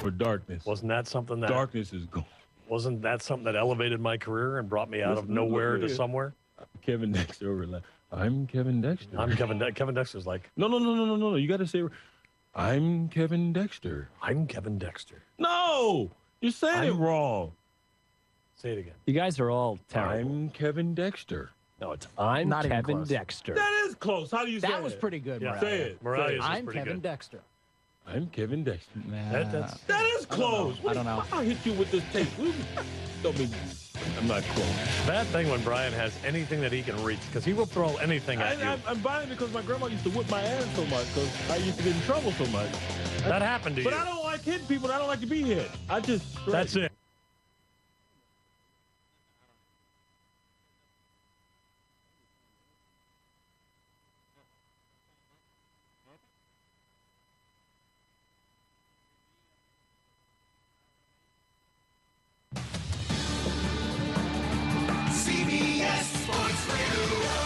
or darkness. Wasn't that something that Darkness is gone. Wasn't that something that elevated my career and brought me out of nowhere to somewhere? Kevin Dexter overlap. I'm Kevin Dexter. I'm Kevin Dexter's like, No. You got to say, I'm Kevin Dexter. I'm Kevin Dexter. No, you're saying it wrong. Say it again. You guys are all terrible. I'm Kevin Dexter. No, it's I'm Not even Kevin close. Dexter. That is close. How do you say it? That was pretty good, Yeah. Mariah. Say it. Mariah's is I'm pretty Kevin good. Dexter. I'm Kevin Dexter. That is close. I don't know. I'll hit you with this tape. I'm not close. Bad thing when Brian has anything that he can reach, because he will throw anything at you. I'm buying it because my grandma used to whip my ass so much because I used to get in trouble so much. That happened to you. But I don't like hitting people. I don't like to be hit. That's it.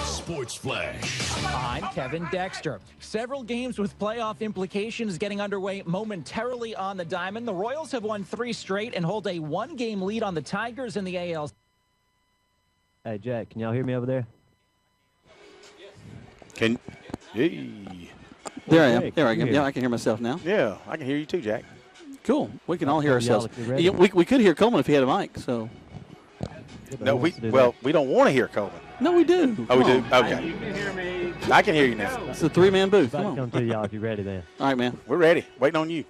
Sports Flash. I'm Kevin Dexter. Several games with playoff implications getting underway momentarily on the diamond. The Royals have won 3 straight and hold a 1-game lead on the Tigers in the AL. Hey, Jack, can y'all hear me over there? Hey. There I am. Jake, There I you am. hear Yeah, me? I can hear myself now. Yeah, I can hear you too, Jack. Cool. We can all hear Y'all ourselves. if you're ready. Yeah, we could hear Coleman if he had a mic. So No, we that. don't want to hear Coleman. no, we do. Oh, we Come do? on. Okay. I can hear you now. It's a 3-man booth. About Come to on. come to y'all if you're ready then. All right, man. We're ready. Waiting on you.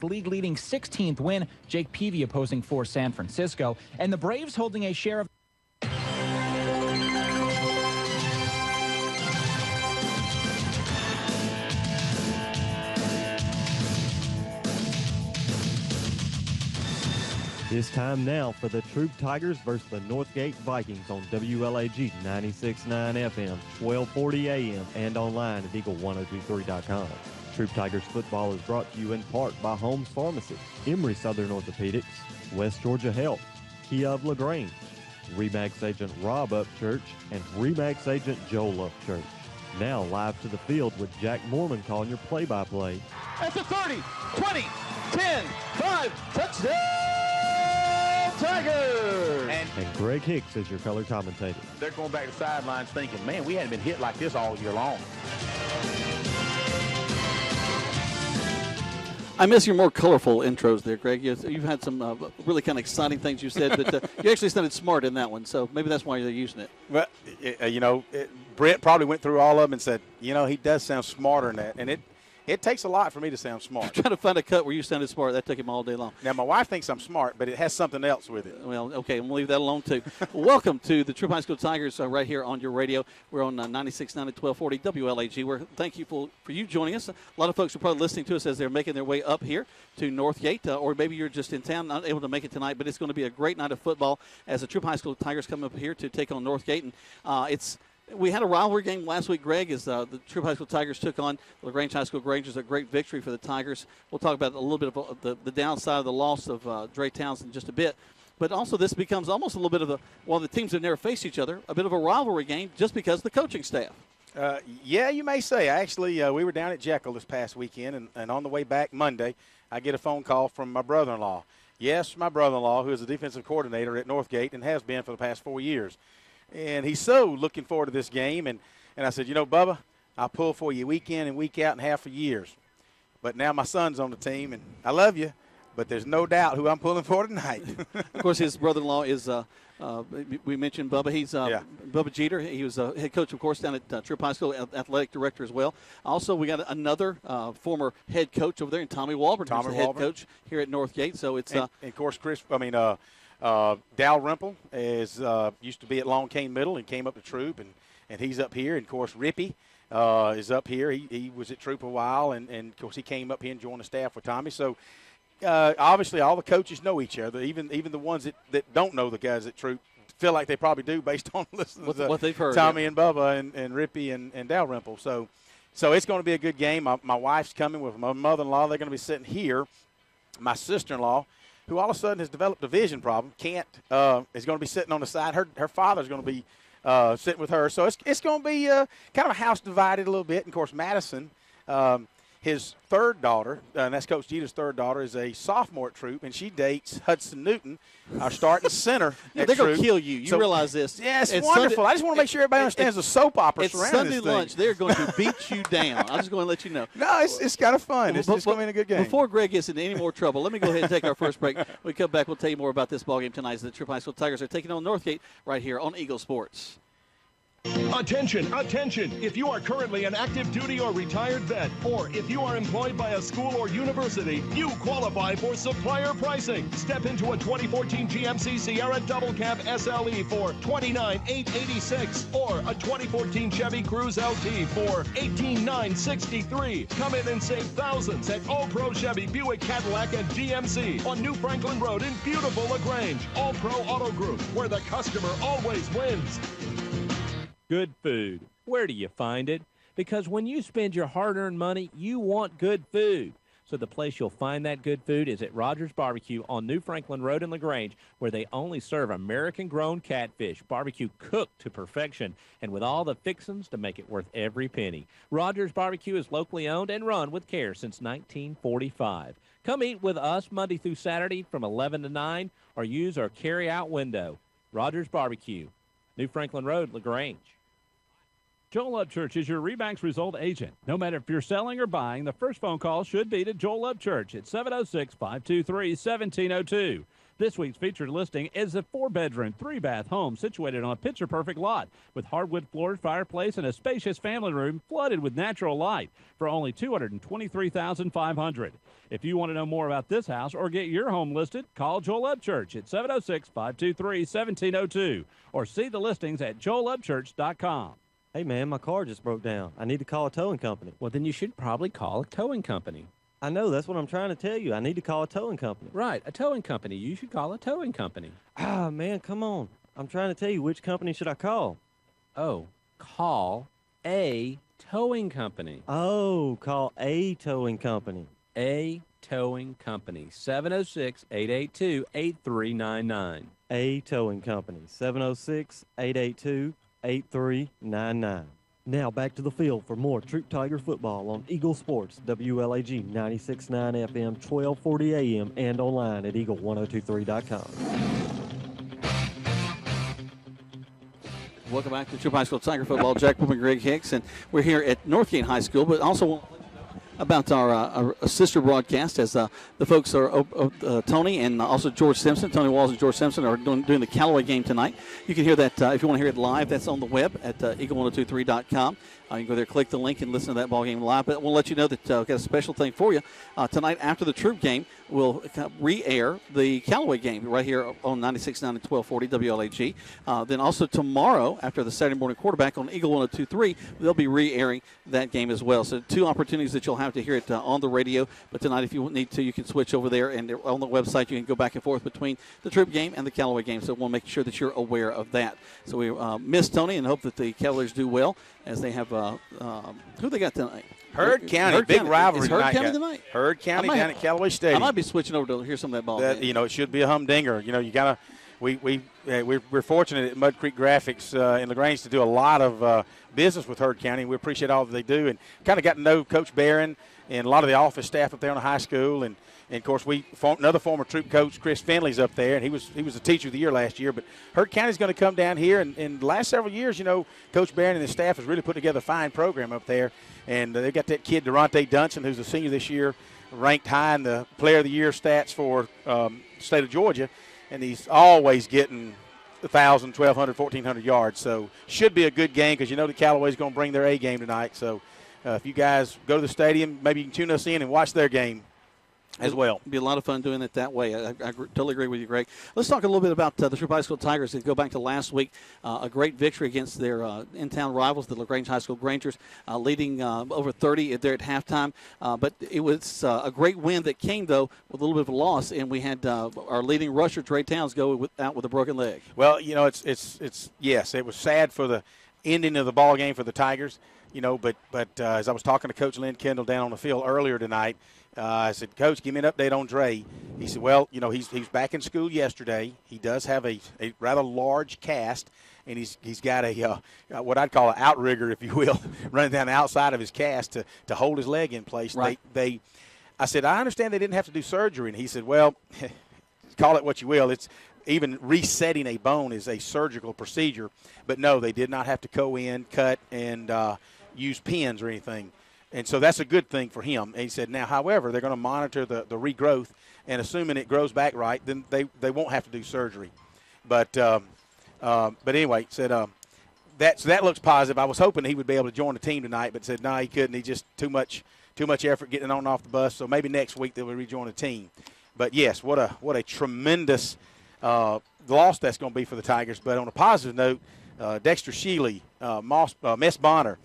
League leading 16th win. Jake Peavy opposing for San Francisco. And the Braves holding a share of. It's time now for the Troup Tigers versus the Northgate Vikings on WLAG 96.9 FM, 1240 AM, and online at Eagle1023.com. Troup Tigers football is brought to you in part by Holmes Pharmacy, Emory Southern Orthopedics, West Georgia Health, Kia of LaGrange, Remax agent Rob Upchurch, and Remax agent Joel Upchurch. Now live to the field with Jack Mormon calling your play-by-play. At the 30, 20, 10, 5, touchdown Tigers! And Greg Hicks is your color commentator. They're going back to the sidelines thinking, man, we hadn't been hit like this all year long. I miss your more colorful intros there, Greg. You've had some really kind of exciting things you said, but you actually sounded smart in that one, so maybe that's why they're using it. Well, Brent probably went through all of them and said, he does sound smarter than that. And it takes a lot for me to sound smart. Trying to find a cut where you sounded smart. That took him all day long. Now, my wife thinks I'm smart, but it has something else with it. Well, okay, we'll leave that alone, too. Welcome to the Troup High School Tigers right here on your radio. We're on 96.9 at 1240 WLAG. We're thankful for you joining us. A lot of folks are probably listening to us as they're making their way up here to Northgate, or maybe you're just in town, not able to make it tonight, but it's going to be a great night of football as the Troup High School Tigers come up here to take on Northgate. And we had a rivalry game last week, Greg, as the Troup High School Tigers took on LaGrange High School Rangers. A great victory for the Tigers. We'll talk about a little bit of the downside of the loss of Dre Towns in just a bit. But also this becomes almost a little bit of the teams have never faced each other, a bit of a rivalry game just because of the coaching staff. Yeah, you may say. Actually, we were down at Jekyll this past weekend, and on the way back Monday, I get a phone call from my brother-in-law. Yes, my brother-in-law, who is a defensive coordinator at Northgate and has been for the past 4 years. And he's so looking forward to this game. And I said, Bubba, I'll pull for you week in and week out and half for years. But now my son's on the team, and I love you, but there's no doubt who I'm pulling for tonight. Of course, his brother-in-law is we mentioned Bubba. He's Bubba Jeter. He was a head coach, of course, down at Troup High School, athletic director as well. Also, we got another former head coach over there, and Tommy Walburn, who's the head coach here at Northgate. So it's and of course, Dal Rimple used to be at Long Cane Middle and came up to Troup, and he's up here. And, of course, Rippy is up here. He was at Troup a while, and, of course, he came up here and joined the staff with Tommy. So, obviously, all the coaches know each other, even the ones that don't know the guys at Troup feel like they probably do based on listening to what they've heard. Tommy and Bubba and Rippy and Dal Rimple. So it's going to be a good game. My wife's coming with my mother-in-law. They're going to be sitting here. My sister-in-law, who all of a sudden has developed a vision problem, is going to be sitting on the side. Her father's going to be sitting with her. So it's going to be kind of a house divided a little bit. And, of course, Madison, his third daughter, and that's Coach Jeter's third daughter, is a sophomore at Troup, and she dates Hudson Newton, our starting center at They're going Troup. to kill you. You realize this. Yeah, it's wonderful. I just want to make sure everybody understands the soap opera surrounding this thing. It's Sunday lunch. They're going to beat you down. I'm just going to let you know. No, it's kind of fun. It's going to be a good game. Before Greg gets into any more trouble, let me go ahead and take our first break. When we come back, we'll tell you more about this ballgame tonight as the Troup High School Tigers are taking on Northgate right here on Eagle Sports. Attention, attention. If you are currently an active duty or retired vet, or if you are employed by a school or university, you qualify for supplier pricing. Step into a 2014 GMC Sierra Double Cab SLE for $29,886 or a 2014 Chevy Cruze LT for $18,963. Come in and save thousands at All Pro Chevy, Buick, Cadillac, and GMC on New Franklin Road in beautiful LaGrange. All Pro Auto Group, where the customer always wins. Good food. Where do you find it? Because when you spend your hard-earned money, you want good food. So the place you'll find that good food is at Rogers Barbecue on New Franklin Road in LaGrange, where they only serve American-grown catfish, barbecue cooked to perfection, and with all the fixings to make it worth every penny. Rogers Barbecue is locally owned and run with care since 1945. Come eat with us Monday through Saturday from 11 to 9 or use our carry-out window. Rogers Barbecue, New Franklin Road, LaGrange. Joel Upchurch is your Remax Result agent. No matter if you're selling or buying, the first phone call should be to Joel Upchurch at 706-523-1702. This week's featured listing is a 4-bedroom, 3-bath home situated on a picture-perfect lot with hardwood floors, fireplace, and a spacious family room flooded with natural light for only $223,500. If you want to know more about this house or get your home listed, call Joel Upchurch at 706-523-1702 or see the listings at joelupchurch.com. Hey, man, my car just broke down. I need to call a towing company. Well, then you should probably call a towing company. I know. That's what I'm trying to tell you. I need to call a towing company. Right, a towing company. You should call a towing company. Ah, man, come on. I'm trying to tell you, which company should I call? Oh, call a towing company. Oh, call a towing company. A towing company. 706-882-8399. A towing company. 706-882-8399. Now back to the field for more Troup Tiger football on Eagle Sports, WLAG 96.9 FM, 1240 AM, and online at eagle1023.com. Welcome back to Troup High School Tiger football. Jack Poop and Greg Hicks, and we're here at Northgate High School, but also about our sister broadcast as the folks are Tony and also George Simpson. Tony Walls and George Simpson are doing the Callaway game tonight. You can hear that if you want to hear it live. That's on the web at eagle1023.com. You can go there, click the link, and listen to that ball game live. But we'll let you know that we've got a special thing for you. Tonight after the Troup game, we'll re-air the Callaway game right here on 96.9 and 1240 WLAG. Then also tomorrow, after the Saturday morning quarterback on Eagle 102.3, they'll be re-airing that game as well. So 2 opportunities that you'll have to hear it on the radio. But tonight, if you need to, you can switch over there. And on the website, you can go back and forth between the Troup game and the Callaway game. So we'll make sure that you're aware of that. So we miss Tony and hope that the Cavaliers do well as they have who they got tonight? Herd County, big rivalry tonight. Herd County down at Callaway Stadium. I might be switching over to hear some of that ball game. You know, it should be a humdinger. You know, you gotta. We're fortunate at Mud Creek Graphics in LaGrange to do a lot of business with Herd County. We appreciate all that they do, and kind of got to know Coach Barron and a lot of the office staff up there on the high school, and of course another former Troup coach, Chris Finley's up there, and he was the teacher of the year last year. But Herd County's going to come down here, and in the last several years, you know, Coach Barron and his staff has really put together a fine program up there, and they got that kid Durante Dunson, who's a senior this year, ranked high in the Player of the Year stats for the state of Georgia, and he's always getting 1,000, 1,200, 1,400 yards. So should be a good game because you know the Callaway's going to bring their A game tonight. So if you guys go to the stadium, maybe you can tune us in and watch their game as well. It'd be a lot of fun doing it that way. I totally agree with you, Greg. Let's talk a little bit about the Troup High School Tigers. They go back to last week, a great victory against their in-town rivals, the LaGrange High School Grangers, leading over 30 there at halftime. But it was a great win that came, though, with a little bit of a loss, and we had our leading rusher, Trey Towns, go out with a broken leg. Well, you know, it's yes, it was sad for the ending of the ball game for the Tigers. But as I was talking to Coach Lynn Kendall down on the field earlier tonight, I said, Coach, give me an update on Dre. He said, well, he's back in school yesterday. He does have a rather large cast, and he's got a what I'd call an outrigger, if you will, running down the outside of his cast to hold his leg in place. Right. I said, I understand they didn't have to do surgery. And he said, well, call it what you will. It's even resetting a bone is a surgical procedure. But, no, they did not have to go in, cut, and use pins or anything. And so that's a good thing for him. And he said, now, however, they're going to monitor the regrowth, and assuming it grows back right, then they won't have to do surgery. But anyway, he said that looks positive. I was hoping he would be able to join the team tonight, but said, no, he couldn't. He just too much effort getting on and off the bus. So maybe next week they will rejoin the team. But, yes, what a tremendous loss that's going to be for the Tigers. But on a positive note, Dexter Shealy, Mess Bonner,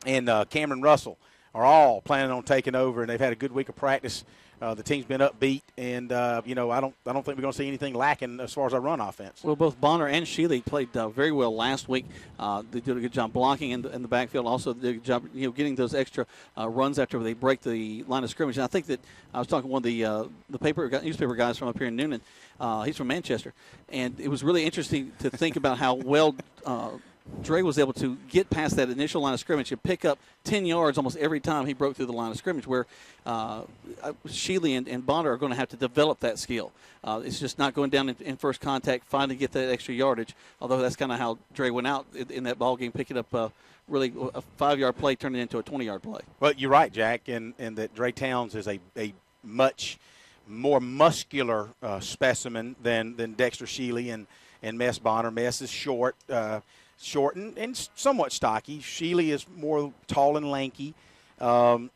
and Cameron Russell are all planning on taking over, and they've had a good week of practice. The team's been upbeat, and I don't think we're going to see anything lacking as far as our run offense. Well, both Bonner and Shealy played very well last week. They did a good job blocking in the backfield. Also, did a good job getting those extra runs after they break the line of scrimmage. And I think that I was talking to one of the newspaper guys from up here in Noonan. He's from Manchester, and it was really interesting to think about how well Dre was able to get past that initial line of scrimmage and pick up 10 yards almost every time he broke through the line of scrimmage, where Shealy and Bonner are going to have to develop that skill. It's just not going down in first contact, finally get that extra yardage, although that's kind of how Dre went out in that ball game, picking up really a 5-yard play, turning it into a 20-yard play. Well, you're right, Jack, and that Dre Towns is a much more muscular specimen than Dexter Shealy and Mess Bonner. Mess is short and somewhat stocky. Shealy is more tall and lanky, and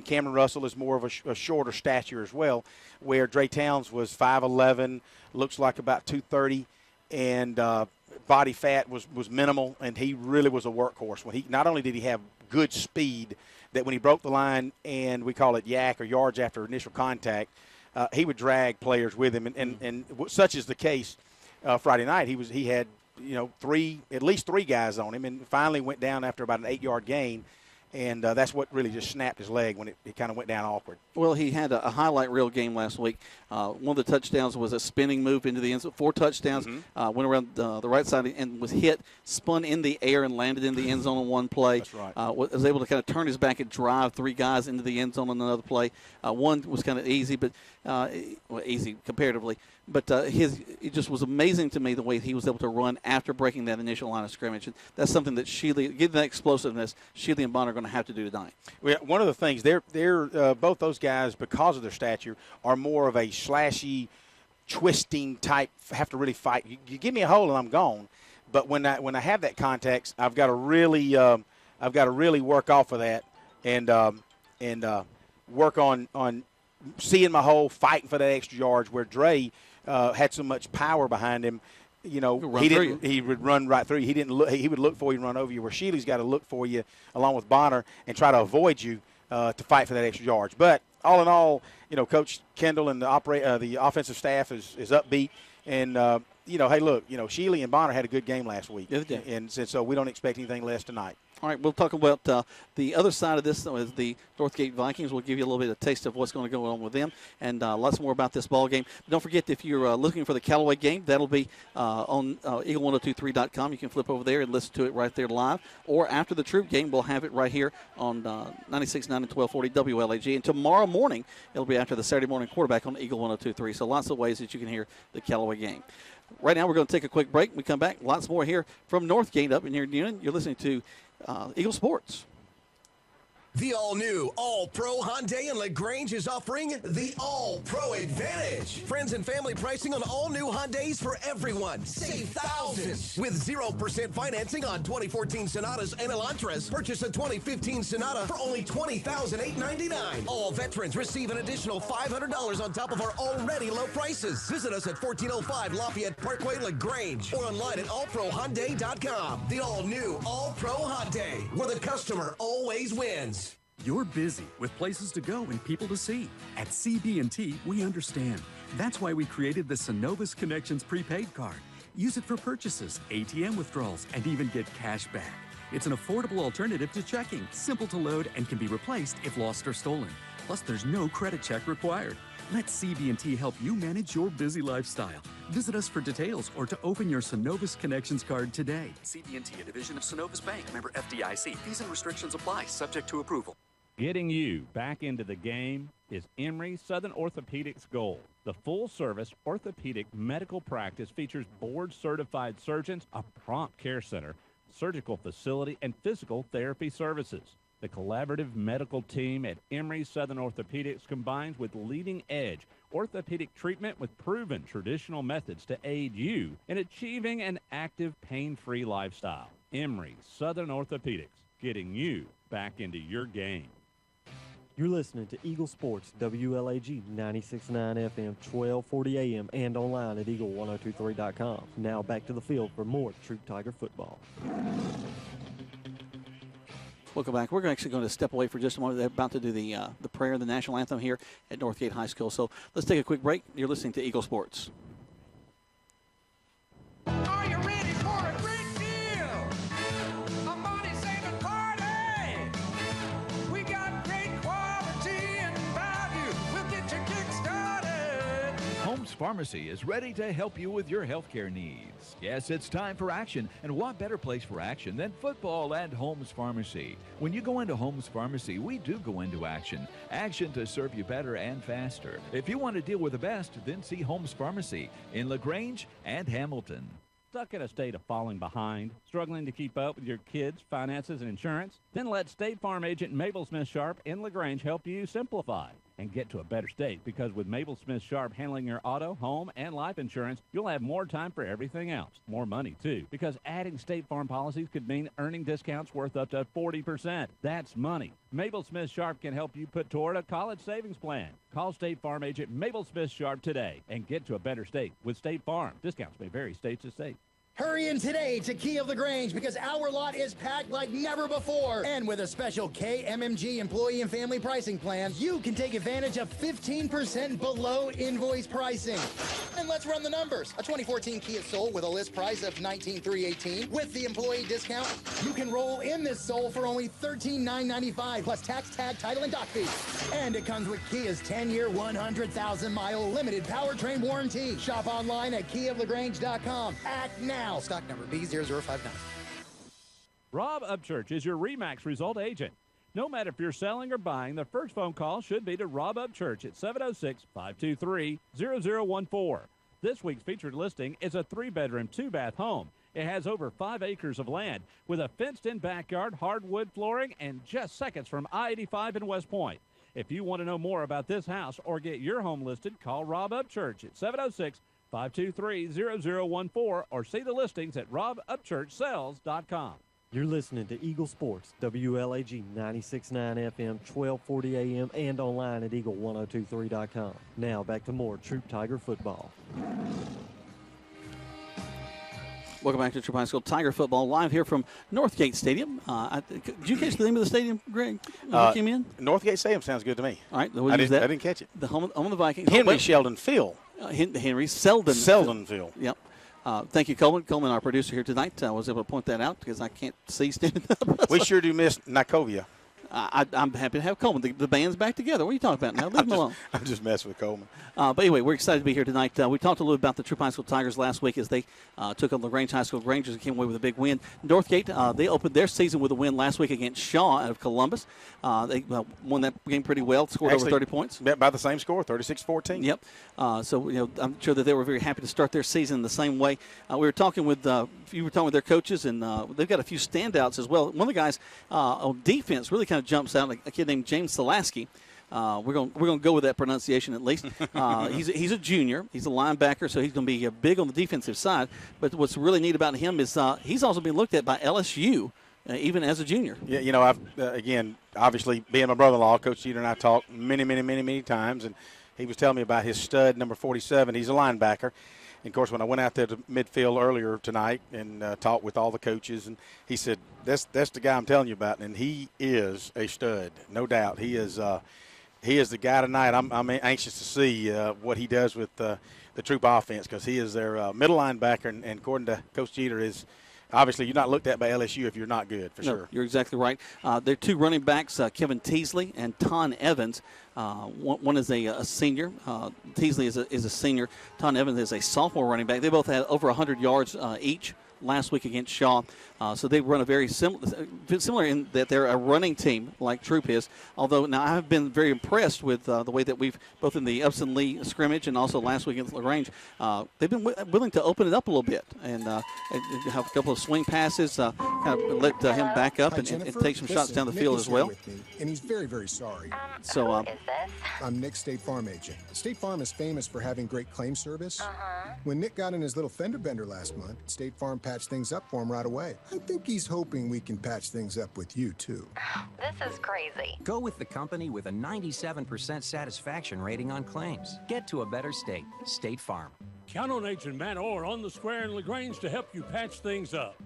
Cameron Russell is more of a shorter stature as well, where Dre Towns was 5'11", looks like about 230, and body fat was minimal, and he really was a workhorse. When not only did he have good speed, that when he broke the line, and we call it yak or yards after initial contact, he would drag players with him, and such is the case Friday night. He had at least three guys on him, and finally went down after about an 8-yard gain, and that's what really just snapped his leg when it kind of went down awkward. Well, he had a highlight reel game last week. One of the touchdowns was a spinning move into the end zone. 4 touchdowns, went around the right side and was hit, spun in the air and landed in the end zone on one play. That's right. Was able to kind of turn his back and drive 3 guys into the end zone on another play. One was kind of easy, but easy comparatively. But it just was amazing to me the way he was able to run after breaking that initial line of scrimmage. And that's something that Shealy, given that explosiveness, Shealy and Bonner are going to have to do tonight. Well, one of the things, they're both those guys, because of their stature, are more of a slashy, twisting type, have to really fight. You give me a hole and I'm gone. But when I have that context, I've got to really work off of that and work on seeing my hole, fighting for that extra yards, where Dre had so much power behind him. He would run right through you. He would look for you and run over you, where Shealy's got to look for you along with Bonner and try to avoid you to fight for that extra yards. But all in all, Coach Kendall and the offensive staff is upbeat. And, hey, look, Shealy and Bonner had a good game last week. Yeah, they did. And so we don't expect anything less tonight. All right, we'll talk about the other side of this is the Northgate Vikings. We'll give you a little bit of taste of what's going to go on with them and lots more about this ball game. But don't forget, if you're looking for the Callaway game, that'll be on eagle1023.com. You can flip over there and listen to it right there live. Or after the Troup game, we'll have it right here on 96.9 and 1240 WLAG. And tomorrow morning, it'll be after the Saturday morning quarterback on Eagle 102.3. So lots of ways that you can hear the Callaway game. Right now, we're going to take a quick break. When we come back, lots more here from Northgate up in here in Union. You're listening to Eagle Sports. The all-new, all-pro Hyundai in LaGrange is offering the all-pro advantage. Friends and family pricing on all-new Hyundais for everyone. Save thousands. With 0% financing on 2014 Sonatas and Elantras. Purchase a 2015 Sonata for only $20,899. All veterans receive an additional $500 on top of our already low prices. Visit us at 1405 Lafayette Parkway, LaGrange, or online at allprohyundai.com. The all-new, all-pro Hyundai, where the customer always wins. You're busy with places to go and people to see. At CB&T, we understand. That's why we created the Synovus Connections prepaid card. Use it for purchases, ATM withdrawals, and even get cash back. It's an affordable alternative to checking, simple to load, and can be replaced if lost or stolen. Plus, there's no credit check required. Let CB&T help you manage your busy lifestyle. Visit us for details or to open your Synovus Connections card today. CB&T, a division of Synovus Bank, member FDIC. Fees and restrictions apply, subject to approval. Getting you back into the game is Emory Southern Orthopedics' goal. The full-service orthopedic medical practice features board-certified surgeons, a prompt care center, surgical facility, and physical therapy services. The collaborative medical team at Emory Southern Orthopedics combines with leading-edge orthopedic treatment with proven traditional methods to aid you in achieving an active, pain-free lifestyle. Emory Southern Orthopedics, getting you back into your game. You're listening to Eagle Sports, WLAG 96.9 FM, 1240 AM, and online at eagle1023.com. Now back to the field for more Troup Tiger football. Welcome back. We're actually going to step away for just a moment. They're about to do the prayer, the national anthem here at Northgate High School. So let's take a quick break. You're listening to Eagle Sports. Are you ready for a great deal? A money-saving party. We got great quality and value. We'll get you kick-started. Holmes Pharmacy is ready to help you with your healthcare needs. Yes, it's time for action, and what better place for action than football and Holmes Pharmacy? When you go into Holmes Pharmacy, we do go into action. Action to serve you better and faster. If you want to deal with the best, then see Holmes Pharmacy in LaGrange and Hamilton. Stuck in a state of falling behind, struggling to keep up with your kids' finances and insurance? Then let State Farm agent Mabel Smith Sharp in LaGrange help you simplify and get to a better state, because with Mabel Smith Sharp handling your auto, home, and life insurance, you'll have more time for everything else. More money, too, because adding State Farm policies could mean earning discounts worth up to 40%. That's money. Mabel Smith Sharp can help you put toward a college savings plan. Call State Farm agent Mabel Smith Sharp today and get to a better state with State Farm. Discounts may vary state to state. Hurry in today to Key of LaGrange, because our lot is packed like never before. And with a special KMMG employee and family pricing plan, you can take advantage of 15% below invoice pricing. And let's run the numbers. A 2014 Kia Soul with a list price of $19,318. With the employee discount, you can roll in this Soul for only $13,995 plus tax, tag, title, and dock fee. And it comes with Kia's 10-year, 100,000-mile limited powertrain warranty. Shop online at KeyofLaGrange.com. Act now. Stock number B0059. Rob Upchurch is your RE/MAX result agent. No matter if you're selling or buying, the first phone call should be to Rob Upchurch at 706-523-0014. This week's featured listing is a 3-bedroom, 2-bath home. It has over 5 acres of land with a fenced-in backyard, hardwood flooring, and just seconds from I-85 in West Point. If you want to know more about this house or get your home listed, call Rob Upchurch at 706-523-0014 or see the listings at robupchurchsells.com. You're listening to Eagle Sports, WLAG 96.9 FM, 1240 AM, and online at eagle1023.com. Now back to more Troup Tiger football. Welcome back to Troup High School Tiger football, live here from Northgate Stadium. Did you catch the name of the stadium, Greg, when you came in? Northgate Stadium sounds good to me. All right, I didn't catch it. The home of the Vikings. Henry Sheldon Field. Henry Selden. Selden Field. Yep. Thank you, Coleman. Coleman, our producer here tonight, was able to point that out because I can't see standing up. We sure do miss Nikovia. I'm happy to have Coleman. The band's back together. What are you talking about now? Leave him alone. I'm just messing with Coleman. But anyway, we're excited to be here tonight. We talked a little about the Troup High School Tigers last week as they took on LaGrange High School Rangers and came away with a big win. Northgate, they opened their season with a win last week against Shaw out of Columbus. They won that game pretty well, scored over 30 points. By the same score, 36-14. Yep. So I'm sure that they were very happy to start their season the same way. We were talking with you were talking with their coaches, and they've got a few standouts as well. One of the guys on defense really kind of jumps out, like a kid named James Salaski. We're going to go with that pronunciation at least. He's a junior. He's a linebacker, so he's going to be big on the defensive side. But what's really neat about him is he's also been looked at by LSU, even as a junior. Yeah, I've again, obviously being my brother-in-law, Coach Jeter and I talked many times, and he was telling me about his stud number 47. He's a linebacker. And, of course, when I went out there to midfield earlier tonight and talked with all the coaches, and he said, that's the guy I'm telling you about, and he is a stud, no doubt. He is He is the guy tonight. I'm anxious to see what he does with the Troup offense, because he is their middle linebacker, and according to Coach Jeter, is obviously you're not looked at by LSU if you're not good, for sure. You're exactly right. Their two running backs, Kevin Teasley and Ton Evans. One is a senior. Teasley is a senior. Ton Evans is a sophomore running back. They both had over 100 yards each last week against Shaw. So they run a very similar in that they're a running team like Troup is. Although now I've been very impressed with the way that we've, both in the Upson Lee scrimmage and also last week against LaGrange, they've been willing to open it up a little bit and have a couple of swing passes, kind of let him back up and take some shots down the field as well. And he's very, very sorry. So who is this? I'm Nick, State Farm agent. State Farm is famous for having great claim service. When Nick got in his little fender bender last month, State Farm patched things up for him right away. I think he's hoping we can patch things up with you, too. This is crazy. Go with the company with a 97% satisfaction rating on claims. Get to a better state. State Farm. Count on Agent Matt Orr on the square in LaGrange to help you patch things up.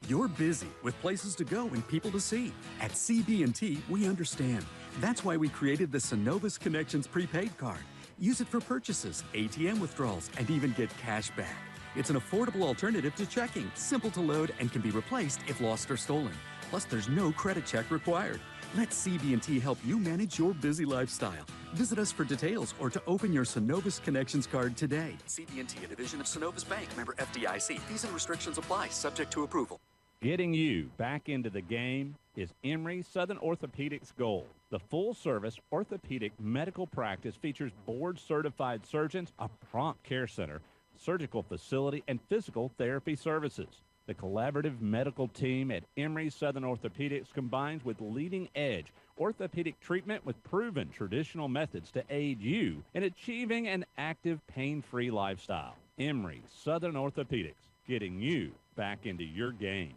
You're busy with places to go and people to see. At CB&T, we understand. That's why we created the Synovus Connections prepaid card. Use it for purchases, ATM withdrawals, and even get cash back. It's an affordable alternative to checking, simple to load, and can be replaced if lost or stolen. Plus, there's no credit check required. Let CB&T help you manage your busy lifestyle. Visit us for details or to open your Synovus Connections card today. CB&T, a division of Synovus Bank, member FDIC. Fees and restrictions apply, subject to approval. Getting you back into the game is Emory Southern Orthopedics' goal. The full-service orthopedic medical practice features board-certified surgeons, a prompt care center, surgical facility, and physical therapy services. The collaborative medical team at Emory Southern Orthopedics combines with leading-edge orthopedic treatment with proven traditional methods to aid you in achieving an active, pain-free lifestyle. Emory Southern Orthopedics, getting you back into your game.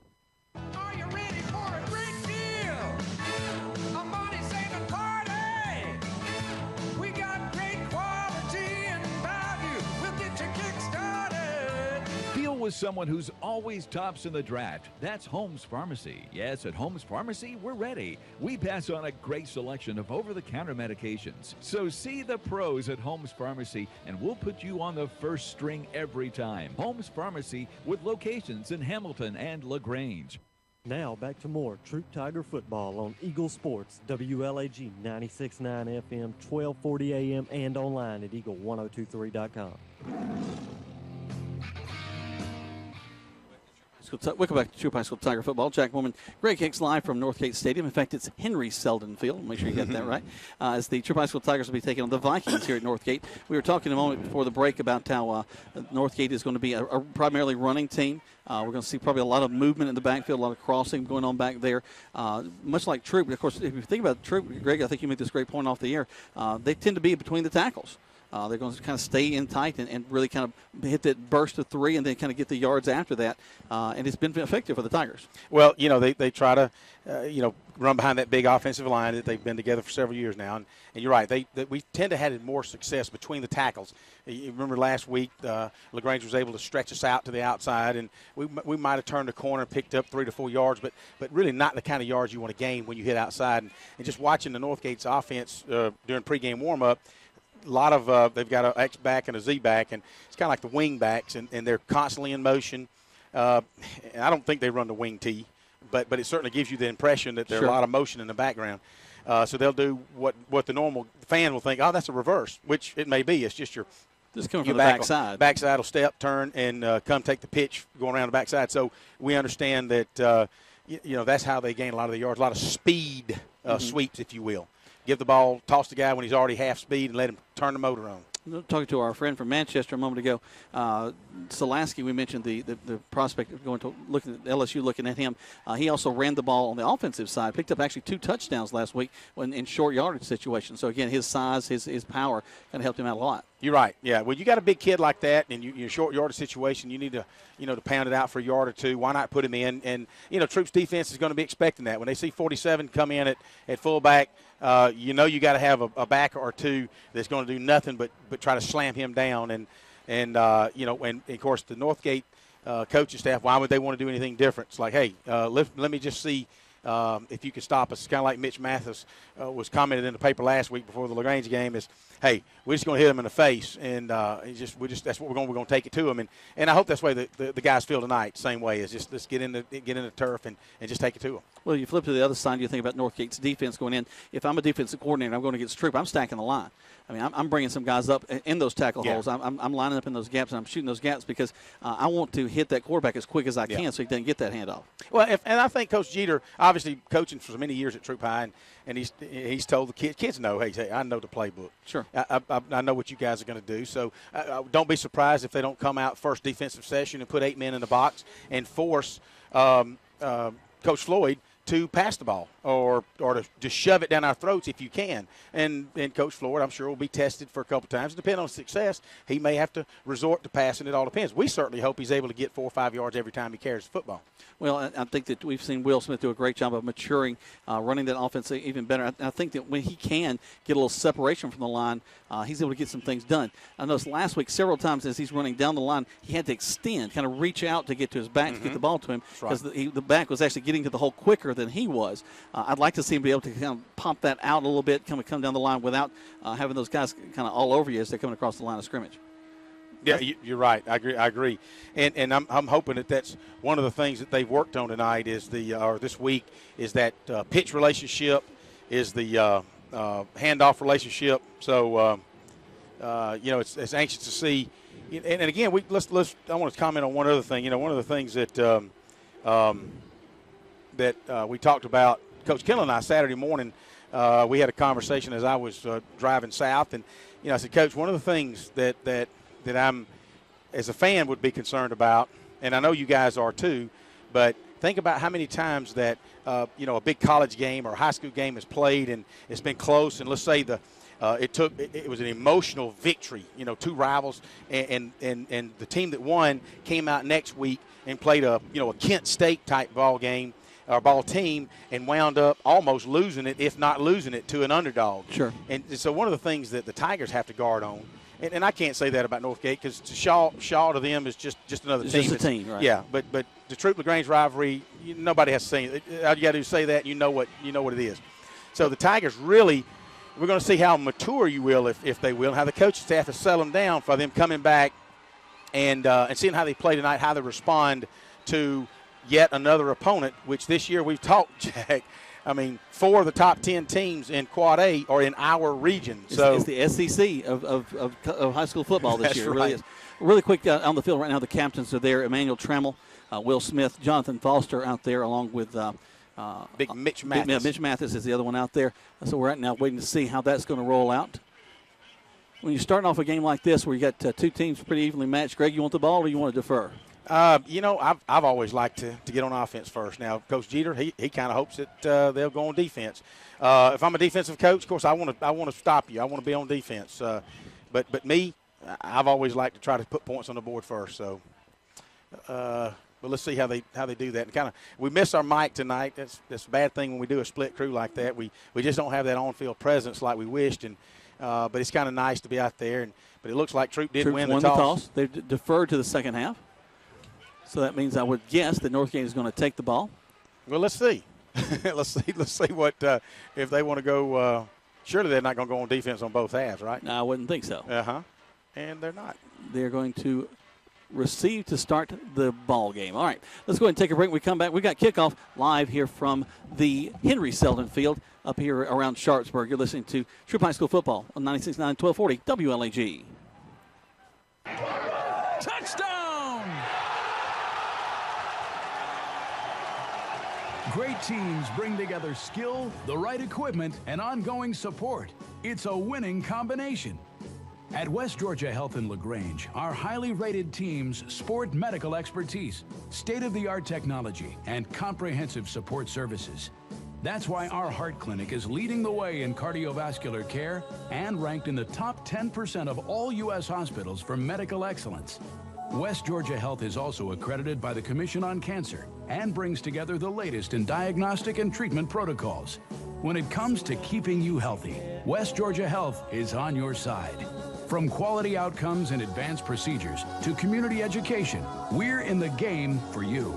Are you ready for a great deal? A money-saving party. We got great quality and value. We'll get you kick-started. Deal with someone who's always tops in the draft. That's Holmes Pharmacy. Yes, at Holmes Pharmacy, we're ready. We pass on a great selection of over-the-counter medications. So see the pros at Holmes Pharmacy, and we'll put you on the first string every time. Holmes Pharmacy, with locations in Hamilton and LaGrange. Now back to more Troup Tiger football on Eagle Sports, WLAG 96.9 FM, 1240 AM, and online at eagle1023.com. Welcome back to Troup High School Tiger football. Jack Mormon, Greg Hicks live from Northgate Stadium. In fact, it's Henry Selden Field. Make sure you get that right. As the Troup High School Tigers will be taking on the Vikings here at Northgate. We were talking a moment before the break about how Northgate is going to be a primarily running team. We're going to see probably a lot of movement in the backfield, a lot of crossing going on back there. Much like Troup. Of course, if you think about Troup, Greg, I think you made this great point off the air. They tend to be between the tackles. They're going to kind of stay in tight and really kind of hit that burst of three and then kind of get the yards after that. And it's been effective for the Tigers. Well, they try to, run behind that big offensive line that they've been together for several years now. And you're right. We tend to have more success between the tackles. You remember last week, LaGrange was able to stretch us out to the outside, and we might have turned a corner and picked up 3 to 4 yards, but really not the kind of yards you want to gain when you hit outside. And just watching the Northgate's offense during pregame warm-up, a lot of they've got an X back and a Z back, and it's kind of like the wing backs, and they're constantly in motion. And I don't think they run the wing T, but it certainly gives you the impression that there's a lot of motion in the background. So they'll do what the normal fan will think, oh, that's a reverse, which it may be. It's just coming from the backside. Backside will step, turn, and come take the pitch going around the backside. So we understand that that's how they gain a lot of the yards, a lot of speed sweeps, if you will. Give the ball, toss the guy when he's already half speed, and let him turn the motor on. Talking to our friend from Manchester a moment ago, Solaski, we mentioned the prospect of going to looking at LSU, looking at him. He also ran the ball on the offensive side, picked up actually 2 touchdowns last week when in short yardage situations. So again, his size, his power, kind of helped him out a lot. You're right. Yeah. Well, you got a big kid like that, and you're short yardage situation. You need to, to pound it out for a yard or two. Why not put him in? And Troup's defense is going to be expecting that when they see 47 come in at fullback. You got to have a back or two that's going to do nothing but try to slam him down. And of course the Northgate coaching staff, why would they want to do anything different? It's like, hey, let me just see if you can stop us. Kind of like Mitch Mathis was commented in the paper last week before the LaGrange game is, hey, we're just going to hit him in the face, and that's what we're going to take it to him. And I hope that's the way the guys feel tonight. Same way is just let's get in the turf and just take it to them. Well, you flip to the other side, you think about Northgate's defense going in. If I'm a defensive coordinator, I'm going against Troup, I'm stacking the line. I mean, I'm bringing some guys up in those tackle holes. I'm lining up in those gaps, and I'm shooting those gaps because I want to hit that quarterback as quick as I can so he doesn't get that handoff. Well, and I think Coach Jeter, obviously coaching for many years at Troup High, and he's told the kids know, hey, I know the playbook. Sure. I know what you guys are going to do. So don't be surprised if they don't come out first defensive session and put 8 men in the box and force Coach Floyd to pass the ball or to just shove it down our throats if you can. And Coach Floyd, I'm sure, will be tested for a couple times. Depending on success, he may have to resort to passing. It all depends. We certainly hope he's able to get 4 or 5 yards every time he carries the football. Well, I think that we've seen Will Smith do a great job of maturing, running that offense even better. I think that when he can get a little separation from the line, he's able to get some things done. I noticed last week several times as he's running down the line, he had to extend, kind of reach out to get to his back to get the ball to him because the back was actually getting to the hole quicker than he was. I'd like to see him be able to kind of pump that out a little bit, come down the line without having those guys kind of all over you as they're coming across the line of scrimmage. Yeah, you're right. I agree. And I'm hoping that's one of the things that they've worked on tonight is or this week is that pitch relationship, is the handoff relationship. So it's anxious to see. And again, I want to comment on one other thing. One of the things that we talked about, Coach Kendall and I Saturday morning, we had a conversation as I was driving south, and I said, Coach, one of the things that I'm, as a fan, would be concerned about, and I know you guys are too, but think about how many times that a big college game or high school game is played and it's been close, and let's say it was an emotional victory, 2 rivals, and the team that won came out next week and played a Kent State type ball game or ball team and wound up almost losing it, if not losing it, to an underdog. Sure. And so one of the things that the Tigers have to guard on, and I can't say that about Northgate because Shaw to them is just another team. Just a team, right? Yeah, but the Troup LaGrange rivalry, nobody has to say it. All you got to do is say that, you know what it is. So the Tigers really, we're going to see how mature you will, if they will, and how the coaching staff has settled them down for them coming back and seeing how they play tonight, how they respond to yet another opponent, which this year we've talked, Jack. I mean, 4 of the top 10 teams in Quad A are in our region. So it's the SEC of high school football this year. It really right. is. Really quick on the field right now, the captains are there. Emmanuel Trammell, Will Smith, Jonathan Foster out there, along with Big Mitch Mathis. Mitch Mathis is the other one out there. So we're right now waiting to see how that's going to roll out. When you're starting off a game like this where you got 2 teams pretty evenly matched, Greg, you want the ball or you want to defer? I've always liked to get on offense first. Now, Coach Jeter, he kind of hopes that they'll go on defense. If I'm a defensive coach, of course, I want to stop you. I want to be on defense. But me, I've always liked to try to put points on the board first. So, but let's see how they do that. And we miss our Mike tonight. That's a bad thing when we do a split crew like that. We just don't have that on-field presence like we wished. And but it's kind of nice to be out there. But it looks like Troup did win the toss. They deferred to the second half. So that means I would guess that Northgate is going to take the ball. Well, let's see. let's see what if they want to go. Surely they're not going to go on defense on both halves, right? No, I wouldn't think so. And they're not. They're going to receive to start the ball game. All right, let's go ahead and take a break. When we come back, we got kickoff live here from the Henry Selden Field up here around Sharpsburg. You're listening to Troup High School Football on 96.9 1240 WLAG. Touchdown! Great teams bring together skill, the right equipment, and ongoing support. It's a winning combination. At West Georgia Health in LaGrange, our highly rated teams sport medical expertise, state-of-the-art technology, and comprehensive support services. That's why our heart clinic is leading the way in cardiovascular care and ranked in the top 10% of all U.S. hospitals for medical excellence. West Georgia Health is also accredited by the Commission on Cancer and brings together the latest in diagnostic and treatment protocols. When it comes to keeping you healthy, West Georgia Health is on your side. From quality outcomes and advanced procedures to community education, we're in the game for you.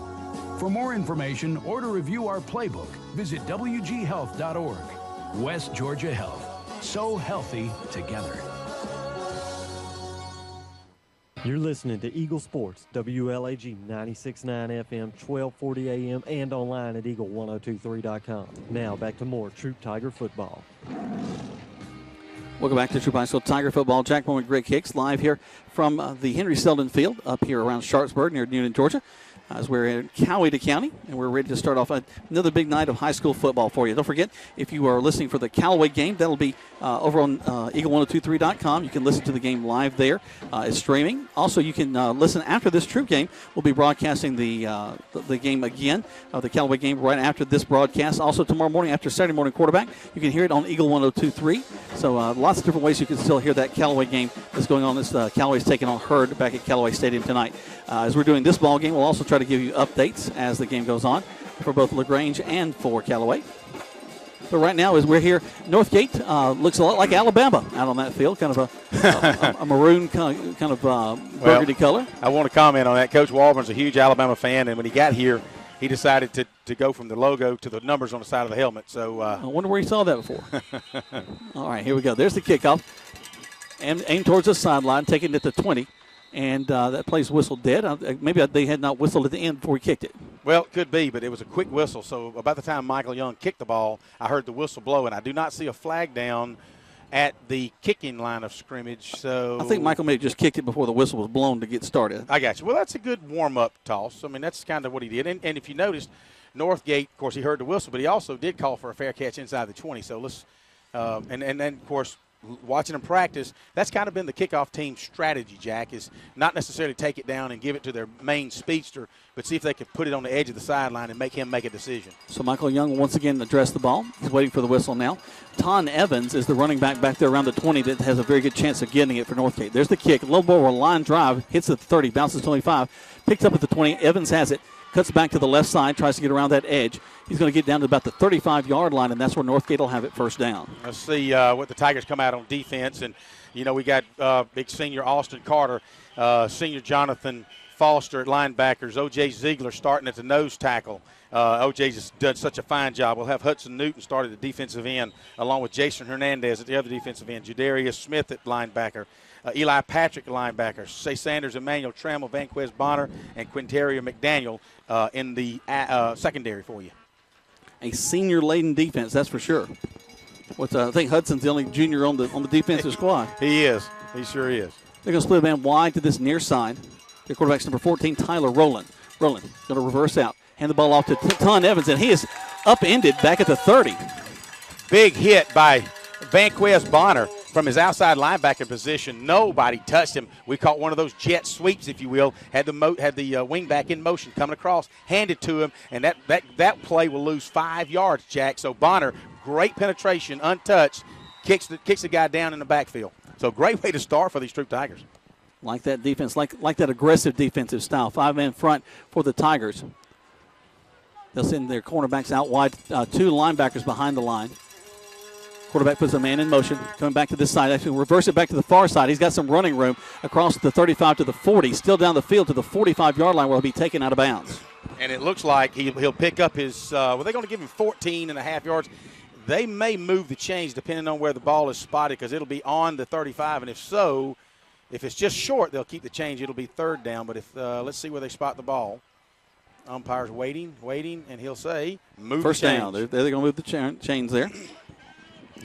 For more information or to review our playbook, visit wghealth.org. West Georgia Health. So healthy together. You're listening to Eagle Sports, WLAG 96.9 FM, 1240 AM, and online at eagle1023.com. Now back to more Troup Tiger football. Welcome back to Troup High School Tiger football. Jack Moore and Greg Hicks live here from the Henry Selden Field up here around Sharpsburg near Newnan, Georgia. As we're in Coweta County, and we're ready to start off another big night of high school football for you. Don't forget, if you are listening for the Callaway game, that'll be over on eagle1023.com. You can listen to the game live there. It's streaming. Also, you can listen after this Troup game. We'll be broadcasting the game again, the Callaway game, right after this broadcast. Also, tomorrow morning after Saturday morning quarterback, you can hear it on Eagle 102.3. So lots of different ways you can still hear that Callaway game that's going on. This Callaway's taking on Hurd back at Callaway Stadium tonight. As we're doing this ball game, we'll also try to give you updates as the game goes on for both LaGrange and for Callaway. But right now, as we're here, Northgate looks a lot like Alabama out on that field, kind of a maroon kind of burgundy color. I want to comment on that. Coach Walburn's a huge Alabama fan, and when he got here, he decided to go from the logo to the numbers on the side of the helmet. So I wonder where he saw that before. All right, here we go. There's the kickoff. Aim towards the sideline, taking it to 20. And that play's whistled dead. Maybe they had not whistled at the end before he kicked it. Well, it could be, but it was a quick whistle. So about the time Michael Young kicked the ball, I heard the whistle blow, and I do not see a flag down at the kicking line of scrimmage. So I think Michael may have just kicked it before the whistle was blown to get started. I got you. Well, that's a good warm-up toss. I mean, that's kind of what he did. And if you noticed, Northgate, of course, he heard the whistle, but he also did call for a fair catch inside the 20. So let's and then, of course, watching them practice, that's kind of been the kickoff team's strategy, Jack, is not necessarily take it down and give it to their main speedster, but see if they can put it on the edge of the sideline and make him make a decision. So Michael Young once again addressed the ball. He's waiting for the whistle now. Ton Evans is the running back there around the 20 that has a very good chance of getting it for Northgate. There's the kick. Low ball, a line drive, hits at the 30, bounces 25, picks up at the 20. Evans has it. Cuts back to the left side, tries to get around that edge. He's going to get down to about the 35-yard line, and that's where Northgate will have it first down. Let's see what the Tigers come out on defense. And, you know, we got big senior Austin Carter, senior Jonathan Foster at linebackers, O.J. Ziegler starting at the nose tackle. O.J.'s just done such a fine job. We'll have Hudson Newton start at the defensive end, along with Jason Hernandez at the other defensive end, Jadarius Smith at linebacker. Eli Patrick, linebacker. Say Sanders, Emmanuel Trammell, Vanquez Bonner, and Quinteria McDaniel in the secondary for you. A senior-laden defense, that's for sure. I think Hudson's the only junior on the defensive squad. He is. He sure is. They're going to split a man wide to this near side. Their quarterback's number 14, Tyler Rowland. Rowland going to reverse out. Hand the ball off to Ton Evans, and he is upended back at the 30. Big hit by Vanquez Bonner from his outside linebacker position. Nobody touched him. We caught one of those jet sweeps, if you will. Had the wing back in motion coming across, handed to him, and that play will lose 5 yards, Jack. So Bonner, great penetration, untouched, kicks the guy down in the backfield. So great way to start for these Troup Tigers. Like that defense, like that aggressive defensive style. 5-man front for the Tigers. They'll send their cornerbacks out wide, 2 linebackers behind the line. Quarterback puts a man in motion, coming back to this side. Actually, reverse it back to the far side. He's got some running room across the 35 to the 40, still down the field to the 45-yard line where he'll be taken out of bounds. And it looks like he'll pick up his they're going to give him 14.5 yards. They may move the chains depending on where the ball is spotted because it'll be on the 35. And if so, if it's just short, they'll keep the change. It'll be third down. But if let's see where they spot the ball. Umpire's waiting, and he'll say, move first the chains. down. They're going to move the chains there.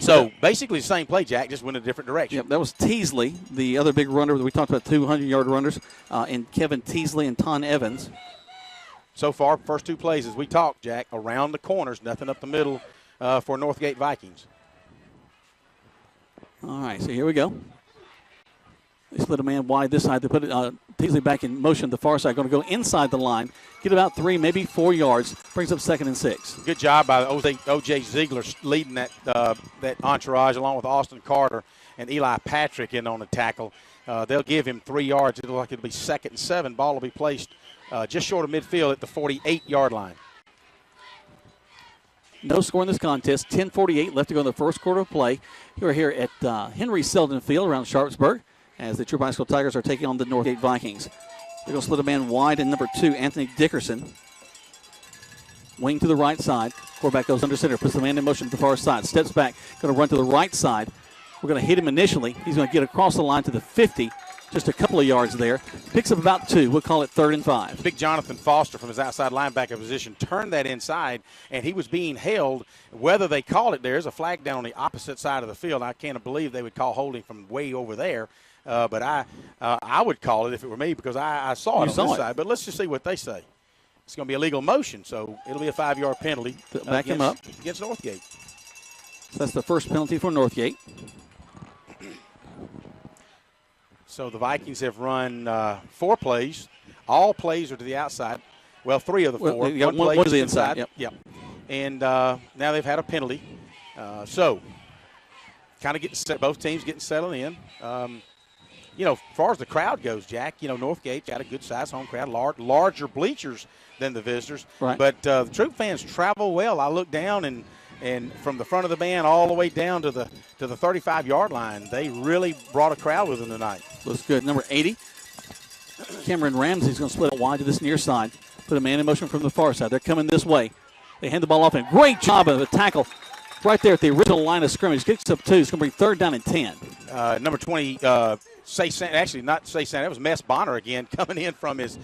So basically the same play, Jack, just went in a different direction. Yep, that was Teasley, the other big runner that we talked about, 200-yard runners, and Kevin Teasley and Ton Evans. So far, first 2 plays as we talked, Jack, around the corners, nothing up the middle for Northgate Vikings. All right, so here we go. They split a man wide this side. They put Teasley back in motion. The far side going to go inside the line, get about 3, maybe 4 yards. Brings up 2nd and 6. Good job by O.J. Ziegler leading that entourage along with Austin Carter and Eli Patrick in on the tackle. They'll give him 3 yards. It'll look like it'll be 2nd and 7. Ball will be placed just short of midfield at the 48-yard line. No score in this contest. 10:48 left to go in the first quarter of play. We're here at Henry Selden Field around Sharpsburg as the Troup High School Tigers are taking on the Northgate Vikings. They're going to split a man wide in number 2, Anthony Dickerson. Wing to the right side. Quarterback goes under center, puts the man in motion to the far side, steps back, going to run to the right side. We're going to hit him initially. He's going to get across the line to the 50, just a couple of yards there. Picks up about 2. We'll call it 3rd and 5. Big Jonathan Foster from his outside linebacker position turned that inside, and he was being held. Whether they call it, there's a flag down on the opposite side of the field. I can't believe they would call holding from way over there. But I would call it if it were me because I saw it on this side. But let's just see what they say. It's going to be a legal motion, so it'll be a 5-yard penalty Back him up against Northgate. So that's the first penalty for Northgate. So the Vikings have run 4 plays. All plays are to the outside. Well, 3 of the 4. Well, one to the inside. Yep. And now they've had a penalty. So kind of getting set. Both teams getting settled in. As far as the crowd goes, Jack, Northgate got a good-sized home crowd, larger bleachers than the visitors. Right. But the Troup fans travel well. I look down and from the front of the band all the way down to the 35-yard line, they really brought a crowd with them tonight. Looks good. Number 80, Cameron Ramsey's going to split it wide to this near side. Put a man in motion from the far side. They're coming this way. They hand the ball off, and great job of a tackle right there at the original line of scrimmage. Kicks up 2. It's going to be 3rd down and 10. Number 20, that was Mess Bonner again coming in from his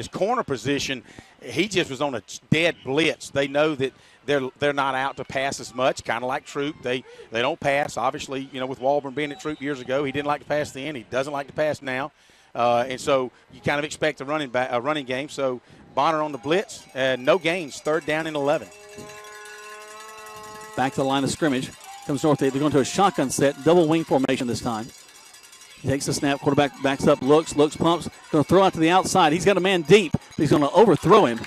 corner position. He just was on a dead blitz. They know that they're not out to pass as much, kind of like Troup. They don't pass. Obviously, with Walburn being at Troup years ago, he didn't like to pass then. He doesn't like to pass now. And so you kind of expect a running game. So Bonner on the blitz, no gains, 3rd down and 11. Back to the line of scrimmage. Comes Northgate. They're going to a shotgun set, double wing formation this time. He takes the snap. Quarterback backs up, looks, pumps. Going to throw out to the outside. He's got a man deep, but he's going to overthrow him.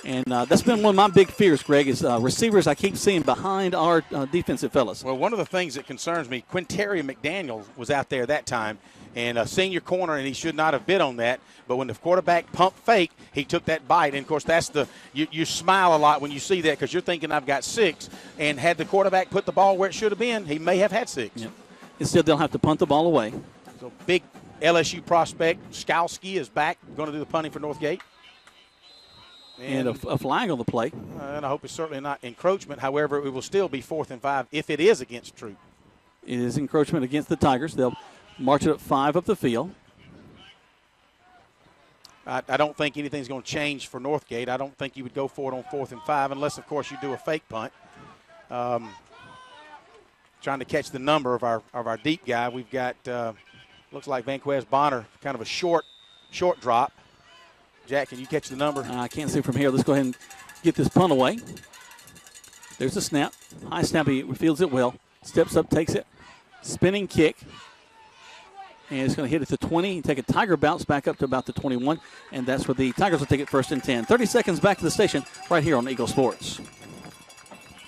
And that's been one of my big fears, Greg, is receivers I keep seeing behind our defensive fellas. Well, one of the things that concerns me, Quinteri McDaniel was out there that time, and a senior corner, and he should not have bid on that. But when the quarterback pump fake, he took that bite. And, of course, that's you smile a lot when you see that because you're thinking I've got 6. And had the quarterback put the ball where it should have been, he may have had 6. Yeah. Instead, they'll have to punt the ball away. So big LSU prospect, Skalski, is back, going to do the punting for Northgate. And a flag on the play. And I hope it's certainly not encroachment. However, it will still be 4th and 5 if it is against Troup. It is encroachment against the Tigers. They'll march it up 5 up the field. I don't think anything's going to change for Northgate. I don't think you would go for it on 4th and 5 unless, of course, you do a fake punt. Trying to catch the number of our deep guy. We've got looks like Vanquez Bonner, kind of a short drop. Jack, can you catch the number? I can't see from here. Let's go ahead and get this punt away. There's the snap. High snap. He fields it well. Steps up, takes it. Spinning kick. And it's going to hit at the 20. Take a Tiger bounce back up to about the 21. And that's where the Tigers will take it 1st and 10. 30 seconds back to the station right here on Eagle Sports.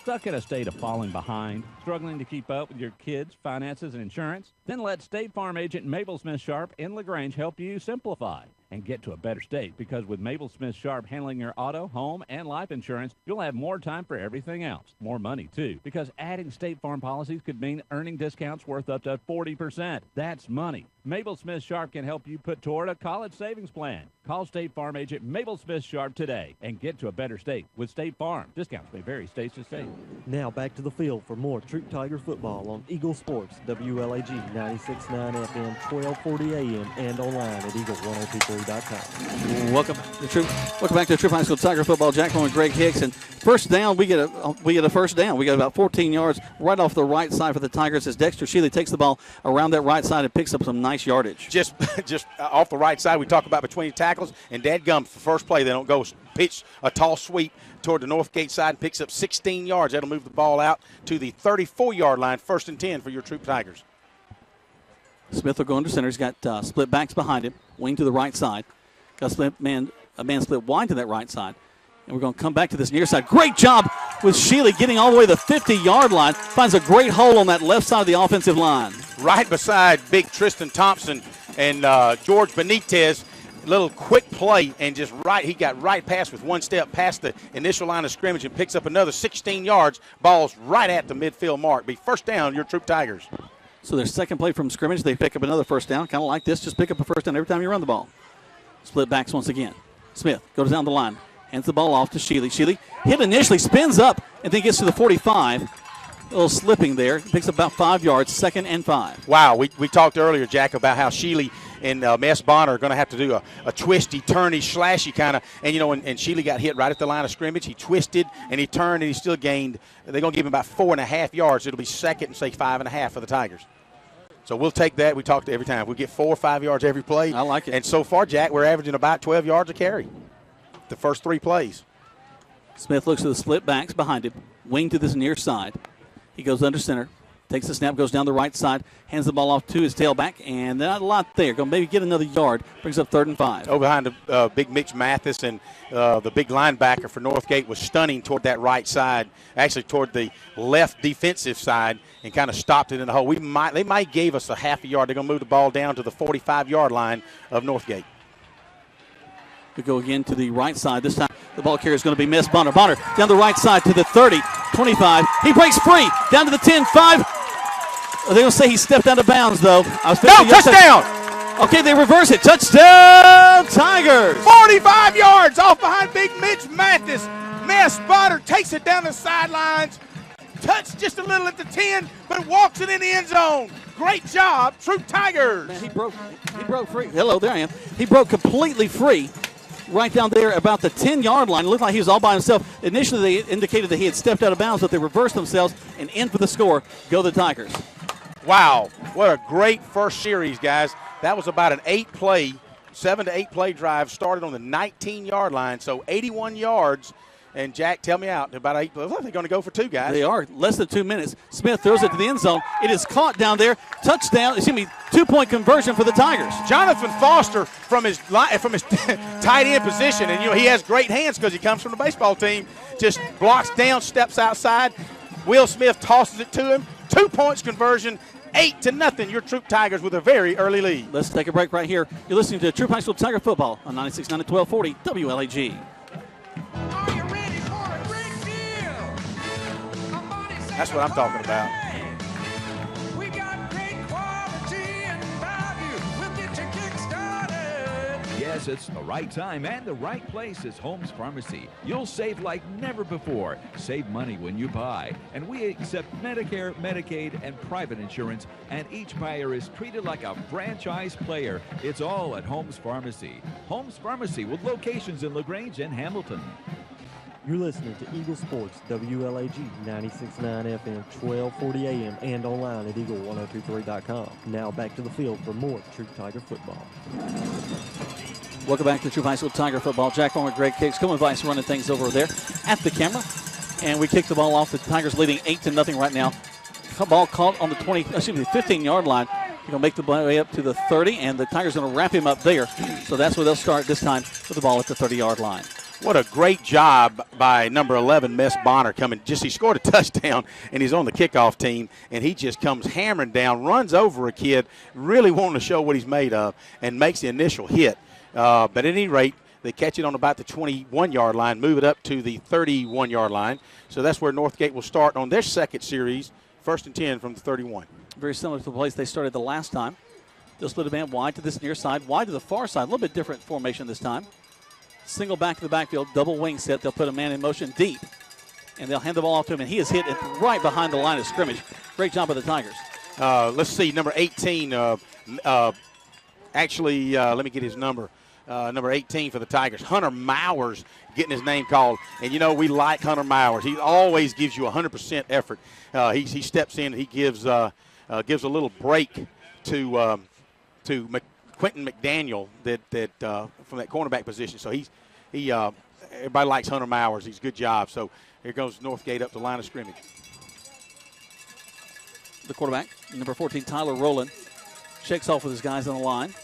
Stuck in a state of falling behind, struggling to keep up with your kids' finances and insurance? Then let State Farm agent Mabel Smith Sharp in LaGrange help you simplify and get to a better state, because with Mabel Smith Sharp handling your auto, home, and life insurance, you'll have more time for everything else. More money, too, because adding State Farm policies could mean earning discounts worth up to 40%. That's money. Mabel Smith Sharp can help you put toward a college savings plan. Call State Farm agent Mabel Smith Sharp today and get to a better state with State Farm. Discounts may vary state to state. Now back to the field for more Troup Tiger football on Eagle Sports, WLAG 96.9 FM, 1240 AM, and online at eagle1023.com. Welcome back to Troup High School Tiger football. Jack Horn and Greg Hicks. And first down, we get a first down. We got about 14 yards right off the right side for the Tigers as Dexter Shealy takes the ball around that right side and picks up some nice yardage. Just off the right side, we talk about between tackles, and dadgum, for first play, they don't go pitch a tall sweep toward the Northgate side and picks up 16 yards. That'll move the ball out to the 34-yard line, 1st and 10 for your Troup Tigers. Smith will go under center. He's got split backs behind him, wing to the right side. Got a man split wide to that right side. And we're going to come back to this near side. Great job with Shealy getting all the way to the 50-yard line. Finds a great hole on that left side of the offensive line. Right beside big Tristan Thompson and George Benitez. Little quick play and he got right past with one step past the initial line of scrimmage and picks up another 16 yards. Ball's right at the midfield mark. Be 1st down, your Troup Tigers. So their second play from scrimmage, they pick up another 1st down. Kind of like this, just pick up a 1st down every time you run the ball. Split backs once again. Smith goes down the line. Hands the ball off to Sheely. Sheely hit initially, spins up, and then gets to the 45. A little slipping there. Picks up about 5 yards, 2nd and 5. Wow, we talked earlier, Jack, about how Sheely and Mess Bonner are going to have to do a twisty, turny, slashy kind of. And, and Sheely got hit right at the line of scrimmage. He twisted, and he turned, and he still gained. They're going to give him about 4.5 yards. It'll be 2nd and, say, 5.5 for the Tigers. So we'll take that. We talk to every time. We get 4 or 5 yards every play. I like it. And so far, Jack, we're averaging about 12 yards a carry the first 3 plays. Smith looks to the split backs behind him. Wing to this near side. He goes under center. Takes the snap, goes down the right side, hands the ball off to his tailback, and not a lot there. Going to maybe get another yard. Brings up 3rd and 5. Over behind the big Mitch Mathis, and the big linebacker for Northgate was stunning toward that right side, actually toward the left defensive side, and kind of stopped it in the hole. They might gave us a half a yard. They're going to move the ball down to the 45-yard line of Northgate. We go again to the right side. This time the ball carrier is going to be Miss Bonner. Bonner down the right side to the 30, 25. He breaks free down to the 10, 5. They're going to say he stepped out of bounds, though. Touchdown! Okay, they reverse it. Touchdown, Tigers! 45 yards off behind big Mitch Mathis. Miss Bonner takes it down the sidelines. Touched just a little at the 10, but walks it in the end zone. Great job, Troup Tigers. Man, he broke free. Hello, there I am. He broke completely free right down there about the 10-yard line. It looked like he was all by himself. Initially, they indicated that he had stepped out of bounds, but they reversed themselves and in for the score. Go the Tigers. Wow, what a great first series, guys. That was about an 7 to 8 play drive, started on the 19-yard line, so 81 yards. And, Jack, tell me out. About 8 plays. They're going to go for 2, guys. They are. Less than 2 minutes. Smith throws it to the end zone. It is caught down there. Touchdown. 2-point conversion for the Tigers. Jonathan Foster from his tight end position, and he has great hands because he comes from the baseball team. Just blocks down, steps outside. Will Smith tosses it to him. 2 points conversion. 8-0. Your Troup Tigers with a very early lead. Let's take a break right here. You're listening to Troup High School Tiger Football on 96.9 at 1240 WLAG. That's what I'm talking about. We got great quality and value. We'll get you kick-started. Yes, it's the right time and the right place is Holmes Pharmacy. You'll save like never before. Save money when you buy. And we accept Medicare, Medicaid, and private insurance, and each buyer is treated like a franchise player. It's all at Holmes Pharmacy. Holmes Pharmacy with locations in LaGrange and Hamilton. You're listening to Eagle Sports, WLAG 96.9 FM, 1240 AM, and online at eagle1023.com. Now back to the field for more Troup Tiger football. Welcome back to Troup High School Tiger football. Jack Horner, Greg Kicks, Coleman Vice running things over there at the camera. And we kick the ball off. The Tigers leading 8-0 right now. Ball caught on the 15-yard line. He's going to make the way up to the 30, and the Tigers are going to wrap him up there. So that's where they'll start this time with the ball at the 30-yard line. What a great job by number 11, Miss Bonner, coming. He scored a touchdown, and he's on the kickoff team, and he just comes hammering down, runs over a kid, really wanting to show what he's made of, and makes the initial hit. But at any rate, they catch it on about the 21-yard line, move it up to the 31-yard line. So that's where Northgate will start on their second series, 1st and 10 from the 31. Very similar to the place they started the last time. They'll split a man wide to this near side, wide to the far side, a little bit different formation this time. Single back to the backfield, double wing set. They'll put a man in motion deep, and they'll hand the ball off to him, and he is hit right behind the line of scrimmage. Great job by the Tigers. Let's see, number 18. Let me get his number. Number 18 for the Tigers, Hunter Mowers, getting his name called. And, we like Hunter Mowers. He always gives you 100% effort. He steps in. He gives a little break to Quentin McDaniel that from that cornerback position. So everybody likes Hunter Mowers. He's a good job. So here goes Northgate up the line of scrimmage. The quarterback, number 14, Tyler Rowland, shakes off with his guys on the line.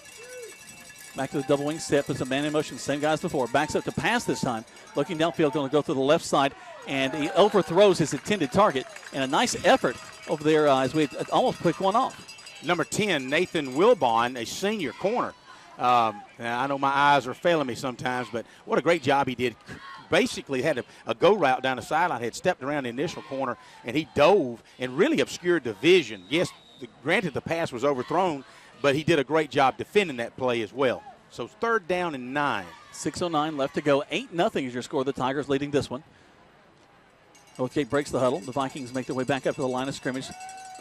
Back to the double wing set, puts a man in motion, same guys before. Backs up to pass this time. Looking downfield, going to go through the left side, and he overthrows his intended target. And a nice effort over there as we almost pick one off. Number 10, Nathan Wilbon, a senior corner. I know my eyes are failing me sometimes, but what a great job he did. Basically had a go route down the sideline, had stepped around the initial corner, and he dove and really obscured the vision. Yes, granted the pass was overthrown, but he did a great job defending that play as well. So 3rd down and 9. 6:09 left to go. 8-0 is your score. The Tigers leading this one. Northgate breaks the huddle. The Vikings make their way back up to the line of scrimmage.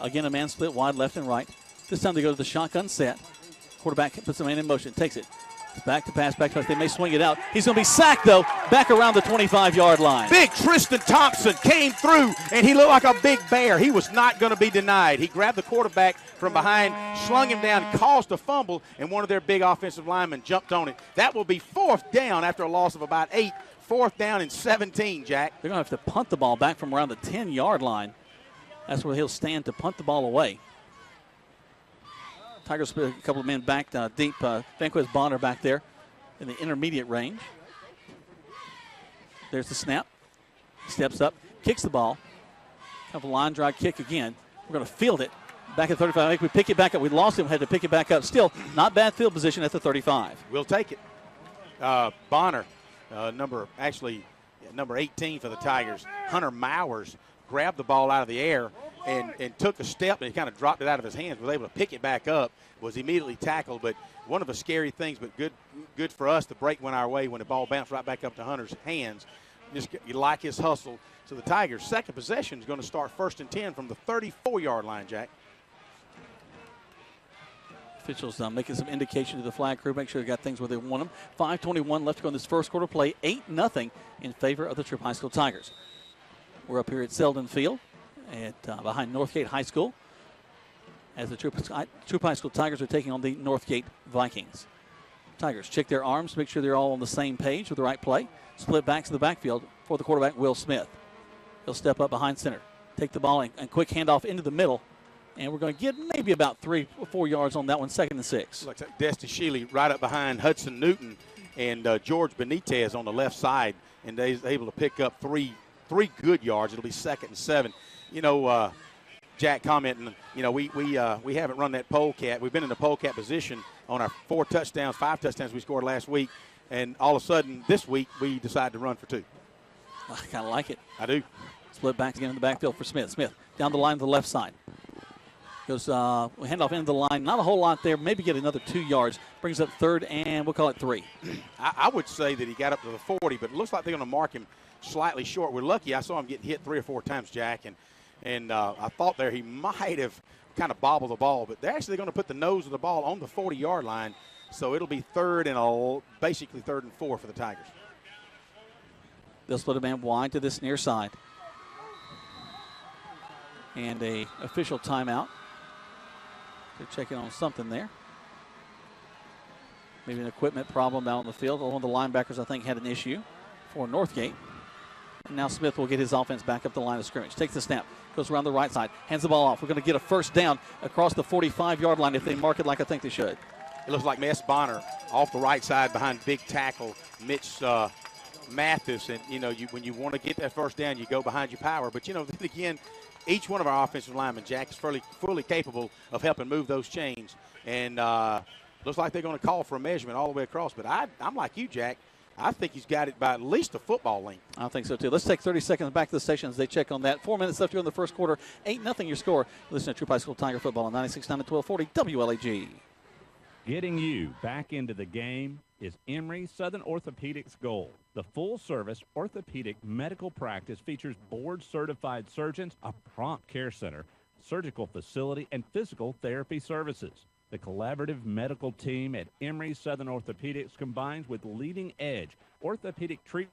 Again, a man split wide left and right. This time they go to the shotgun set. Quarterback puts the man in motion, takes it. Back to pass, back to pass. They may swing it out. He's going to be sacked, though, back around the 25-yard line. Big Tristan Thompson came through, and he looked like a big bear. He was not going to be denied. He grabbed the quarterback from behind, slung him down, caused a fumble, and one of their big offensive linemen jumped on it. That will be 4th down after a loss of about 8. 4th down and 17, Jack. They're going to have to punt the ball back from around the 10-yard line. That's where he'll stand to punt the ball away. Tigers put a couple of men back deep. Vanquist Bonner back there in the intermediate range. There's the snap. Steps up, kicks the ball. Have a line drive kick again. We're going to field it back at 35. I think we pick it back up. We lost him, had to pick it back up. Still, not bad field position at the 35. We'll take it. Bonner, number 18 for the Tigers. Hunter Mowers grabbed the ball out of the air and took a step, and he kind of dropped it out of his hands, was able to pick it back up, was immediately tackled. But one of the scary things, but good for us, the break went our way when the ball bounced right back up to Hunter's hands. You like his hustle. So the Tigers' second possession is going to start 1st and 10 from the 34-yard line, Jack. Officials making some indication to the flag crew, make sure they got things where they want them. 5:21 left to go in this first quarter play. 8-0 in favor of the Troup High School Tigers. We're up here at Selden Field behind Northgate High School as the Troup High School Tigers are taking on the Northgate Vikings. Tigers check their arms, make sure they're all on the same page with the right play. Split back to the backfield for the quarterback, Will Smith. He'll step up behind center, take the ball and quick handoff into the middle. And we're going to get maybe about 3 or 4 yards on that one, 2nd and 6. Looks like Desty Shealy right up behind Hudson Newton and George Benitez on the left side, and they're able to pick up three good yards. It'll be 2nd and 7. You know, Jack commenting, you know, we haven't run that polecat. We've been in the polecat position on our 5 touchdowns we scored last week, and all of a sudden this week we decide to run for 2. I kind of like it. I do. Split back again in the backfield for Smith. Smith down the line to the left side. Goes handoff into the line. Not a whole lot there. Maybe get another 2 yards. Brings up 3rd and we'll call it 3. I would say that he got up to the 40, but it looks like they're going to mark him slightly short. We're lucky. I saw him getting hit 3 or 4 times, Jack, and I thought there he might have kind of bobbled the ball, but they're actually going to put the nose of the ball on the 40-yard line, so it'll be basically 3rd and 4 for the Tigers. They'll split a man wide to this near side. And a official timeout. They're checking on something there. Maybe an equipment problem out on the field. One of the linebackers, I think, had an issue for Northgate. And now Smith will get his offense back up the line of scrimmage. Takes the snap, goes around the right side, hands the ball off. We're going to get a 1st down across the 45-yard line if they mark it like I think they should. It looks like Mess Bonner off the right side behind big tackle Mitch Mathis. And, you know, when you want to get that 1st down, you go behind your power. But, you know, then again, each one of our offensive linemen, Jack, is fully capable of helping move those chains. And looks like they're going to call for a measurement all the way across. But I'm like you, Jack. I think he's got it by at least a football length. I think so, too. Let's take 30 seconds back to the station as they check on that. 4 minutes left to go in the first quarter. 8-0 your score. Listen to Troup High School Tiger Football on 96.9 and 1240 WLAG. Getting you back into the game is Emory Southern Orthopedics Gold. The full-service orthopedic medical practice features board-certified surgeons, a prompt care center, surgical facility, and physical therapy services. The collaborative medical team at Emory Southern Orthopedics combines with leading-edge orthopedic treatment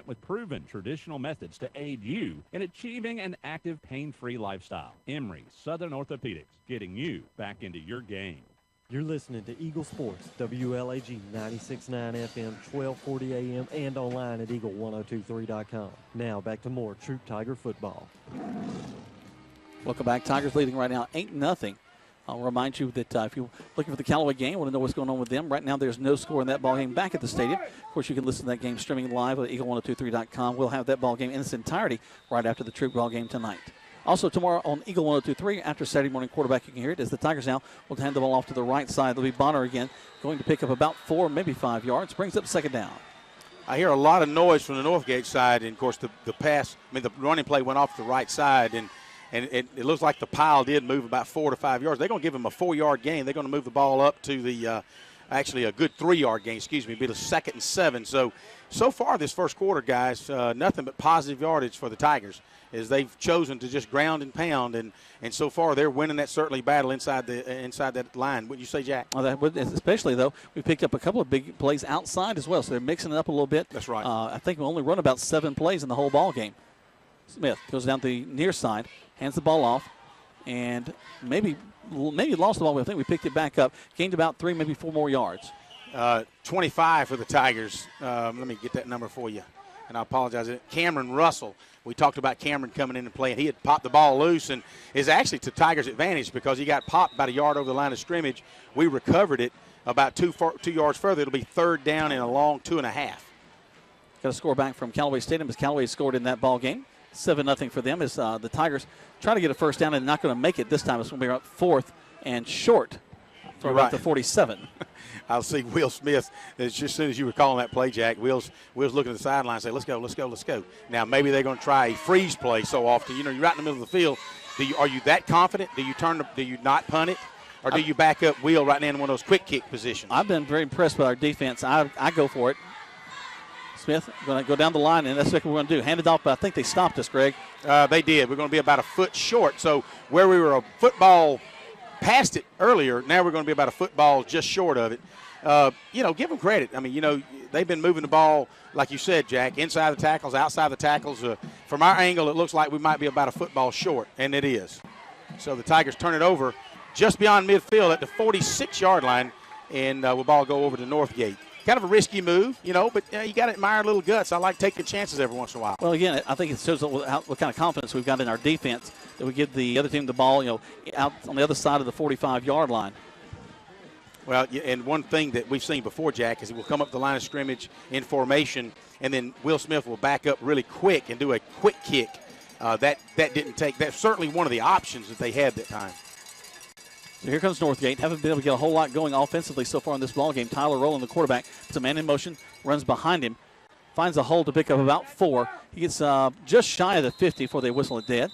with proven traditional methods to aid you in achieving an active, pain-free lifestyle. Emory Southern Orthopedics, getting you back into your game. You're listening to Eagle Sports, WLAG 96.9 FM, 1240 AM, and online at eagle1023.com. Now back to more Troup Tiger football. Welcome back. Tigers leading right now 8-0. I'll remind you that if you're looking for the Callaway game, want to know what's going on with them, right now there's no score in that ball game back at the stadium. Of course, you can listen to that game streaming live at eagle1023.com. We'll have that ball game in its entirety right after the Troup ball game tonight. Also tomorrow on Eagle 1023, after Saturday morning quarterback, you can hear it, as the Tigers now will hand the ball off to the right side. It'll be Bonner again, going to pick up about 4, maybe 5 yards. Brings up 2nd down. I hear a lot of noise from the Northgate side, and, of course, the running play went off the right side, and it looks like the pile did move about 4 to 5 yards. They're going to give him a 4-yard gain. They're going to move the ball up to the actually a good 3-yard gain, excuse me, be the 2nd and 7. So far this first quarter, guys, nothing but positive yardage for the Tigers as they've chosen to just ground and pound, and so far they're winning that certainly battle inside that line. Wouldn't you say, Jack? Well, that would, especially, though, we picked up a couple of big plays outside as well, so they're mixing it up a little bit. That's right. I think we only run about 7 plays in the whole ball game. Smith goes down the near side, hands the ball off, and maybe lost the ball, but I think we picked it back up. Gained about 3, maybe 4 more yards. 25 for the Tigers. Let me get that number for you. And I apologize. Cameron Russell. We talked about Cameron coming in and playing. He had popped the ball loose and is actually to Tigers' advantage because he got popped about a yard over the line of scrimmage. We recovered it about 2 yards further. It'll be 3rd down and a long 2.5. Got a score back from Callaway Stadium as Callaway scored in that ball game. 7-0 for them as the Tigers try to get a first down and not going to make it this time. It's going to be about 4th and short for about the 47. I'll see Will Smith, as soon as you were calling that play, Jack, Will's looking at the sideline and say, let's go. Now, maybe they're going to try a freeze play so often. You're right in the middle of the field. Are you that confident? Do you not punt it? Or do you back up Will right now in one of those quick kick positions? I've been very impressed with our defense. I go for it. Smith going to go down the line, and that's what we're going to do. Hand it off, but I think they stopped us, Greg. They did. We're going to be about a foot short. So where we were a football past it earlier, now we're going to be about a football just short of it. Give them credit. I mean, they've been moving the ball, like you said, Jack, inside the tackles, outside the tackles. From our angle, it looks like we might be about a football short, and it is. So the Tigers turn it over just beyond midfield at the 46-yard line, and the ball go over to Northgate. Kind of a risky move, but you got to admire little guts. I like taking chances every once in a while. Well, again, I think it shows what kind of confidence we've got in our defense that we give the other team the ball, out on the other side of the 45-yard line. Well, and one thing that we've seen before, Jack, is we'll come up the line of scrimmage in formation, and then Will Smith will back up really quick and do a quick kick. That didn't take – that's certainly one of the options that they had that time. So here comes Northgate. Haven't been able to get a whole lot going offensively so far in this ball game. Tyler Rowland, the quarterback, puts a man in motion, runs behind him, finds a hole to pick up about 4. He gets just shy of the 50 before they whistle it dead.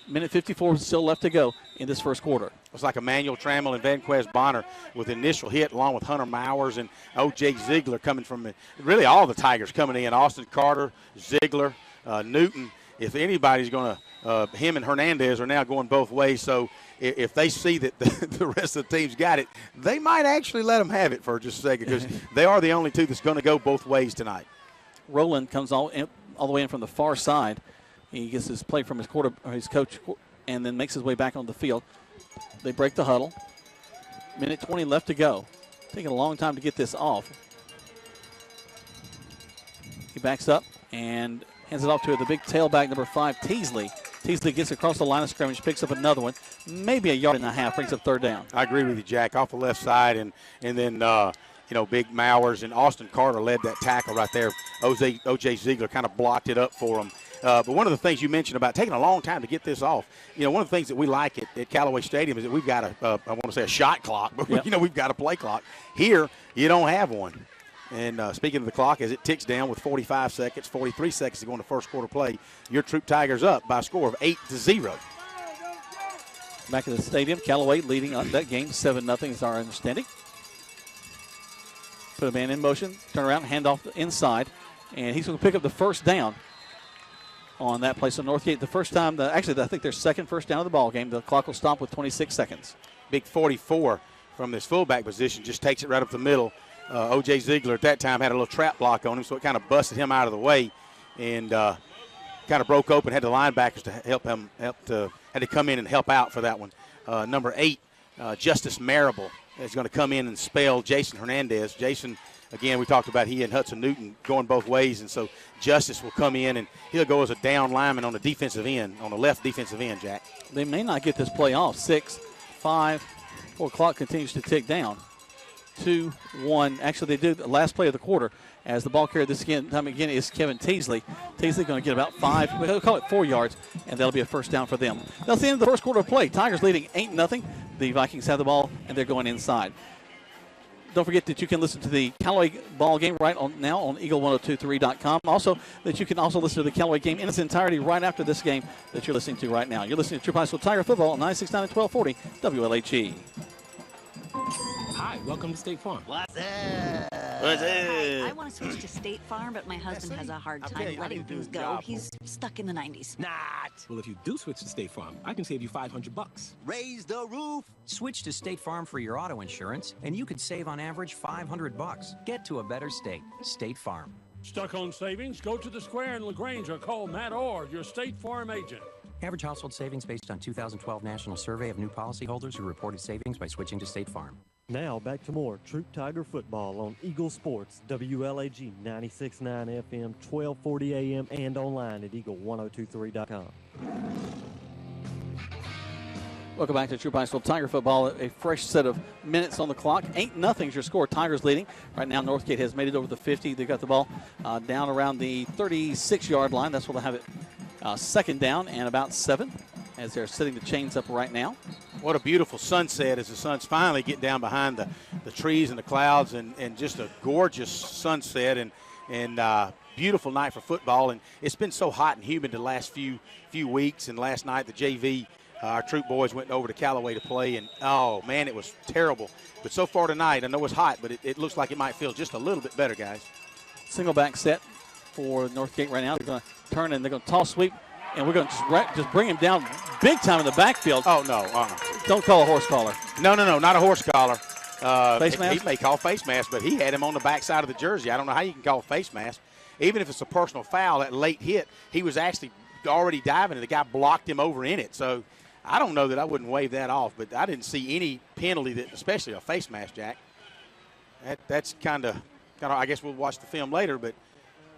Minute 54 still left to go in this first quarter. It's like Emmanuel Trammell and Vanquez Bonner with initial hit, along with Hunter Mowers and O.J. Ziegler coming from really all the Tigers coming in. Austin Carter, Ziegler, Newton. If anybody's going to, him and Hernandez are now going both ways. So if they see that the rest of the team's got it, they might actually let them have it for just a second because they are the only two that's going to go both ways tonight. Rowland comes all the way in from the far side. He gets his play from his coach and then makes his way back on the field. They break the huddle. Minute 20 left to go. Taking a long time to get this off. He backs up and hands it off to the big tailback, number 5, Teasley. Teasley gets across the line of scrimmage, picks up another one, maybe 1.5 yards, brings up 3rd down. I agree with you, Jack. Off the left side, and then big Mowers and Austin Carter led that tackle right there. O.J. Ziegler kind of blocked it up for him. But one of the things you mentioned about taking a long time to get this off, one of the things that we like at Callaway Stadium is that we've got I want to say a shot clock, but we've got a play clock. Here, you don't have one. And speaking of the clock, as it ticks down with 45 seconds, 43 seconds to go in the first quarter play, your Troup Tigers up by a score of 8-0. Back at the stadium, Callaway leading that game 7-0 is our understanding. Put a man in motion, turn around, hand off inside, and he's going to pick up the first down on that play. So Northgate, the first time, I think their second first down of the ball game. The clock will stop with 26 seconds. Big 44 from this fullback position, just takes it right up the middle. O.J. Ziegler at that time had a little trap block on him, so it kind of busted him out of the way and kind of broke open, had the linebackers to had to come in and help out for that one. Number 8, Justice Marable is going to come in and spell Jason Hernandez. Jason, again, we talked about he and Hudson Newton going both ways, and so Justice will come in, and he'll go as a down lineman on the defensive end, on the left defensive end, Jack. They may not get this play off. 6, 5, 4 clock continues to tick down. 2, 1. Actually, they do the last play of the quarter as the ball carrier this time again is Kevin Teasley. Teasley going to get about 5, we'll call it 4 yards, and that'll be a first down for them. That's the end of the first quarter of play. Tigers leading 8-0. The Vikings have the ball, and they're going inside. Don't forget that you can listen to the Callaway ball game now on Eagle1023.com. Also, that you can also listen to the Callaway game in its entirety right after this game that you're listening to right now. You're listening to Troup High School Tiger Football on 96.9 and 1240 WLHE. Hi, Hi, welcome to State Farm. What's up? Hi, I want to switch to State Farm, but my husband has a hard time letting things go. He's stuck in the 90s. Well, if you do switch to State Farm, I can save you $500. Raise the roof. Switch to State Farm for your auto insurance, and you could save on average $500. Get to a better state. State Farm. Stuck on savings? Go to the Square in LaGrange or call Matt Orr, your State Farm agent. Average household savings based on 2012 National Survey of new policyholders who reported savings by switching to State Farm. Now back to more Troop Tiger football on Eagle Sports, WLAG 96.9 FM, 1240 AM, and online at eagle1023.com. Welcome back to Troop High School Tiger football. A fresh set of minutes on the clock. 8-0's your score. Tigers leading. Right now, Northgate has made it over the 50. They got the ball down around the 36-yard line. That's where they'll have it second down and about 7 as they're setting the chains up right now. What a beautiful sunset as the sun's finally getting down behind the trees and the clouds, and just a gorgeous sunset and beautiful night for football. And it's been so hot and humid the last few weeks, and last night the JV, our Troop boys went over to Callaway to play, and oh man, it was terrible. But so far tonight, I know it's hot, but it looks like it might feel just a little bit better, guys. Single back set for Northgate right now. They're going to turn and they're going to toss sweep, and we're going to just bring him down big time in the backfield. Oh, no. Don't call a horse collar. No, not a horse collar. Face mask? He may call face mask, but he had him on the backside of the jersey. I don't know how you can call face mask. Even if it's a personal foul, that late hit, he was actually already diving, and the guy blocked him over in it. So I don't know that I wouldn't wave that off, but I didn't see any penalty, that, especially a face mask, Jack. That's kind of, I guess we'll watch the film later, but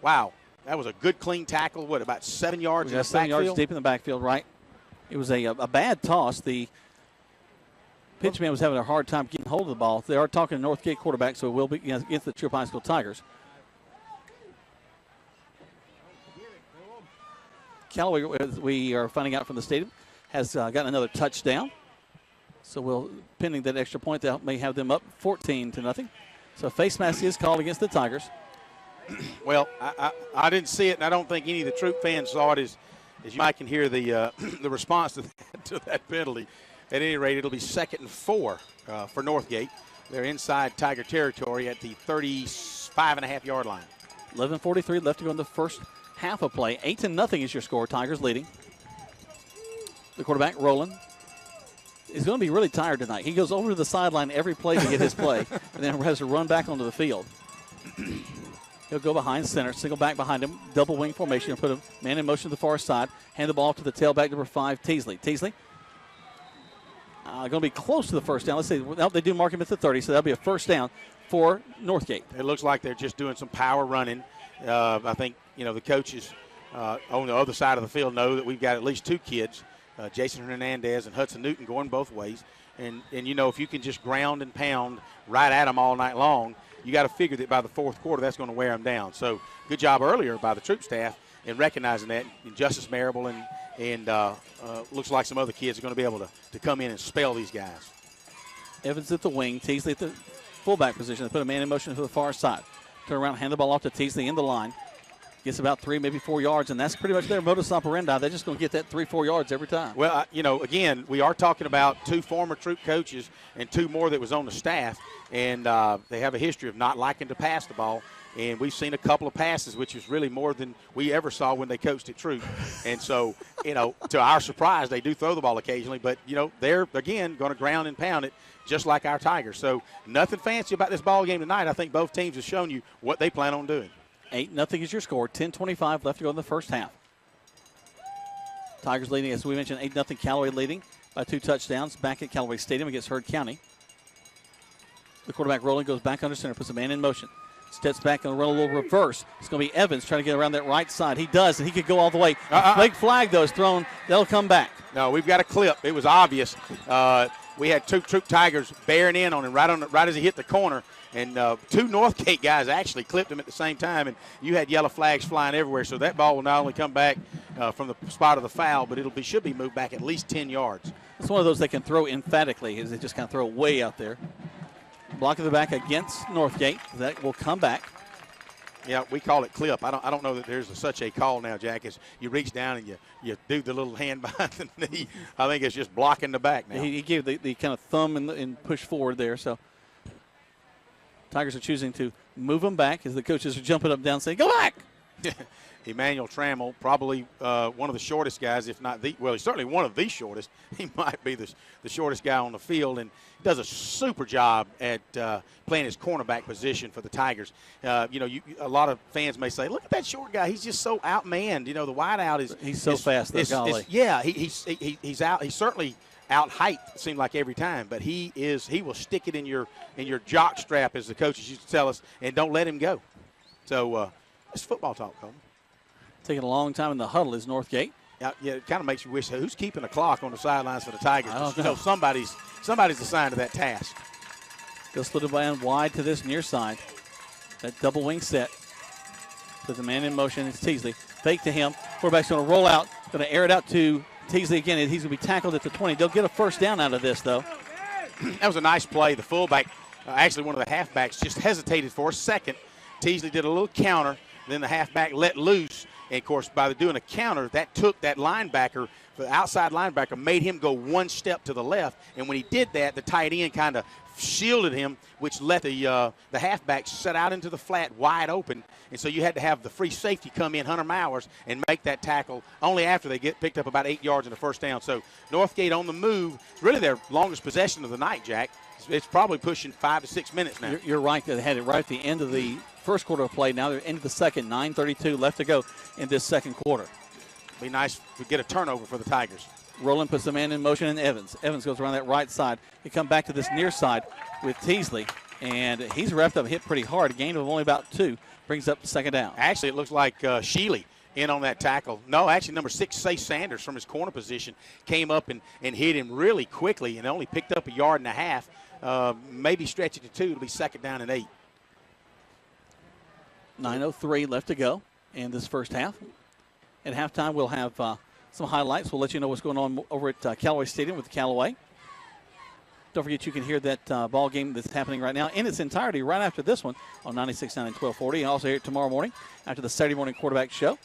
wow, that was a good, clean tackle. What, about 7 yards in the backfield? 7 yards deep in the backfield, right? It was a bad toss. The pitchman was having a hard time getting hold of the ball. They are talking to Northgate quarterback, so it will be against the Troup High School Tigers. Callaway, as we are finding out from the stadium, has gotten another touchdown. So pending that extra point, that may have them up 14-0. So face mask is called against the Tigers. Well, I didn't see it, and I don't think any of the Troop fans saw it. As you might can hear the response to that penalty. At any rate, it'll be 2nd and 4 for Northgate. They're inside Tiger territory at the 35.5-yard line. 11:43 left to go in the first half of play. 8-0 is your score. Tigers leading. The quarterback, Roland, is going to be really tired tonight. He goes over to the sideline every play to get his play, and then has to run back onto the field. He'll go behind center, single back behind him, double wing formation, and put a man in motion to the far side. Hand the ball to the tailback, number 5, Teasley. Teasley going to be close to the first down. Let's see. Well, they do mark him at the 30, so that'll be a first down for Northgate. It looks like they're just doing some power running. I think, the coaches on the other side of the field know that we've got at least 2 kids, Jason Hernandez and Hudson Newton, going both ways. And if you can just ground and pound right at them all night long, you got to figure that by the fourth quarter that's going to wear them down. So good job earlier by the Troop staff in recognizing that. And Justice Marable and looks like some other kids are going to be able to come in and spell these guys. Evans at the wing, Teasley at the fullback position. They put a man in motion to the far side. Turn around, hand the ball off to Teasley in the line. Gets about 3, maybe 4 yards, and that's pretty much their modus operandi. They're just going to get that 3-4 yards every time. Well, again, we are talking about 2 former Troop coaches and 2 more that was on the staff, and they have a history of not liking to pass the ball. And we've seen a couple of passes, which is really more than we ever saw when they coached at Troop. And so, to our surprise, they do throw the ball occasionally, but, they're, again, going to ground and pound it just like our Tigers. So nothing fancy about this ball game tonight. I think both teams have shown you what they plan on doing. 8-0 is your score. 10:25 left to go in the first half. Tigers leading, as we mentioned, 8-0. Callaway leading by 2 touchdowns back at Callaway Stadium against Heard County. The quarterback rolling goes back under center, puts a man in motion. Steps back and run a little reverse. It's going to be Evans trying to get around that right side. He does, and he could go all the way. Big flag, though, is thrown. They'll come back. No, we've got a clip. It was obvious. We had 2 Troop Tigers bearing in on him right as he hit the corner. And 2 Northgate guys actually clipped him at the same time, and you had yellow flags flying everywhere. So that ball will not only come back from the spot of the foul, but should be moved back at least 10 yards. It's one of those they can throw emphatically, as they just kind of throw way out there. Block of the back against Northgate. That will come back. Yeah, we call it clip. I don't know that there's such a call now, Jack. As you reach down and you do the little hand behind the knee. I think it's just blocking the back now. He gave the kind of thumb and push forward there. So Tigers are choosing to move them back as the coaches are jumping up and down saying, go back. Emmanuel Trammell, probably one of the shortest guys, if not well, he's certainly one of the shortest. He might be the shortest guy on the field, and does a super job at playing his cornerback position for the Tigers. A lot of fans may say, look at that short guy. He's just so outmanned. The wideout is – He's so fast, though, golly. Yeah, he's out. He's certainly out height, it seemed like every time, but he will stick it in your jock strap, as the coaches used to tell us, and don't let him go. So it's football talk, Coleman. Taking a long time in the huddle is Northgate. Yeah, it kind of makes you wish, who's keeping the clock on the sidelines for the Tigers? Somebody's assigned to that task. They'll split it by wide to this near side. That double wing set. With the man in motion, it's Teasley. Fake to him. Quarterback's going to roll out. Going to air it out to Teasley again. He's going to be tackled at the 20. They'll get a first down out of this, though. That was a nice play. The fullback, actually one of the halfbacks, just hesitated for a second. Teasley did a little counter. Then the halfback let loose. And, of course, by doing a counter, that took that linebacker, the outside linebacker, made him go one step to the left. And when he did that, the tight end kind of shielded him, which let the halfback set out into the flat wide open. And so you had to have the free safety come in, Hunter Mowers, and make that tackle only after they get picked up about 8 yards in the first down. So Northgate on the move, really their longest possession of the night, Jack. It's probably pushing 5 to 6 minutes now. You're right. They had it right at the end of the first quarter of play. Now they're into the second. 9:32 left to go in this second quarter. Be nice to get a turnover for the Tigers. Rowland puts the man in motion, and Evans. Evans goes around that right side. They come back to this near side with Teasley, and he's wrapped up, hit pretty hard. A gain of only about 2 brings up the second down. Actually, it looks like Sheely in on that tackle. No, actually, number 6, Say Sanders, from his corner position, came up and hit him really quickly and only picked up 1.5 yards. Maybe stretch it to 2. It'll be second down and 8. 9:03 left to go in this first half. At halftime, we'll have some highlights. We'll let you know what's going on over at Callaway Stadium with Callaway. Don't forget you can hear that ball game that's happening right now in its entirety right after this one on 96.9 and 1240. And also hear it tomorrow morning after the Saturday morning quarterback show.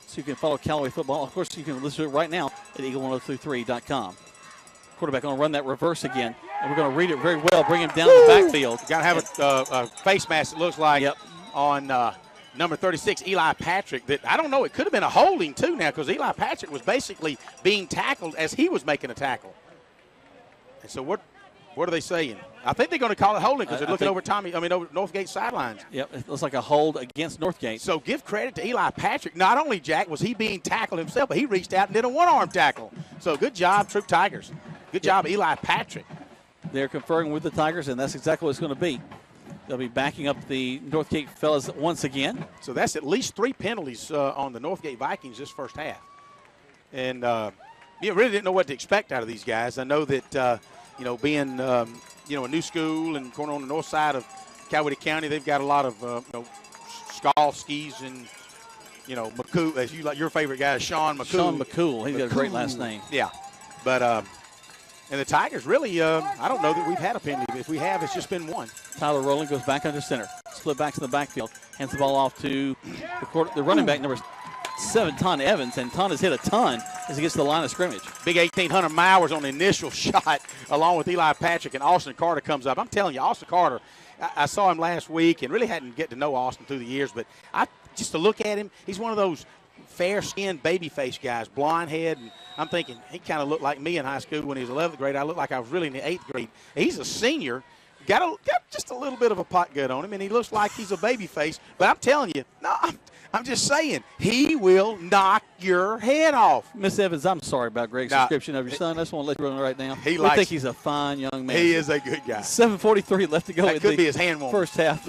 So you can follow Callaway football. Of course, you can listen to it right now at eagle1023.com. Quarterback going to run that reverse again, and we're going to read it very well, bring him down to the backfield. Got to have a face mask, it looks like, on number 36, Eli Patrick. That I don't know, it could have been a holding, too, now, because Eli Patrick was basically being tackled as he was making a tackle. And so what are they saying? I think they're going to call it holding because they're looking over over Northgate sidelines. Yep, it looks like a hold against Northgate. So give credit to Eli Patrick. Not only, Jack, was he being tackled himself, but he reached out and did a one-arm tackle. So good job, Troup Tigers. Good job, Eli Patrick. They're conferring with the Tigers, and that's exactly what it's going to be. They'll be backing up the Northgate fellas once again. So that's at least 3 penalties on the Northgate Vikings this first half. And you really didn't know what to expect out of these guys. I know that, being, a new school and going on the north side of Coweta County, they've got a lot of, Skalskis and, McCool, as your favorite guy, Sean McCool. Sean McCool. He's got a great last name. Yeah. But, and the Tigers really, I don't know that we've had a penalty. If we have, it's just been one. Tyler Rowland goes back under center. Split backs in the backfield. Hands the ball off to the running back, number 7, Ton Evans. And Ton has hit a ton as he gets to the line of scrimmage. Big 1800 Mowers on the initial shot, along with Eli Patrick, and Austin Carter comes up. I'm telling you, Austin Carter, I saw him last week and really hadn't get to know Austin through the years, but just to look at him, he's one of those fair-skinned, baby-faced guys, blonde head, and I'm thinking he kind of looked like me in high school when he was 11th grade. I looked like I was really in the 8th grade. He's a senior, got just a little bit of a pot gut on him, and he looks like he's a baby face. But I'm telling you, no, I'm just saying, he will knock your head off. Miss Evans, I'm sorry about Greg's description of your son. I just want to let you know right now. We think he's a fine young man. He is a good guy. 7:43 left to go. That could be his hand warmer. First half.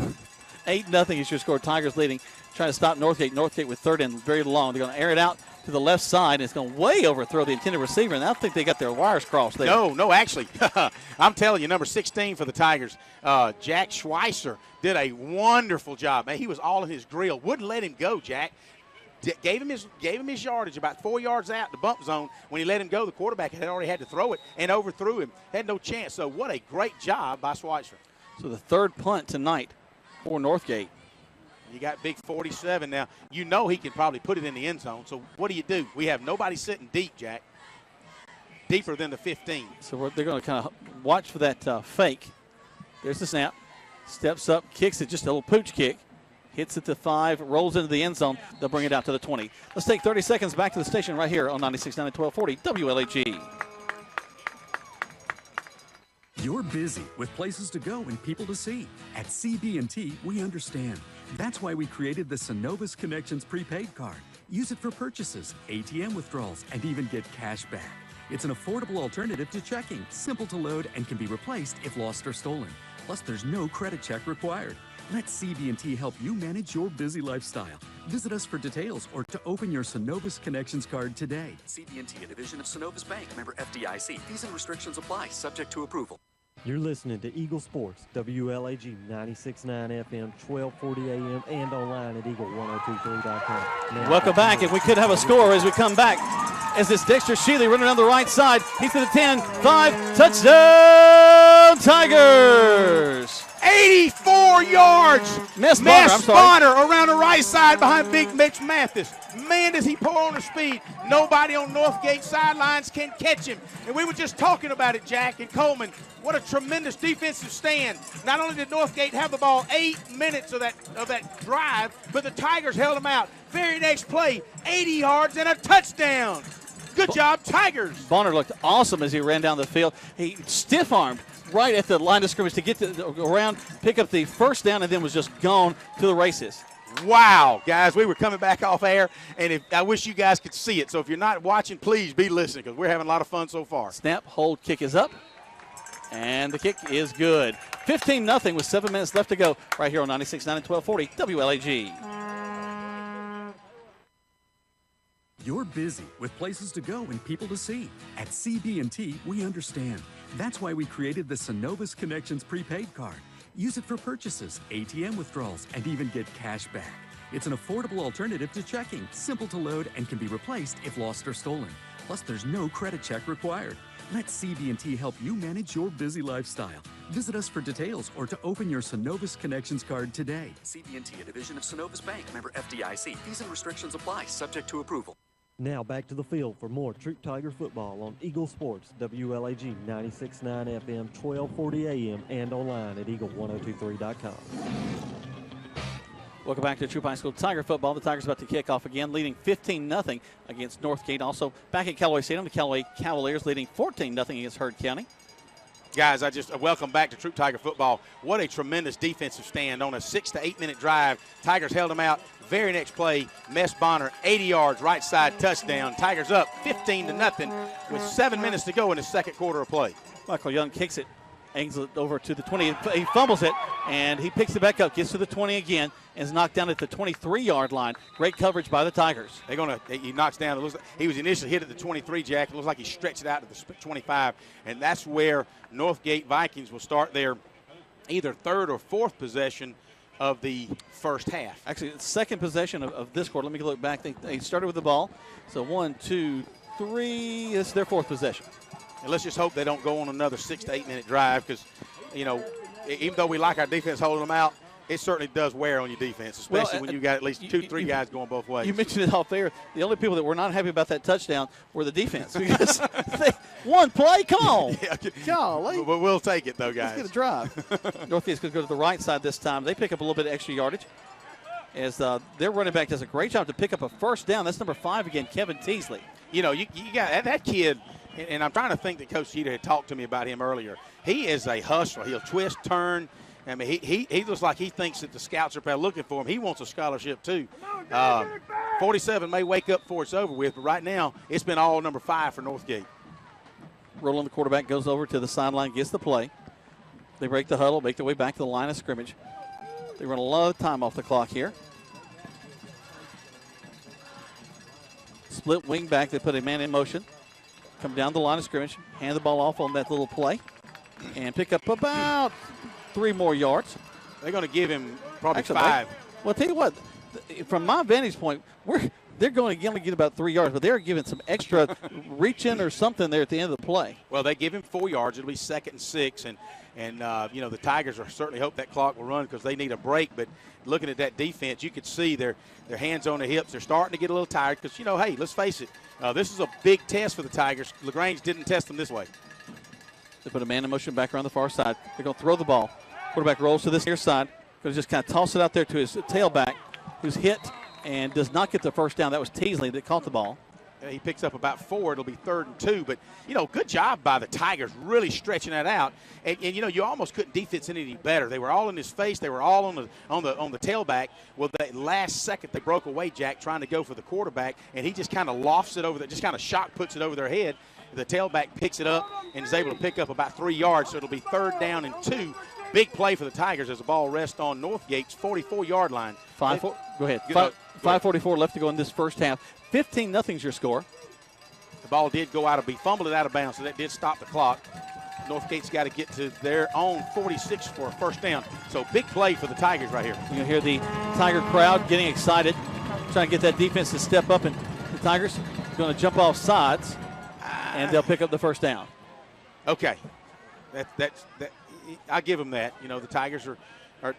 8-0 is your score. Tigers leading. Trying to stop Northgate. Northgate with third and very long. They're going to air it out to the left side, and it's going to way overthrow the intended receiver, and I don't think they got their wires crossed there. No, actually. I'm telling you, number 16 for the Tigers, Jack Schweitzer, did a wonderful job. Man, he was all in his grill. Wouldn't let him go, Jack. Gave him his yardage about 4 yards out in the bump zone. When he let him go, the quarterback had already had to throw it and overthrew him. Had no chance. So what a great job by Schweitzer. So the third punt tonight for Northgate. You got big 47 now. You know he can probably put it in the end zone. So what do? We have nobody sitting deep, Jack. Deeper than the 15. So they're going to kind of watch for that fake. There's the snap. Steps up, kicks it, just a little pooch kick. Hits it to 5, rolls into the end zone. They'll bring it out to the 20. Let's take 30 seconds back to the station right here on 96.9 1240 WLAG. You're busy with places to go and people to see. At CB&T, we understand. That's why we created the Synovus Connections prepaid card. Use it for purchases, ATM withdrawals, and even get cash back. It's an affordable alternative to checking, simple to load, and can be replaced if lost or stolen. Plus, there's no credit check required. Let CB&T help you manage your busy lifestyle. Visit us for details or to open your Synovus Connections card today. CB&T, a division of Synovus Bank, member FDIC. Fees and restrictions apply, subject to approval. You're listening to Eagle Sports, WLAG 96.9 FM, 1240 AM, and online at eagle1023.com. Welcome back, and we could have a score as we come back. As it's Dexter Shealy running down the right side. He's to the 10, 5, touchdown Tigers! 84 yards. Miss Bonner around the right side behind Big Mitch Mathis. Man, does he pull on the speed. Nobody on Northgate sidelines can catch him. And we were just talking about it, Jack and Coleman. What a tremendous defensive stand. Not only did Northgate have the ball 8 minutes of that drive, but the Tigers held them out. Very next play, 80 yards and a touchdown. Good job, Tigers. Bonner looked awesome as he ran down the field. He stiff-armed right at the line of scrimmage to get around, pick up the first down, and then was just gone to the races. Wow, guys, we were coming back off air, and I wish you guys could see it. So if you're not watching, please be listening because we're having a lot of fun so far. Snap, hold, kick is up, and the kick is good. 15-0 with 7 minutes left to go right here on 96.9 and 1240 WLAG. You're busy with places to go and people to see. At CB&T, we understand. That's why we created the Synovus Connections prepaid card. Use it for purchases, ATM withdrawals, and even get cash back. It's an affordable alternative to checking, simple to load, and can be replaced if lost or stolen. Plus, there's no credit check required. Let CB&T help you manage your busy lifestyle. Visit us for details or to open your Synovus Connections card today. CB&T, a division of Synovus Bank, member FDIC. Fees and restrictions apply, subject to approval. Now back to the field for more Troup Tiger football on Eagle Sports, WLAG 96.9 FM, 1240 AM, and online at eagle1023.com. Welcome back to Troup High School Tiger football. The Tigers about to kick off again, leading 15-0 against Northgate. Also back at Callaway Stadium, the Callaway Cavaliers leading 14-0 against Heard County. Guys, I just welcome back to Troup Tiger football. What a tremendous defensive stand on a 6 to 8 minute drive. Tigers held them out. Very next play, Mess Bonner, 80 yards, right side touchdown. Tigers up 15-0 with 7 minutes to go in the second quarter of play. Michael Young kicks it, angles it over to the 20. He fumbles it, and he picks it back up, gets to the 20 again, and is knocked down at the 23-yard line. Great coverage by the Tigers. He knocks down. It looks like he was initially hit at the 23, Jack. It looks like he stretched it out to the 25, and that's where Northgate Vikings will start their either third or fourth possession of the first half. Actually, second possession of this quarter. Let me look back. They started with the ball. So 1, 2, 3. This is their fourth possession. And let's just hope they don't go on another 6 to 8 minute drive because, even though we like our defense holding them out, it certainly does wear on your defense, especially when you got at least 2-3 guys going both ways. You mentioned it off there. The only people that were not happy about that touchdown were the defense because one play, come on. Golly. But we'll take it, though, guys. Let's get a drive. Northgate's going to go to the right side this time. They pick up a little bit of extra yardage as their running back does a great job to pick up a first down. That's number 5 again, Kevin Teasley. You got that kid, and I'm trying to think that Coach Cheetah had talked to me about him earlier. He is a hustler. He'll twist, turn. I mean, he looks like he thinks that the scouts are probably looking for him. He wants a scholarship, too. 47 may wake up before it's over with, but right now it's been all number 5 for Northgate. Roland, the quarterback, goes over to the sideline, gets the play. They break the huddle, make their way back to the line of scrimmage. They run a lot of time off the clock here. Split wing back, they put a man in motion. Come down the line of scrimmage, hand the ball off on that little play, and pick up about 3 more yards. They're going to give him probably 5. Well, tell you what, from my vantage point, they're going to only get about 3 yards, but they're giving some extra reach-in or something there at the end of the play. Well, they give him 4 yards. It'll be 2nd and 6, and the Tigers are certainly hope that clock will run because they need a break. But looking at that defense, you could see their hands on their hips. They're starting to get a little tired because, hey, let's face it, this is a big test for the Tigers. LaGrange didn't test them this way. They put a man in motion back around the far side. They're going to throw the ball. Quarterback rolls to this near side. Going to just kind of toss it out there to his tailback, who's hit and does not get the first down. That was Teasley that caught the ball. He picks up about 4. It'll be 3rd and 2. But, good job by the Tigers really stretching that out. And you almost couldn't defense it any better. They were all in his face. They were all on the tailback. Well, that last second they broke away, Jack, trying to go for the quarterback, and he just kind of lofts it over there, just kind of shock puts it over their head. The tailback picks it up and is able to pick up about 3 yards. So it'll be 3rd down and 2. Big play for the Tigers as the ball rests on Northgate's 44-yard line. Go ahead. 5:44 left to go in this first half. 15-0 is your score. The ball did go out. He fumbled it out of bounds, so that did stop the clock. Northgate's got to get to their own 46 for a first down. So big play for the Tigers right here. You can hear the Tiger crowd getting excited, trying to get that defense to step up, and the Tigers going to jump off sides, and they'll pick up the first down. Okay. I give them that. The Tigers are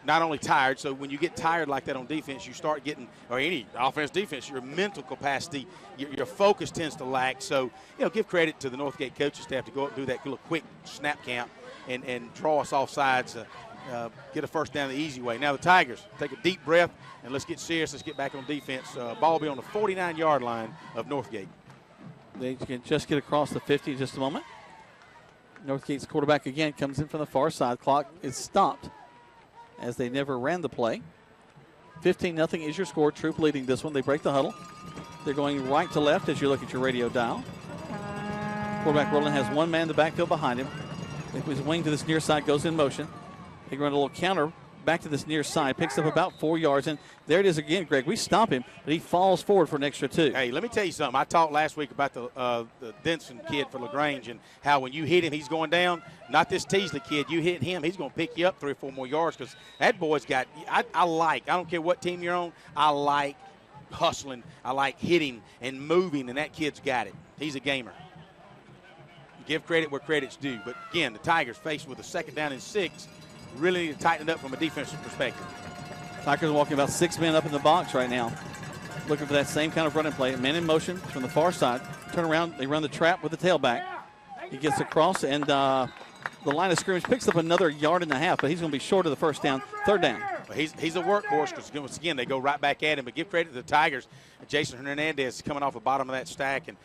not only tired, so when you get tired like that on defense, you start getting, or any offense, defense, your mental capacity, your focus tends to lack. So, give credit to the Northgate coaching staff to go up and do that little quick snap count and draw us off sides, get a first down the easy way. Now the Tigers, take a deep breath, and let's get serious. Let's get back on defense. Ball will be on the 49-yard line of Northgate. They can just get across the 50 in just a moment. Northgate's quarterback again comes in from the far side. Clock is stopped as they never ran the play. 15-0 is your score. Troup leading this one. They break the huddle. They're going right to left as you look at your radio dial. Quarterback Roland has one man in the backfield behind him. His wing to this near side goes in motion. They run a little counter back to this near side, picks up about 4 yards, and there it is again, Greg. We stop him, but he falls forward for an extra 2. Hey, let me tell you something. I talked last week about the Denson kid for LaGrange and how when you hit him, he's going down. Not this Teasley kid. You hit him, he's going to pick you up 3 or 4 more yards because that boy's got – I don't care what team you're on, I like hustling. I like hitting and moving, and that kid's got it. He's a gamer. Give credit where credit's due. But, again, the Tigers faced with a 2nd down and 6. Really need to tighten it up from a defensive perspective. Tigers walking about 6 men up in the box right now. Looking for that same kind of running play. Man in motion from the far side. Turn around. They run the trap with the tailback. He gets across, and the line of scrimmage picks up another 1.5 yards, but he's going to be short of the first down. 3rd down. Well, he's a workhorse because, once again, they go right back at him. But give credit to the Tigers. Jason Hernandez is coming off the bottom of that stack, and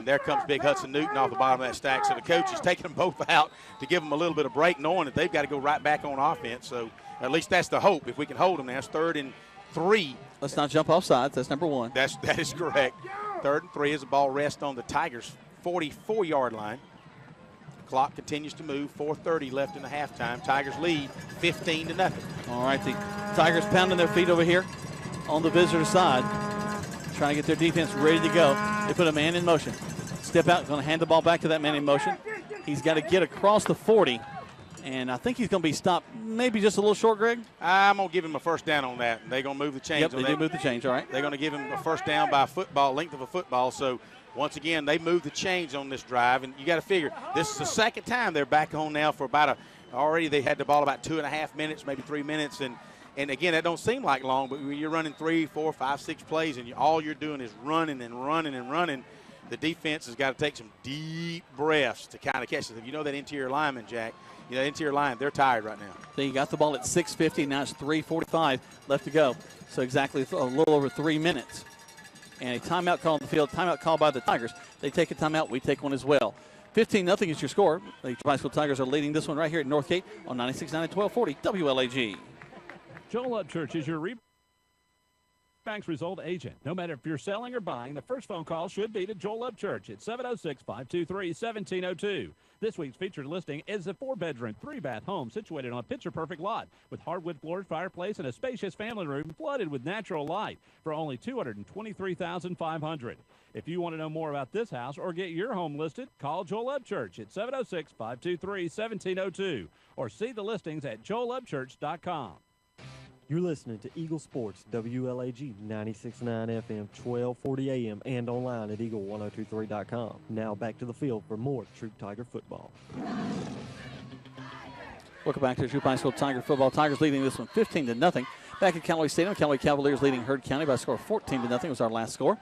there comes big Hudson Newton off the bottom of that stack. So the coach is taking them both out to give them a little bit of break, knowing that they've got to go right back on offense. So at least that's the hope. If we can hold them, that's 3rd and 3. Let's not jump off sides. That's number 1. That is correct. 3rd and 3 as the ball rests on the Tigers' 44-yard line. The clock continues to move. 4:30 left in the halftime. Tigers lead 15-0. All right, the Tigers pounding their feet over here on the visitor side, trying to get their defense ready to go. They put a man in motion. Step out, going to hand the ball back to that man in motion. He's got to get across the 40, and I think he's going to be stopped maybe just a little short, Greg. I'm going to give him a first down on that. They're going to move the chains. Yep, they do move the chains, all right. They're going to give him a first down by a football, length of a football. So, once again, they move the chains on this drive, and you got to figure this is the 2nd time they're back home now for about already they had the ball about 2.5 minutes, maybe 3 minutes, and again, that don't seem like long, but when you're running 3, 4, 5, 6 plays and all you're doing is running and running and running, the defense has got to take some deep breaths to kind of catch it. If you know that interior lineman, Jack, that interior line, they're tired right now. They got the ball at 6:50. Now it's 3:45 left to go. So exactly a little over 3 minutes. And a timeout call on the field, timeout call by the Tigers. They take a timeout. We take one as well. 15-0 is your score. The High School Tigers are leading this one right here at Northgate on 96.9 and 1240 WLAG. Joel Upchurch is your Bank's result agent. No matter if you're selling or buying, the first phone call should be to Joel Upchurch at 706-523-1702. This week's featured listing is a 4-bedroom, 3-bath home situated on a picture-perfect lot with hardwood floors, fireplace, and a spacious family room flooded with natural light for only $223,500. If you want to know more about this house or get your home listed, call Joel Upchurch at 706-523-1702 or see the listings at joelupchurch.com. You're listening to Eagle Sports, WLAG 96.9 FM, 1240 AM, and online at eagle1023.com. Now back to the field for more Troup Tiger football. Welcome back to Troup High School Tiger football. Tigers leading this one 15-0. Back at Callaway Stadium, Callaway Cavaliers leading Heard County by a score of 14-0 was our last score.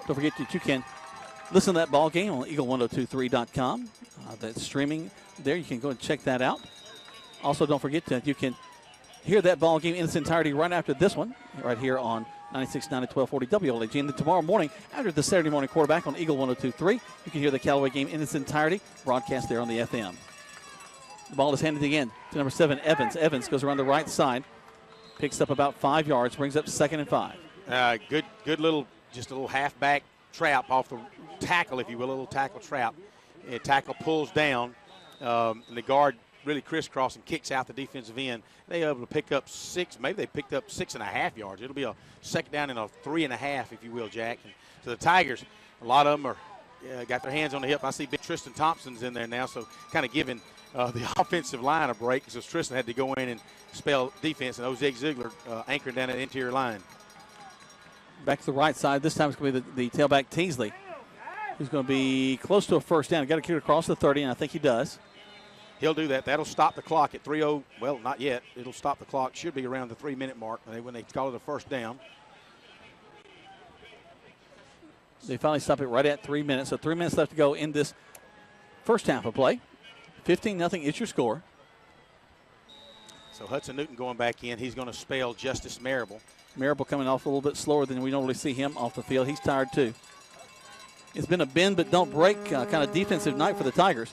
Don't forget that you can listen to that ball game on eagle1023.com. That's streaming there. You can go and check that out. Also, don't forget that you can hear that ball game in its entirety right after this one, right here on 96.9 at 1240 WLAG. And then tomorrow morning, after the Saturday morning quarterback on Eagle 102.3, you can hear the Callaway game in its entirety, broadcast there on the FM. The ball is handed again to number 7, Evans. Evans goes around the right side, picks up about 5 yards, brings up 2nd and 5. Good little, just a little halfback trap off the tackle, if you will, a little tackle trap. Tackle pulls down, and the guard really crisscross and kicks out the defensive end. They're able to pick up 6, maybe they picked up 6.5 yards. It'll be a second down and a 3.5, if you will, Jack. And so the Tigers, a lot of them are got their hands on the hip. I see big Tristan Thompson's in there now, so kind of giving the offensive line a break, because Tristan had to go in and spell defense, and Zig Ziegler anchoring down that interior line. Back to the right side. This time it's going to be the tailback, Teasley, who's going to be close to a first down. Got to kick it across the 30, and I think he does. He'll do that. That'll stop the clock at 3:0. Well, not yet. It'll stop the clock. Should be around the 3-minute mark when they call it a first down. They finally stop it right at 3 minutes. So 3 minutes left to go in this first half of play. 15-0 is your score. So Hudson Newton going back in. He's going to spell Justice Marable. Marable coming off a little bit slower than we normally see him off the field. He's tired too. It's been a bend but don't break kind of defensive night for the Tigers.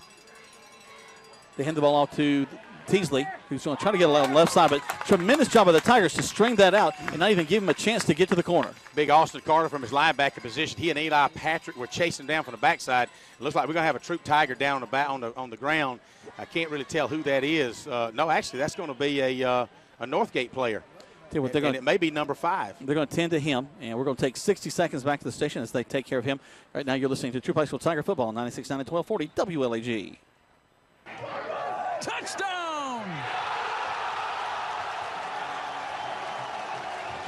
They hand the ball off to Teasley, who's going to try to get it on the left side, but tremendous job by the Tigers to string that out and not even give him a chance to get to the corner. Big Austin Carter from his linebacker position. He and Eli Patrick were chasing down from the backside. It looks like we're going to have a Troup Tiger down on the ground. I can't really tell who that is. No, actually, that's going to be a Northgate player. And it may be number 5. They're going to tend to him, and we're going to take 60 seconds back to the station as they take care of him. Right now you're listening to Troup High School Tiger Football on 96.9 at 1240 WLAG. Touchdown!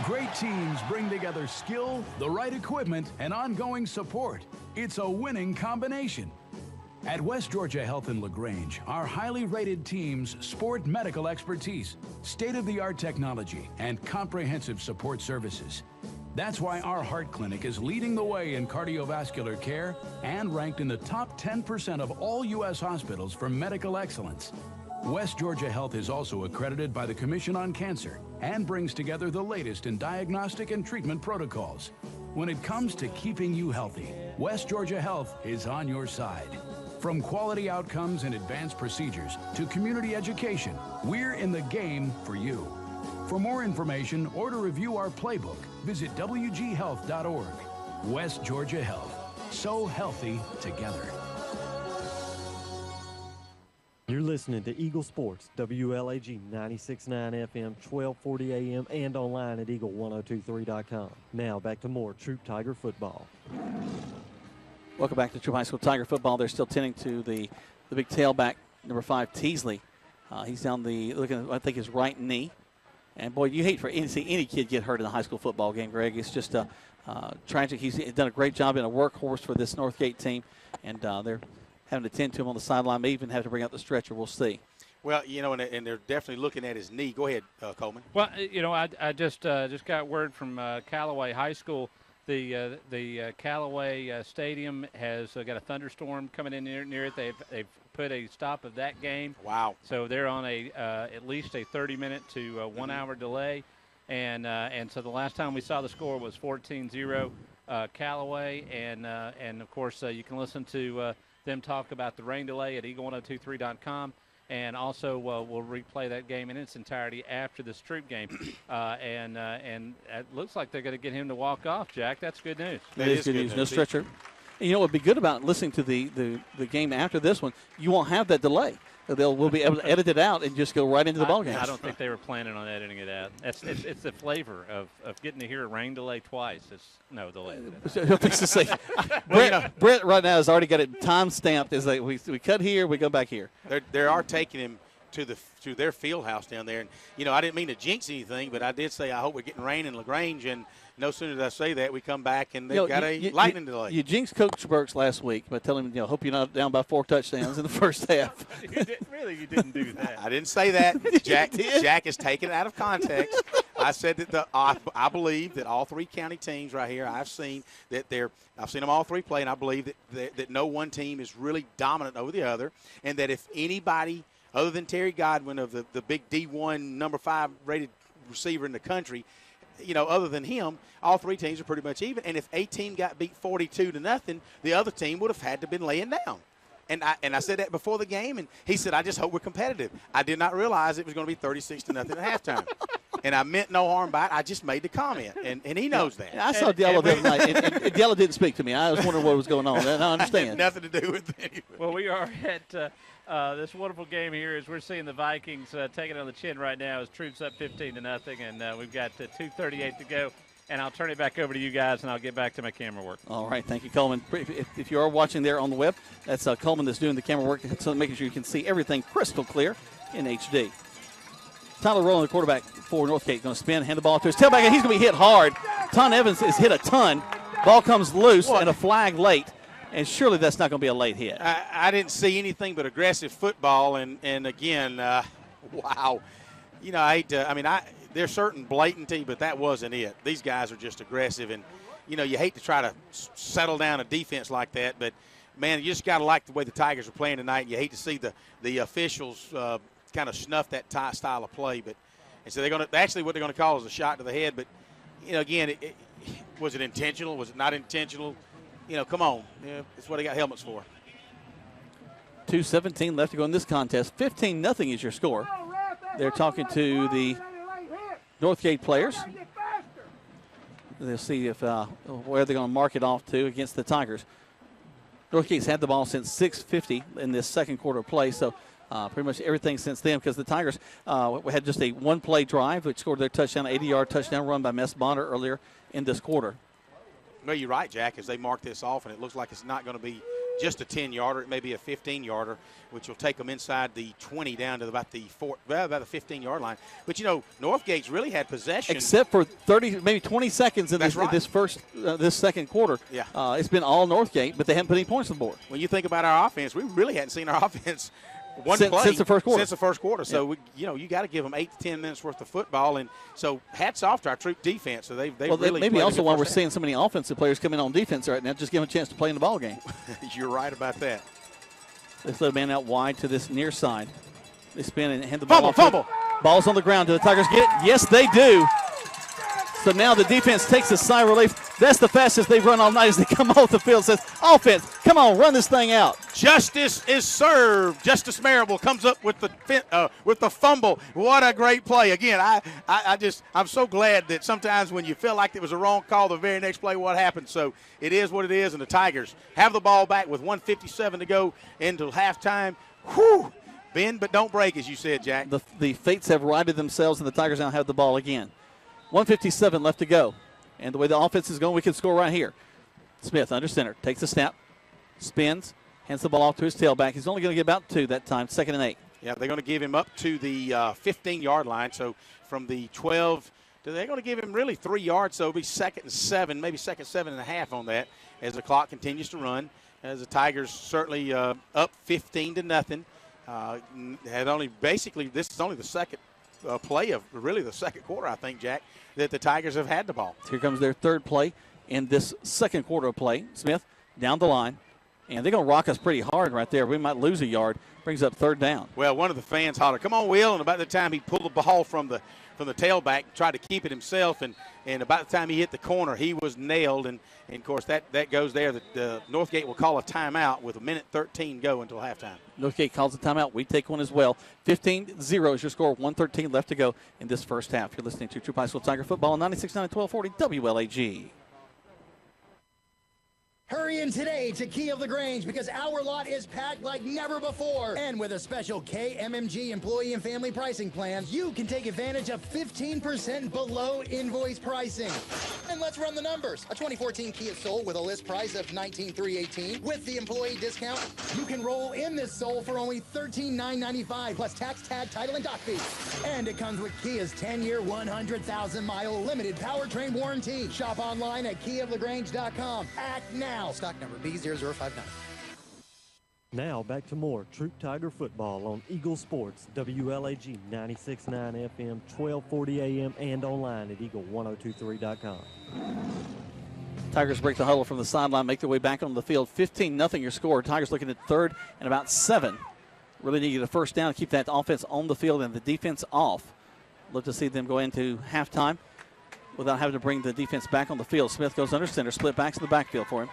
Great teams bring together skill, the right equipment, and ongoing support. It's a winning combination. At West Georgia Health in LaGrange, our highly rated teams sport medical expertise, state-of-the-art technology, and comprehensive support services. That's why our heart clinic is leading the way in cardiovascular care and ranked in the top 10% of all U.S. hospitals for medical excellence. West Georgia Health is also accredited by the Commission on Cancer and brings together the latest in diagnostic and treatment protocols. When it comes to keeping you healthy, West Georgia Health is on your side. From quality outcomes and advanced procedures to community education, we're in the game for you. For more information or to review our playbook, visit wghealth.org. West Georgia Health. So healthy together. You're listening to Eagle Sports, WLAG 96.9 FM, 1240 AM, and online at eagle1023.com. Now back to more Troup Tiger football. Welcome back to Troup High School Tiger football. They're still tending to the big tailback, number 5, Teasley. He's down looking at, I think, his right knee. And, boy, you hate to see any kid get hurt in a high school football game, Greg. It's just tragic. He's done a great job being a workhorse for this Northgate team, and they're having to tend to him on the sideline. May even have to bring out the stretcher. We'll see. Well, and they're definitely looking at his knee. Go ahead, Coleman. Well, I just got word from Callaway High School. The Callaway Stadium has got a thunderstorm coming in near it. They've put a stop of that game. Wow. So they're on at least a 30-minute to 1 hour delay. And so the last time we saw the score was 14-0 Callaway. And of course, you can listen to them talk about the rain delay at eagle1023.com. And also, we'll replay that game in its entirety after this Troup game. And it looks like they're going to get him to walk off, Jack. That's good news. That is good news. No stretcher. And what would be good about listening to the game after this one, you won't have that delay. We'll be able to edit it out and just go right into the ballgame. I don't think they were planning on editing it out. It's the flavor of getting to hear a rain delay twice. They'll edit it out. To say, Brett right now has already got it time stamped. As we cut here, we go back here. They are taking him to their field house down there. And, I didn't mean to jinx anything, but I did say I hope we're getting rain in LaGrange. And no sooner did I say that, we come back and they've got a lightning delay. You jinxed Coach Burks last week by telling him, hope you're not down by 4 touchdowns in the first half. You didn't do that. I didn't say that. Jack is taken out of context. I said that I believe that all 3 county teams right here, I've seen them all 3 play, and I believe that no one team is really dominant over the other, and that if anybody other than Terry Godwin of the big D1 number 5 rated receiver in the country, other than him, all 3 teams are pretty much even. And if a team got beat 42-0, the other team would have had to been laying down. And I said that before the game, and he said, I just hope we're competitive. I did not realize it was going to be 36-0 at halftime. And I meant no harm by it. I just made the comment, and he knows that. I saw Diallo the other night, and Diallo didn't speak to me. I was wondering what was going on, and I understand. Nothing to do with it. Well, we are at this wonderful game here as we're seeing the Vikings take it on the chin right now as Troup's up 15-0, and we've got 2:38 to go. And I'll turn it back over to you guys, and I'll get back to my camera work. All right. Thank you, Coleman. If you are watching there on the web, that's Coleman that's doing the camera work, so making sure you can see everything crystal clear in HD. Tyler Rowland, the quarterback for Northgate, going to spin, hand the ball to his tailback, and he's going to be hit hard. Ton Evans is hit a ton. Ball comes loose and a flag late, and surely that's not going to be a late hit. I didn't see anything but aggressive football, and again, wow. I hate to – there's certain blatantly, but that wasn't it. These guys are just aggressive, and, you hate to try to settle down a defense like that, but, man, you just got to like the way the Tigers are playing tonight, and you hate to see the officials kind of snuff that style of play. But and so what they're going to call is a shot to the head. But, again, was it intentional? Was it not intentional? Come on. That's what they got helmets for. 2:17 left to go in this contest. 15-0 is your score. They're talking to the Northgate players. They'll see if where they're going to mark it off to against the Tigers. Northgate's had the ball since 6:50 in this second quarter of play, so pretty much everything since then, because the Tigers had just a one-play drive, which scored their touchdown, 80-yard touchdown run by Mess Bonner earlier in this quarter. Well, you're right, Jack, as they mark this off, and it looks like it's not going to be just a 10-yarder. It may be a 15-yarder, which will take them inside the 20 down to about the 15-yard line. But, Northgate's really had possession. Except for 30, maybe 20 seconds in this second quarter. Yeah. It's been all Northgate, but they haven't put any points on the board. When you think about our offense, we really hadn't seen our offense since the first quarter. Since the first quarter. So, you got to give them 8 to 10 minutes worth of football. And so hats off to our Troup defense. So they really maybe also why we're seeing so many offensive players come in on defense right now, just give them a chance to play in the ball game. You're right about that. They throw a man out wide to this near side. They spin and hand the ball off. Fumble. Ball's on the ground. Do the Tigers get it? Yes, they do. So now the defense takes a sigh of relief. That's the fastest they've run all night as they come off the field. Says, offense, come on, run this thing out. Justice is served. Justice Marable comes up with the fumble. What a great play. Again, I'm so glad that sometimes when you feel like it was a wrong call, the very next play, what happened. So it is what it is, and the Tigers have the ball back with 1:57 to go into halftime. Whew. Bend but don't break, as you said, Jack. The fates have righted themselves, and the Tigers now have the ball again. 1:57 left to go. And the way the offense is going, we can score right here. Smith under center, takes a snap, spins, hands the ball off to his tailback. He's only going to get about 2 that time, 2nd and 8. Yeah, they're going to give him up to the 15-yard line. So from the 12, they're going to give him really 3 yards. So it'll be 2nd and 7, maybe 2nd 7.5 on that as the clock continues to run. As the Tigers certainly up 15-0. This is only the second play of really the second quarter, I think, Jack, that the Tigers have had the ball. Here comes their third play in this second quarter of play. Smith down the line, and they're going to rock us pretty hard right there. We might lose a yard. Brings up 3rd down. Well, one of the fans hollered, "Come on, Will!" And about the time he pulled the ball from the tailback, tried to keep it himself, and about the time he hit the corner, he was nailed. And of course, that goes there. The Northgate will call a timeout with 1:13 go until halftime. Northgate calls a timeout. We take one as well. 15-0 is your score. 1:13 left to go in this first half. You're listening to Troup High School Tiger Football on 96.9 1240 WLAG. Hurry in today to Key of LaGrange because our lot is packed like never before. And with a special KMMG employee and family pricing plan, you can take advantage of 15% below invoice pricing. And let's run the numbers. A 2014 Kia Soul with a list price of $19,318. With the employee discount, you can roll in this Soul for only $13,995 plus tax, tag, title, and dock fee. And it comes with Kia's 10-year, 100,000-mile limited powertrain warranty. Shop online at keyoflagrange.com. Act now. Stock number B0059. Now back to more Troup Tiger football on Eagle Sports, WLAG 96.9 FM, 1240 AM, and online at eagle1023.com. Tigers break the huddle from the sideline, make their way back on the field. 15-0 your score. Tigers looking at 3rd and about 7 Really need to get a first down, keep that offense on the field and the defense off. Love to see them go into halftime without having to bring the defense back on the field. Smith goes under center, split backs to the backfield for him.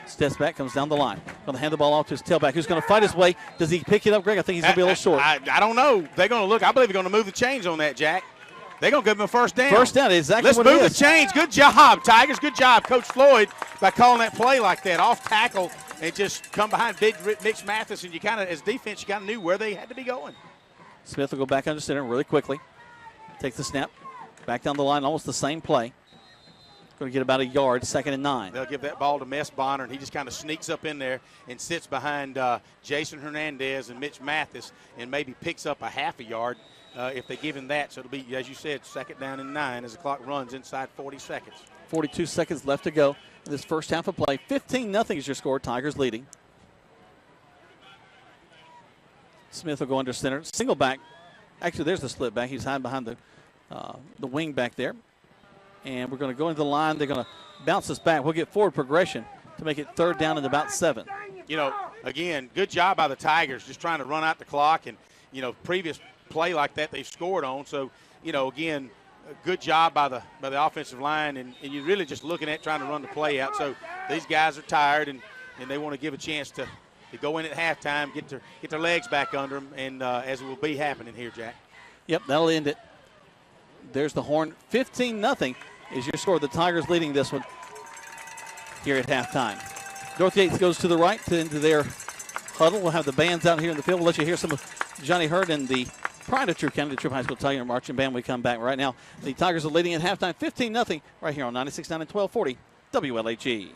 Steps back, comes down the line. Going to hand the ball off to his tailback, who's going to fight his way. Does he pick it up, Greg? I think he's going to be a little short. I don't know. They're going to look. I believe they're going to move the chains on that, Jack. They're going to give him a first down. First down, exactly. Let's what it move is. the chains. Good job, Tigers. Good job, Coach Floyd, by calling that play like that. Off tackle and just come behind big Mitch Mathis, and you kind of, as defense, you kind of knew where they had to be going. Smith will go back under center really quickly. Takes the snap. Back down the line, almost the same play. Going to get about a yard, 2nd and 9. They'll give that ball to Mess Bonner, and he just kind of sneaks up in there and sits behind Jason Hernandez and Mitch Mathis and maybe picks up a half a yard if they give him that. So it'll be, as you said, 2nd down and 9 as the clock runs inside 40 seconds. 42 seconds left to go in this first half of play. 15-0 is your score. Tigers leading. Smith will go under center. Single back. Actually, there's the split back. He's hiding behind the wing back there. And we're going to go into the line. They're going to bounce us back. We'll get forward progression to make it 3rd down and about 7. You know, again, good job by the Tigers just trying to run out the clock. And, you know, previous play like that they've scored on. So, you know, again, a good job by the offensive line. And you're really just looking at trying to run the play out. So these guys are tired, and they want to give a chance to go in at halftime, get their legs back under them, and as it will be happening here, Jack. Yep, that'll end it. There's the horn. 15-0 is your score. The Tigers leading this one here at halftime. Northgate goes to the right into their huddle. We'll have the bands out here in the field. We'll let you hear some of Johnny Hurd and the pride of Troup County, the Troup High School Tiger Marching Band. We come back right now. The Tigers are leading at halftime, 15-0, right here on 96.9 and 1240 WLAG.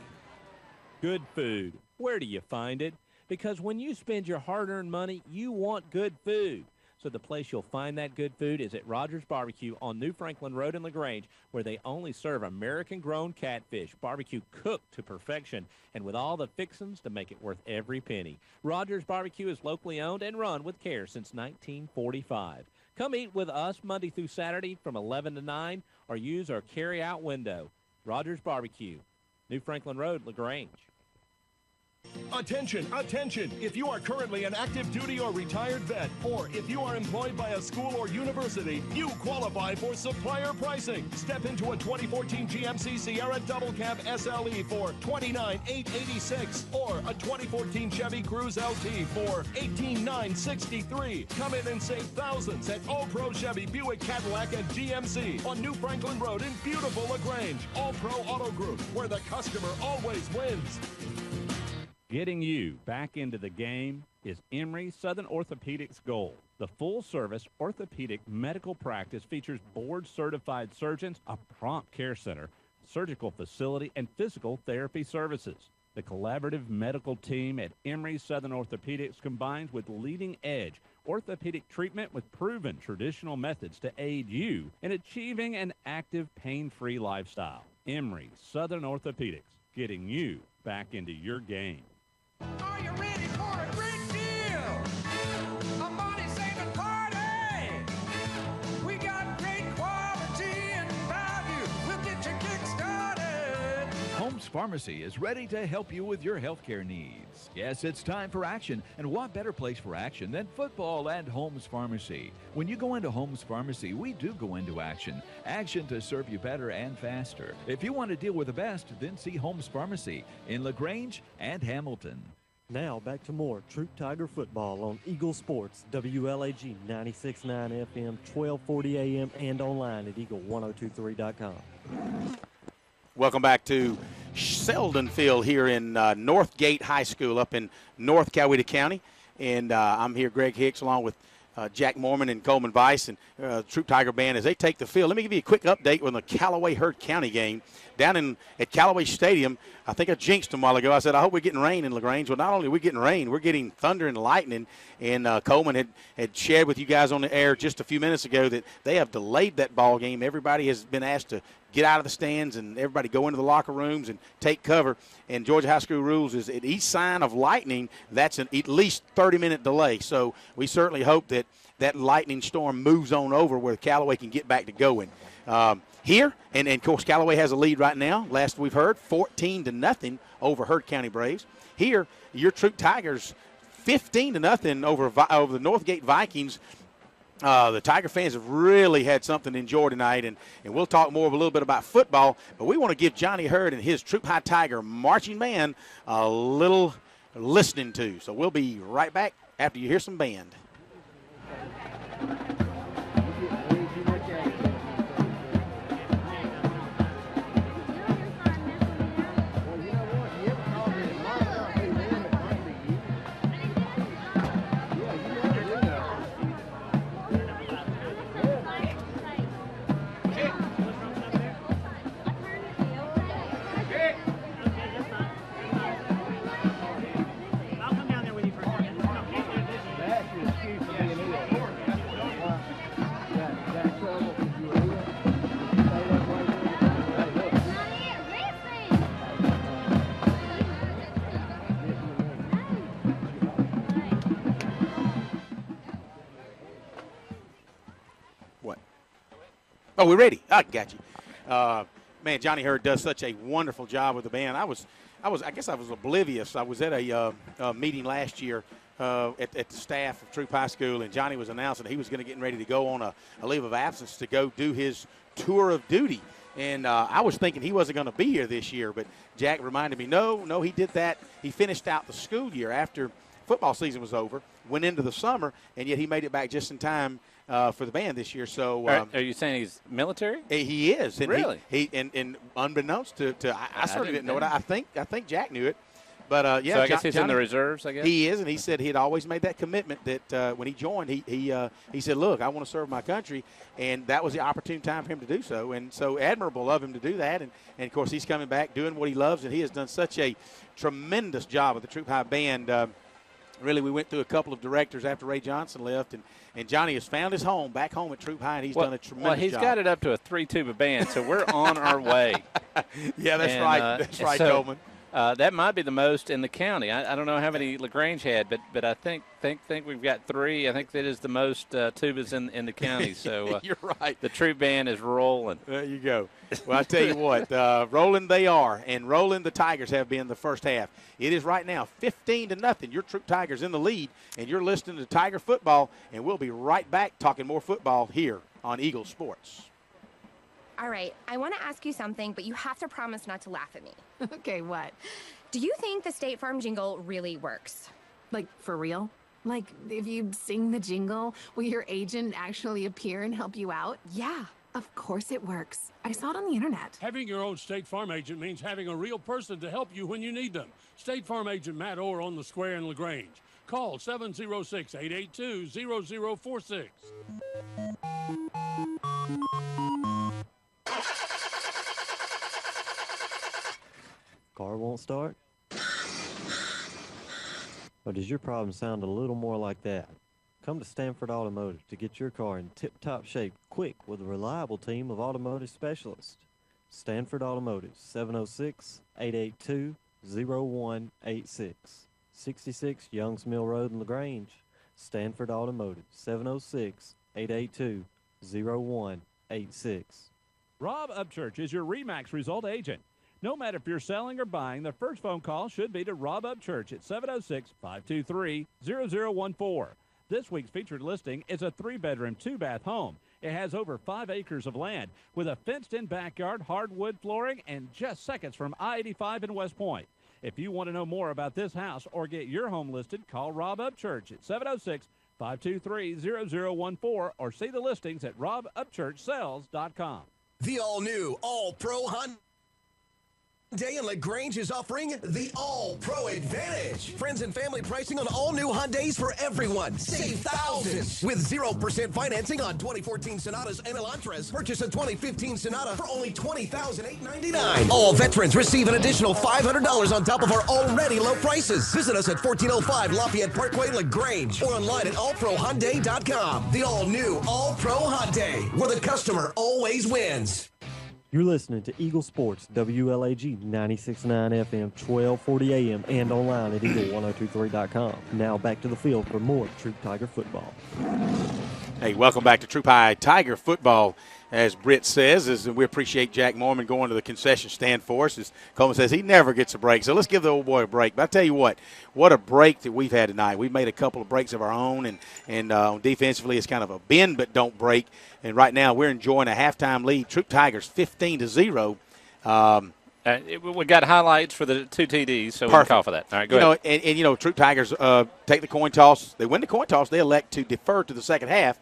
Good food. Where do you find it? Because when you spend your hard-earned money, you want good food. So the place you'll find that good food is at Rogers Barbecue on New Franklin Road in LaGrange, where they only serve American-grown catfish, barbecue cooked to perfection, and with all the fixings to make it worth every penny. Rogers Barbecue is locally owned and run with care since 1945. Come eat with us Monday through Saturday from 11 to 9, or use our carry-out window. Rogers Barbecue, New Franklin Road, LaGrange. Attention, attention! If you are currently an active duty or retired vet, or if you are employed by a school or university, you qualify for supplier pricing. Step into a 2014 GMC Sierra Double Cab SLE for $29,886, or a 2014 Chevy Cruze LT for $18,963. Come in and save thousands at All Pro Chevy, Buick, Cadillac, and GMC on New Franklin Road in beautiful LaGrange. All Pro Auto Group, where the customer always wins. Getting you back into the game is Emory Southern Orthopedics' goal. The full-service orthopedic medical practice features board-certified surgeons, a prompt care center, surgical facility, and physical therapy services. The collaborative medical team at Emory Southern Orthopedics combines with leading-edge orthopedic treatment with proven traditional methods to aid you in achieving an active, pain-free lifestyle. Emory Southern Orthopedics, getting you back into your game. Are you ready for a great deal? A money-saving party! We got great quality and value. We'll get you kick-started. Holmes Pharmacy is ready to help you with your healthcare needs. Yes, it's time for action, and what better place for action than football and Holmes Pharmacy? When you go into Holmes Pharmacy, we do go into action. Action to serve you better and faster. If you want to deal with the best, then see Holmes Pharmacy in LaGrange and Hamilton. Now back to more Troup Tiger football on Eagle Sports, WLAG 96.9 FM, 1240 AM, and online at eagle1023.com. Welcome back to Selden Field here in Northgate High School up in North Coweta County. And I'm here, Greg Hicks, along with Jack Mormon and Coleman Weiss and Troup Tiger Band as they take the field. Let me give you a quick update on the Callaway-Hurd County game down at Callaway Stadium. I think I jinxed them a while ago. I said, I hope we're getting rain in LaGrange. Well, not only are we getting rain, we're getting thunder and lightning. And Coleman had shared with you guys on the air just a few minutes ago that they have delayed that ball game. Everybody has been asked to get out of the stands and everybody go into the locker rooms and take cover. And Georgia High School rules is at each sign of lightning, that's an at least 30-minute delay. So we certainly hope that that lightning storm moves on over where Callaway can get back to going. Here, and of course, Callaway has a lead right now. Last we've heard, 14-0 over Hurd County Braves. Here, your Troup Tigers 15-0 over the Northgate Vikings. The Tiger fans have really had something to enjoy tonight, and we'll talk more a little bit about football, but we want to give Johnny Hurd and his Troup High Tiger marching band a little listening to. So we'll be right back after you hear some band. Oh, we're ready. I got you. Man, Johnny Hurd does such a wonderful job with the band. I guess I was oblivious. I was at a meeting last year at the staff of Troup High School, and Johnny was announcing he was going to get ready to go on a leave of absence to go do his tour of duty. And I was thinking he wasn't going to be here this year, but Jack reminded me, no, he did that. He finished out the school year after football season was over, went into the summer, and yet he made it back just in time for the band this year. So are you saying he's military? He is. And really? He unbeknownst to I certainly didn't know it. I think Jack knew it. But yeah, so I guess he's in the reserves. I guess he is, and he said he had always made that commitment that when he joined, he said, "Look, I want to serve my country," and that was the opportune time for him to do so. And so admirable of him to do that. And of course, he's coming back doing what he loves, and he has done such a tremendous job with the Troup High Band. Really, we went through a couple of directors after Ray Johnson left, and Johnny has found his home back home at Troup High, and he's done a tremendous job. Well, he's got it up to a 3-tuba band, so we're on our way. Yeah, that's right. That's right, so, Coleman. That might be the most in the county. I don't know how many LaGrange had, but I think we've got 3. I think that is the most tubas in the county. So you're right. The Troup band is rolling. There you go. Well, I tell you what, rolling they are, and rolling the Tigers have been the first half. It is right now 15-0. Your Troup Tigers in the lead, and you're listening to Tiger Football, and we'll be right back talking more football here on Eagle Sports. All right, I want to ask you something, but you have to promise not to laugh at me. Okay, what? Do you think the State Farm jingle really works? Like, for real? Like, if you sing the jingle, will your agent actually appear and help you out? Yeah. Of course it works. I saw it on the internet. Having your own State Farm agent means having a real person to help you when you need them. State Farm agent Matt Orr on the Square in LaGrange. Call 706-882-0046. Car won't start? Or does your problem sound a little more like that? Come to Stanford Automotive to get your car in tip-top shape quick with a reliable team of automotive specialists. Stanford Automotive, 706-882-0186. 66 Youngs Mill Road in LaGrange. Stanford Automotive, 706-882-0186. Rob Upchurch is your RE/MAX result agent. No matter if you're selling or buying, the first phone call should be to Rob Upchurch at 706-523-0014. This week's featured listing is a 3-bedroom, 2-bath home. It has over 5 acres of land with a fenced-in backyard, hardwood flooring, and just seconds from I-85 in West Point. If you want to know more about this house or get your home listed, call Rob Upchurch at 706-523-0014 or see the listings at robupchurchsales.com. The all-new, all-pro Hyundai in LaGrange is offering the All-Pro Advantage. Friends and family pricing on all new Hyundais for everyone. Save thousands with 0% financing on 2014 Sonatas and Elantras. Purchase a 2015 Sonata for only $20,899. All veterans receive an additional $500 on top of our already low prices. Visit us at 1405 Lafayette Parkway, LaGrange, or online at allprohyundai.com. The all-new All-Pro Hyundai, where the customer always wins. You're listening to Eagle Sports, WLAG 96.9 FM, 1240 AM, and online at eagle1023.com. Now back to the field for more Troup Tiger football. Hey, welcome back to Troup High Tiger football. as Britt says, is we appreciate Jack Mormon going to the concession stand for us. As Coleman says, he never gets a break. So let's give the old boy a break. But I tell you what a break that we've had tonight. We've made a couple of breaks of our own, and defensively it's kind of a bend but don't break. And right now we're enjoying a halftime lead. Troup Tigers 15-0. We got highlights for the 2 TDs, so we can call for that. All right, go ahead. And Troup Tigers take the coin toss. They win the coin toss. They elect to defer to the second half.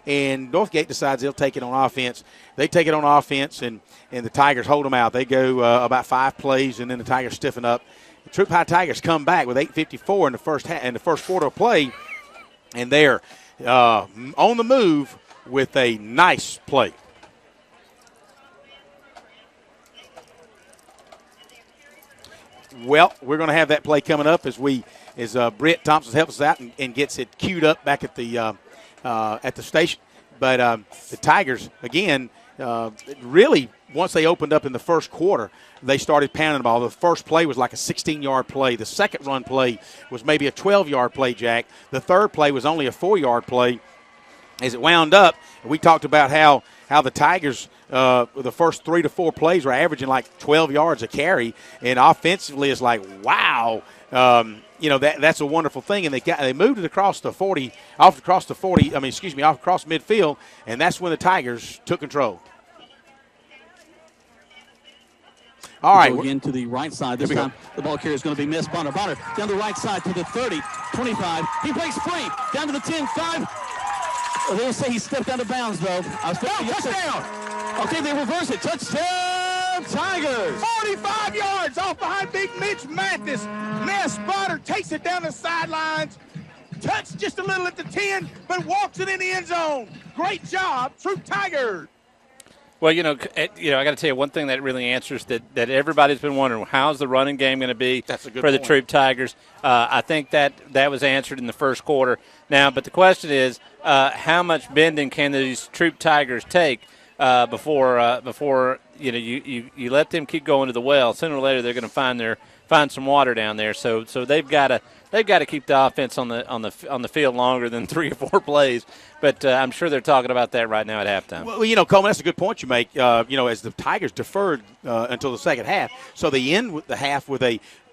And Northgate decides they'll take it on offense. They take it on offense, and the Tigers hold them out. They go about 5 plays, and then the Tigers stiffen up. The Troup High Tigers come back with 8:54 in the first quarter of play, and they're on the move with a nice play. Well, we're going to have that play coming up as Britt Thompson helps us out and gets it queued up back at the station. But the Tigers, again, really, once they opened up in the first quarter, they started pounding the ball. The first play was like a 16-yard play. The second run play was maybe a 12-yard play, Jack. The third play was only a 4-yard play. As it wound up, we talked about how the Tigers, the first 3 to 4 plays were averaging like 12 yards a carry, and offensively it's like, wow. That's a wonderful thing, and they moved it across across midfield, and that's when the Tigers took control. All right. Again to the right side. This time the ball carrier is going to be missed. Bonner down the right side to the 30, 25. He breaks free. Down to the 10, 5. They'll say he stepped out of bounds, though. Touchdown. Okay, they reverse it. Touchdown, Tigers. 45 yards off behind Big Mitch Mathis. Now Spotter takes it down the sidelines. Touched just a little at the 10, but walks it in the end zone. Great job, Troup Tigers. Well, I got to tell you one thing that really answers that everybody's been wondering: how's the running game going to be for the Troup Tigers? I think that was answered in the first quarter. Now, but the question is, how much bending can these Troup Tigers take before you let them keep going to the well? Sooner or later, they're going to find some water down there. So they've got to keep the offense on the field longer than 3 or 4 plays. But I'm sure they're talking about that right now at halftime. Well, Coleman, that's a good point you make. As the Tigers deferred until the second half, so they end with the half with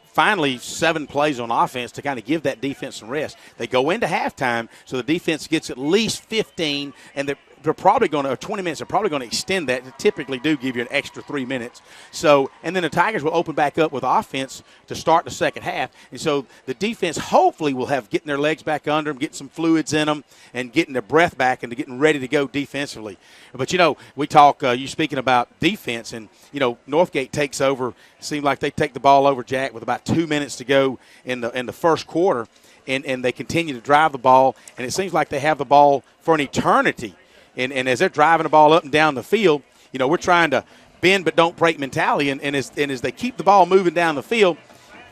finally 7 plays on offense to kind of give that defense some rest. They go into halftime, so the defense gets at least 15, and they're probably going to, 20 minutes, they're probably going to extend that. They typically do give you an extra 3 minutes. So, and then the Tigers will open back up with offense to start the second half. And so the defense hopefully will have getting their legs back under them, getting some fluids in them, and getting their breath back and getting ready to go defensively. But, we talk, you speaking about defense, and, Northgate takes over. Seemed like they take the ball over, Jack, with about 2 minutes to go in the first quarter, and they continue to drive the ball, and it seems like they have the ball for an eternity. And as they're driving the ball up and down the field, we're trying to bend but don't break mentality. And as they keep the ball moving down the field,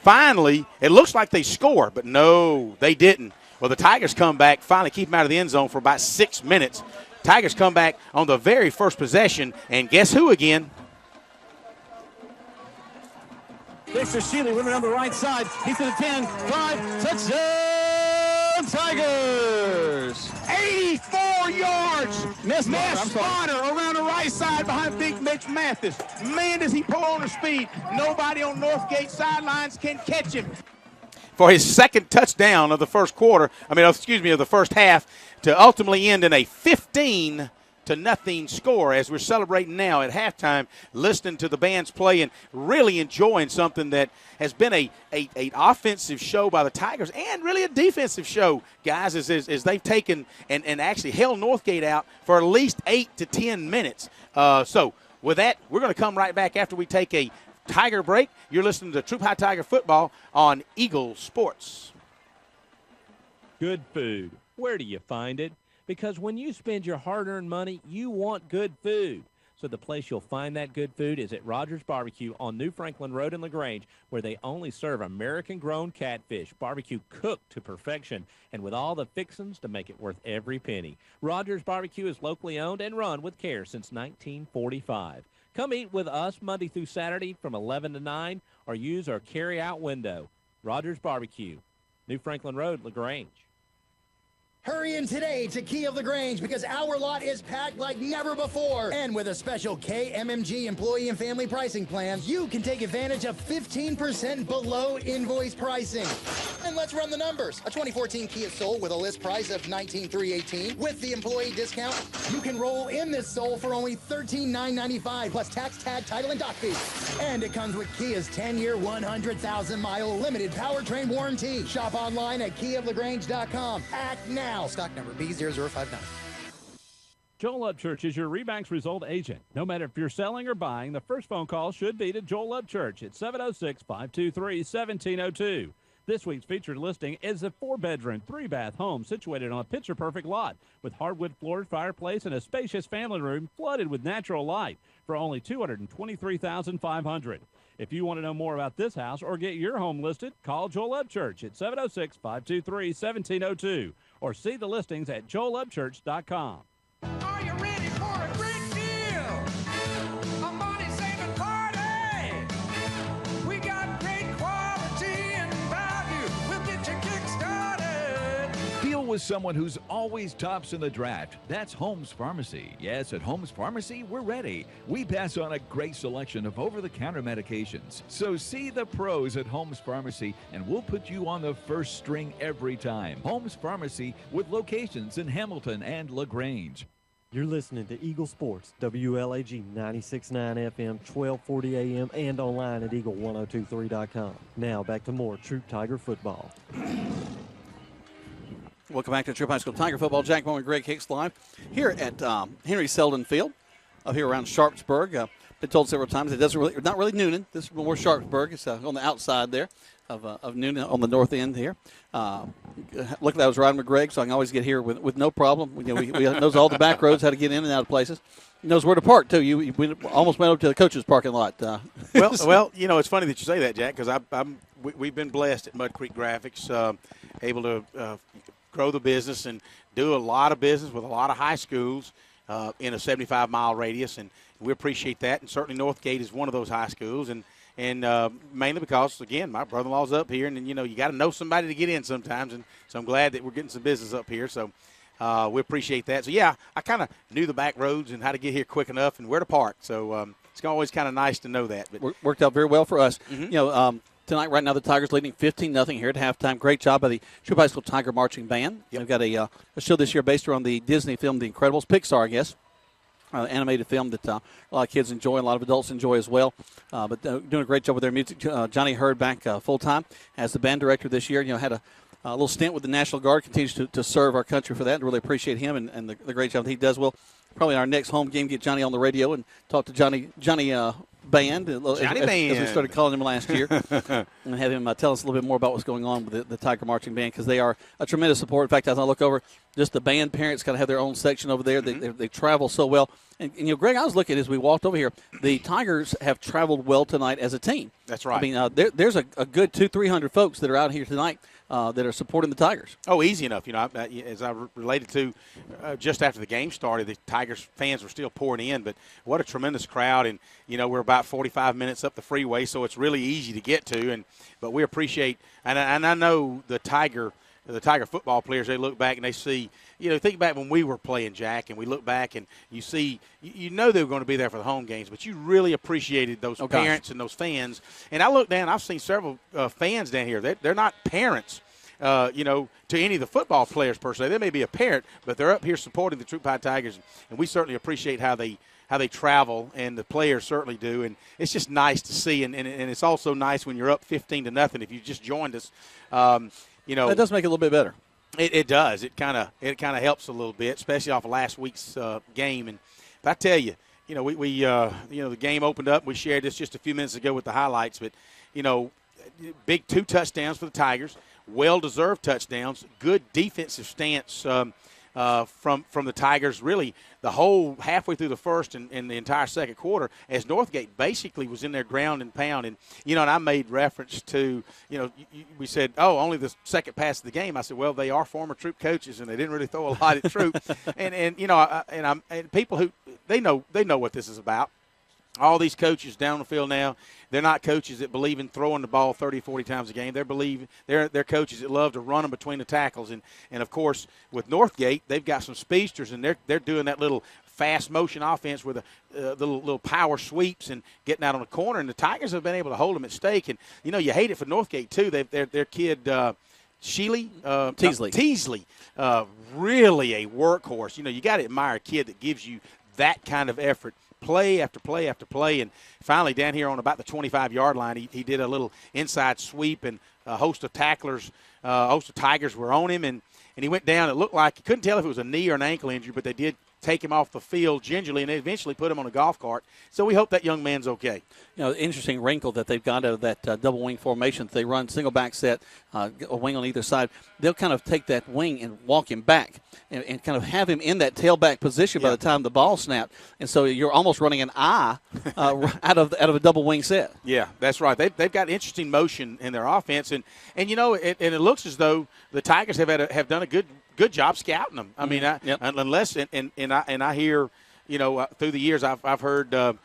finally, it looks like they score, but no, they didn't. Well, the Tigers come back, finally keep them out of the end zone for about 6 minutes. Tigers come back on the very first possession, and guess who again? Dexter Shealy running down the right side. He's to the 10, 5, touchdown, Tigers! 84 yards. Ness Spotter around the right side behind Big Mitch Mathis. Man, does he pull on the speed. Nobody on Northgate sidelines can catch him. For his second touchdown of the first quarter, of the first half, to ultimately end in a 15-0 score as we're celebrating now at halftime, listening to the bands play and really enjoying something that has been a offensive show by the Tigers and really a defensive show, guys, as they've taken and actually held Northgate out for at least 8 to 10 minutes. So with that, we're going to come right back after we take a Tiger break. You're listening to Troup High Tiger Football on Eagle Sports. Good food. Where do you find it? Because when you spend your hard-earned money, you want good food. So the place you'll find that good food is at Rogers Barbecue on New Franklin Road in LaGrange, where they only serve American-grown catfish, barbecue cooked to perfection, and with all the fixings to make it worth every penny. Rogers Barbecue is locally owned and run with care since 1945. Come eat with us Monday through Saturday from 11 to 9 or use our carry-out window. Rogers Barbecue, New Franklin Road, LaGrange. Hurry in today to Key of LaGrange because our lot is packed like never before. And with a special KMMG employee and family pricing plan, you can take advantage of 15% below invoice pricing. And let's run the numbers. A 2014 Kia Soul with a list price of $19,318 with the employee discount, you can roll in this Soul for only $13,995 plus tax, tag, title, and dock fee. And it comes with Kia's 10-year, 100,000-mile limited powertrain warranty. Shop online at KeyofLaGrange.com. Act now. Stock number B0059. Joel Upchurch is your Remax Result agent. No matter if you're selling or buying, the first phone call should be to Joel Upchurch at 706-523-1702. This week's featured listing is a 4-bedroom, 3-bath home situated on a picture-perfect lot with hardwood floors, fireplace, and a spacious family room flooded with natural light for only $223,500. If you want to know more about this house or get your home listed, call Joel Upchurch at 706-523-1702 or see the listings at joelupchurch.com. Are you ready for a great deal? A money-saving party. We got great quality and value. We'll get you kick-started. Deal with someone who's always tops in the draft. That's Holmes Pharmacy. Yes, at Holmes Pharmacy, we're ready. We pass on a great selection of over-the-counter medications. So see the pros at Holmes Pharmacy, and we'll put you on the first string every time. Holmes Pharmacy with locations in Hamilton and LaGrange. You're listening to Eagle Sports, WLAG 96.9 FM, 1240 AM, and online at eagle1023.com. Now back to more Troup Tiger football. Welcome back to Troup High School Tiger Football. Jack Moore and Greg Hicks live here at Henry Selden Field up here around Sharpsburg. Been told several times it doesn't really, not really Noonan. This is more Sharpsburg. It's on the outside there of Noonan on the north end here. Luckily I was riding with Greg, so I can always get here with no problem. We knows all the back roads, how to get in and out of places. He knows where to park too. We almost went up to the coach's parking lot. Well, it's funny that you say that, Jack, because we've been blessed at Mud Creek Graphics, able to grow the business and do a lot of business with a lot of high schools in a 75-mile radius, and we appreciate that. And certainly Northgate is one of those high schools, and mainly because, again, my brother-in-law's up here, and you got to know somebody to get in sometimes, and so I'm glad that we're getting some business up here. So we appreciate that. So yeah, I kind of knew the back roads and how to get here quick enough and where to park. So it's always kind of nice to know that. But worked out very well for us. Mm-hmm. Tonight, right now, the Tigers leading 15-0 here at halftime. Great job by the Troup High School Tiger Marching Band. They've got a show this year based around the Disney film The Incredibles, Pixar, I guess. Animated film that a lot of kids enjoy, and a lot of adults enjoy as well. But doing a great job with their music. Johnny Hurd back full-time as the band director this year. Had a little stint with the National Guard, continues to serve our country for that, and really appreciate him and the great job that he does. Well, probably our next home game, get Johnny on the radio and talk to Johnny Band, as we started calling him last year, and have him tell us a little bit more about what's going on with the Tiger Marching Band, because they are a tremendous support. In fact, as I look over, just the band parents kind of have their own section over there. Mm-hmm. They travel so well. And Greg, I was looking as we walked over here, the Tigers have traveled well tonight as a team. That's right. I mean, there's a good 200-300 folks that are out here tonight that are supporting the Tigers. Oh, easy enough. As I related to just after the game started, the Tigers fans were still pouring in, but what a tremendous crowd. And, we're about 45 minutes up the freeway, so it's really easy to get to. But we appreciate, and I know the Tiger football players, they look back and they see, think back when we were playing, Jack, and we look back and you see, they were going to be there for the home games, but you really appreciated those parents and those fans. And I look down, I've seen several fans down here. They're not parents, to any of the football players per se. They may be a parent, but they're up here supporting the Troup High Tigers, and we certainly appreciate how they travel, and the players certainly do. And it's just nice to see, and it's also nice when you're up 15-0. If you just joined us, it does make it a little bit better. It does. It kind of helps a little bit, especially off of last week's game. And if I tell you, we the game opened up. We shared this just a few minutes ago with the highlights, but big 2 touchdowns for the Tigers, well-deserved touchdowns, good defensive stance from the Tigers, really the whole halfway through the first and the entire second quarter, as Northgate basically was in their ground and pound. And, and I made reference to, we said, only the second pass of the game. I said, well, they are former Troup coaches, and they didn't really throw a lot at Troup. and people who, they know what this is about. all these coaches down the field now, they're not coaches that believe in throwing the ball 30, 40 times a game. They're coaches that love to run them between the tackles. And of course, with Northgate, they've got some speedsters, and they're doing that little fast motion offense with the little power sweeps and getting out on the corner. And the Tigers have been able to hold them at stake. And, you hate it for Northgate, too. Their kid Teasley, really a workhorse. You got to admire a kid that gives you that kind of effort, play after play after play. And finally, down here on about the 25-yard line, he did a little inside sweep, and a host of tacklers, a host of Tigers were on him, and he went down. It looked like, you couldn't tell if it was a knee or an ankle injury, but they did take him off the field gingerly, and they eventually put him on a golf cart. So we hope that young man's okay. Interesting wrinkle that they've got out of that double wing formation. They run single back set, a wing on either side. They'll kind of take that wing and walk him back and kind of have him in that tailback position by the time the ball snapped. And so you're almost running an I out of a double wing set. Yeah, that's right. They've got interesting motion in their offense, and it looks as though the Tigers have done a good job scouting them. I mean, unless I hear, through the years I've heard,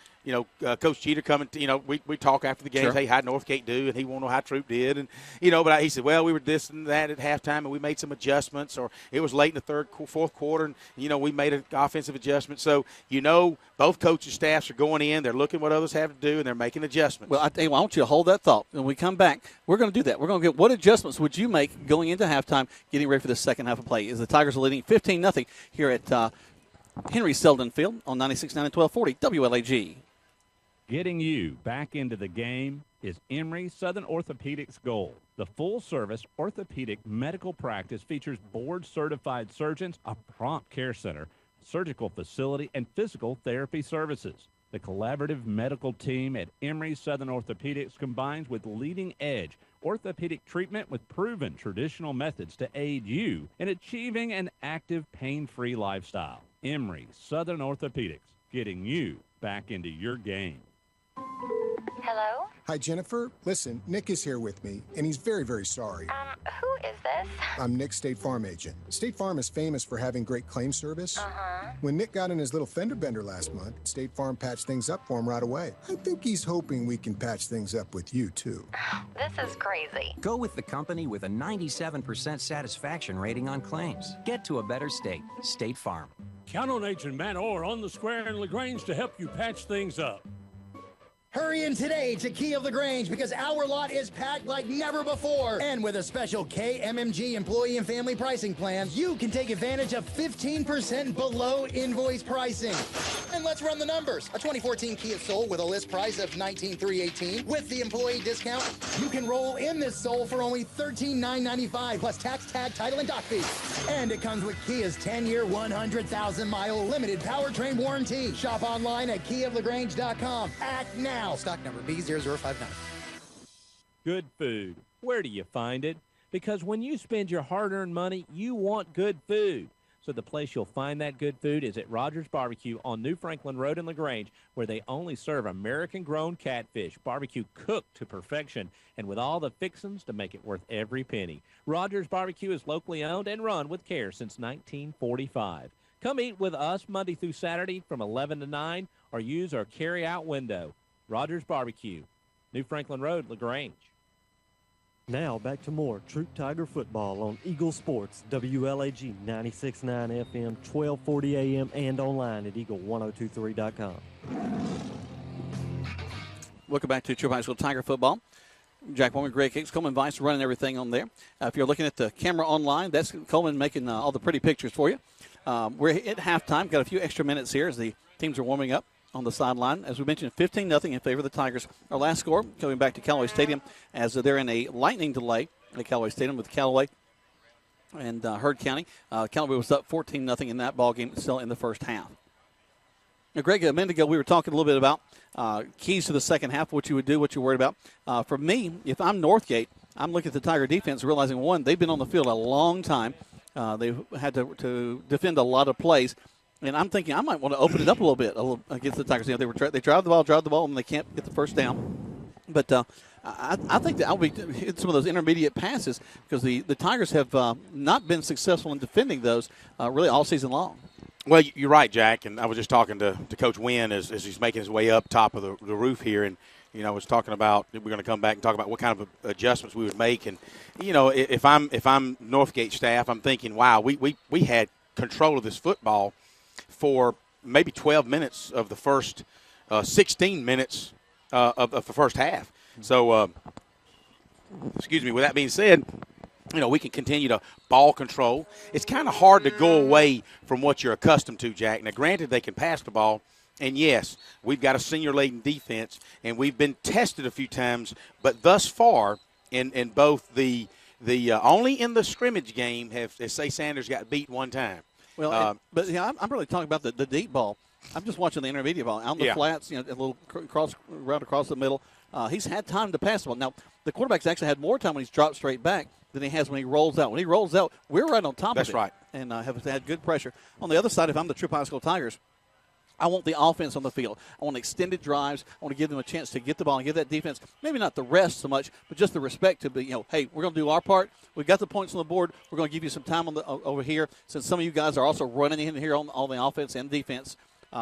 Coach Jeter coming. We talk after the games. Sure. Hey, how'd Northgate do? And he won't know how Troup did. And but he said, well, we were this and that at halftime, and we made some adjustments, or it was late in the fourth quarter, and we made an offensive adjustment. So both coaches' staffs are going in. They're looking what others have to do, and they're making adjustments. Well, I tell you, I want you to hold that thought. When we come back, we're going to do that. We're going to get what adjustments would you make going into halftime, getting ready for the second half of play? As the Tigers are leading 15-0 here at Henry Selden Field on 96.9 and 1240 WLAG. Getting you back into the game is Emory Southern Orthopedics' goal. The full-service orthopedic medical practice features board-certified surgeons, a prompt care center, surgical facility, and physical therapy services. The collaborative medical team at Emory Southern Orthopedics combines with leading-edge orthopedic treatment with proven traditional methods to aid you in achieving an active, pain-free lifestyle. Emory Southern Orthopedics, getting you back into your game. Hello? Hi, Jennifer. Listen, Nick is here with me, and he's very, very sorry. Who is this? I'm Nick's State Farm agent. State Farm is famous for having great claim service. Uh-huh. When Nick got in his little fender bender last month, State Farm patched things up for him right away. I think he's hoping we can patch things up with you, too. This is crazy. Go with the company with a 97% satisfaction rating on claims. Get to a better state. State Farm. Count on Agent Matt Orr on the square in LaGrange to help you patch things up. Hurry in today to Key of LaGrange because our lot is packed like never before. And with a special KMMG employee and family pricing plan, you can take advantage of 15% below invoice pricing. And let's run the numbers. A 2014 Kia Soul with a list price of $19,318 with the employee discount, you can roll in this Soul for only $13,995 plus tax, tag, title, and dock fee. And it comes with Kia's 10-year, 100,000-mile limited powertrain warranty. Shop online at KeyofLaGrange.com. Act now. Stock number B0059. Good food. Where do you find it? Because when you spend your hard-earned money, you want good food. So the place you'll find that good food is at Rogers Barbecue on New Franklin Road in LaGrange, where they only serve American-grown catfish, barbecue cooked to perfection, and with all the fixings to make it worth every penny. Rogers Barbecue is locally owned and run with care since 1945. Come eat with us Monday through Saturday from 11 to 9 or use our carry-out window. Rogers Barbecue, New Franklin Road, LaGrange. Now back to more Troup Tiger football on Eagle Sports, WLAG 96.9 FM, 1240 AM, and online at eagle1023.com. Welcome back to Troup High School Tiger football. Jack Bowman, Greg Hicks, Coleman Vice running everything on there. If you're looking at the camera online, that's Coleman making all the pretty pictures for you. We're at halftime. Got a few extra minutes here as the teams are warming up on the sideline. As we mentioned, 15-0 in favor of the Tigers. Our last score coming back to Callaway Stadium as they're in a lightning delay at Callaway Stadium with Callaway and Heard County. Callaway was up 14-0 in that ball game, still in the first half. Now, Greg, a minute ago we were talking a little bit about keys to the second half, what you would do, what you're worried about. For me, if I'm Northgate, I'm looking at the Tiger defense, realizing, one, they've been on the field a long time. They've had to defend a lot of plays. And I'm thinking I might want to open it up a little bit against the Tigers. They drive the ball, and they can't get the first down. But I think that I'll be hit some of those intermediate passes because the Tigers have not been successful in defending those really all season long. Well, you're right, Jack, and I was just talking to Coach Wynn as he's making his way up top of the roof here, and I was talking about we're going to come back and talk about what kind of adjustments we would make, and if I'm Northgate staff, I'm thinking, wow, we had control of this football for maybe 12 minutes of the first 16 minutes of the first half. So, excuse me. With that being said, we can continue to ball control. It's kind of hard to go away from what you're accustomed to, Jack. Now, granted, they can pass the ball, and yes, we've got a senior-laden defense, and we've been tested a few times, but thus far in both the only in the scrimmage game have say Sanders got beat one time. Well, but I'm really talking about the deep ball. I'm just watching the intermediate ball out in the flats, a little round across the middle. He's had time to pass the ball. Now, the quarterback's actually had more time when he's dropped straight back than he has when he rolls out. When he rolls out, we're right on top of it. That's right. And have had good pressure. On the other side, if I'm the Troup High School Tigers, I want the offense on the field. I want extended drives. I want to give them a chance to get the ball and give that defense maybe not the rest so much, but just the respect to be, hey, we're going to do our part. We've got the points on the board. We're going to give you some time over here since some of you guys are also running in here on the offense and defense.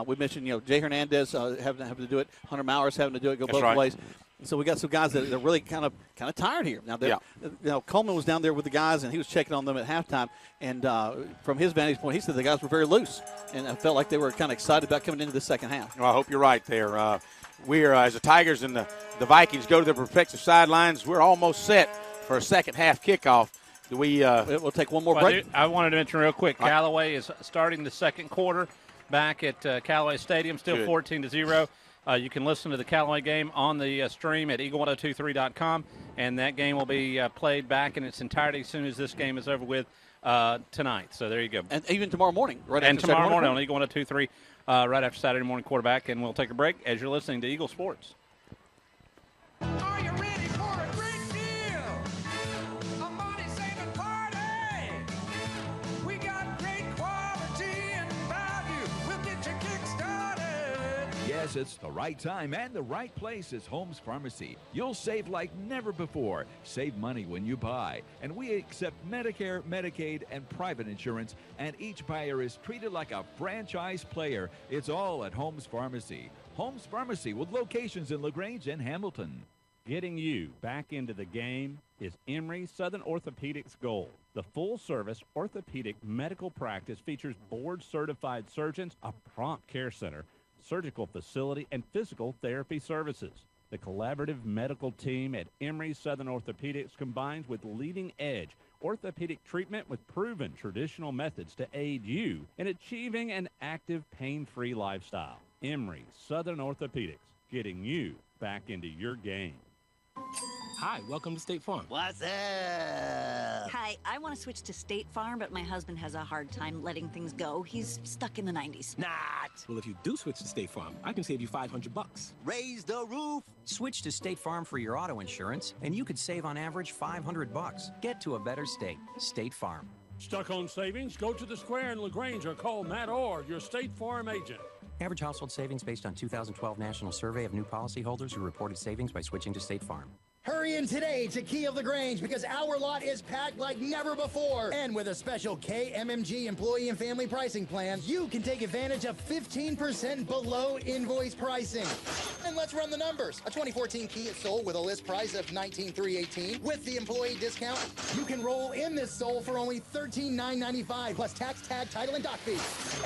We mentioned, Jay Hernandez having to do it. Hunter Mowers having to do it. Go That's both right. ways. So we got some guys that are really kind of tired here. Now, Coleman was down there with the guys, and he was checking on them at halftime. And from his vantage point, he said the guys were very loose, and I felt like they were kind of excited about coming into the second half. Well, I hope you're right there. We're as the Tigers and the Vikings go to their respective sidelines, we're almost set for a second half kickoff. Do we? We'll take one more break. I wanted to mention real quick, Callaway is starting the second quarter back at Callaway Stadium, still 14-0. You can listen to the Callaway game on the stream at eagle1023.com, and that game will be played back in its entirety as soon as this game is over with tonight. So there you go. And even tomorrow morning, right and after tomorrow morning quarter. on Eagle 1023, right after Saturday morning quarterback, and we'll take a break as you're listening to Eagle Sports. Are you ready for a great deal? A money-saving party. We got great quality and value. We'll get you kick-started. Yes, it's the right time and the right place is Holmes Pharmacy. You'll save like never before. Save money when you buy. And we accept Medicare, Medicaid, and private insurance, and each buyer is treated like a franchise player. It's all at Holmes Pharmacy. Holmes Pharmacy with locations in LaGrange and Hamilton. Getting you back into the game is Emory Southern Orthopedics' goal. The full-service orthopedic medical practice features board-certified surgeons, a prompt care center, surgical facility, and physical therapy services. The collaborative medical team at Emory Southern Orthopedics combines with leading-edge orthopedic treatment with proven traditional methods to aid you in achieving an active, pain-free lifestyle. Emory Southern Orthopedics, getting you back into your game. Hi, welcome to State Farm. What's up? Hi, I want to switch to State Farm, but my husband has a hard time letting things go. He's stuck in the 90s. Not. Well, if you do switch to State Farm, I can save you $500. Raise the roof. Switch to State Farm for your auto insurance, and you could save on average $500. Get to a better state. State Farm. Stuck on savings? Go to the Square in LaGrange or call Matt Orr, your State Farm agent. Average household savings based on 2012 National Survey of new policyholders who reported savings by switching to State Farm. Hurry in today to Key of LaGrange because our lot is packed like never before. And with a special KMMG employee and family pricing plan, you can take advantage of 15% below invoice pricing. And let's run the numbers. A 2014 Key is sold with a list price of $19,318. With the employee discount, you can roll in this sold for only $13,995 plus tax, tag, title, and dock fee.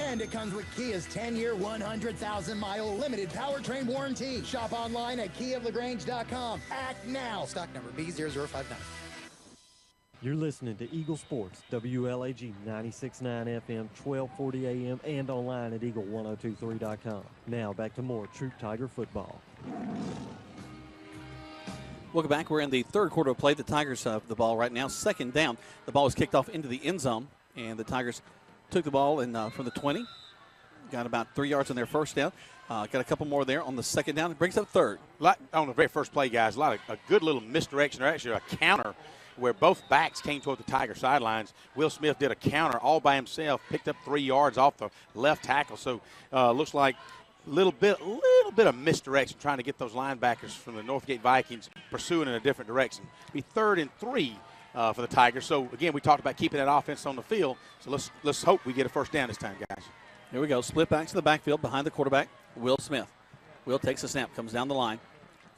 And it comes with Kia's 10-year, 100,000-mile limited powertrain warranty. Shop online at keyoflagrange.com. Act now. Stock number B0059. You're listening to Eagle Sports, WLAG 96.9 FM, 1240 AM, and online at eagle1023.com. Now back to more Troup Tiger football. Welcome back. We're in the third quarter of play. The Tigers have the ball right now. Second down. The ball was kicked off into the end zone, and the Tigers took the ball from the 20. Got about 3 yards on their first down. Got a couple more there on the second down. It brings up third. On the very first play, guys, a good little misdirection, or actually a counter where both backs came toward the Tiger sidelines. Will Smith did a counter all by himself, picked up 3 yards off the left tackle. So looks like a little bit of misdirection trying to get those linebackers from the Northgate Vikings pursuing in a different direction. Be 3rd and 3 for the Tigers. So again, we talked about keeping that offense on the field. So let's hope we get a first down this time, guys. Here we go. Split back to the backfield behind the quarterback, Will Smith. Will takes a snap, comes down the line.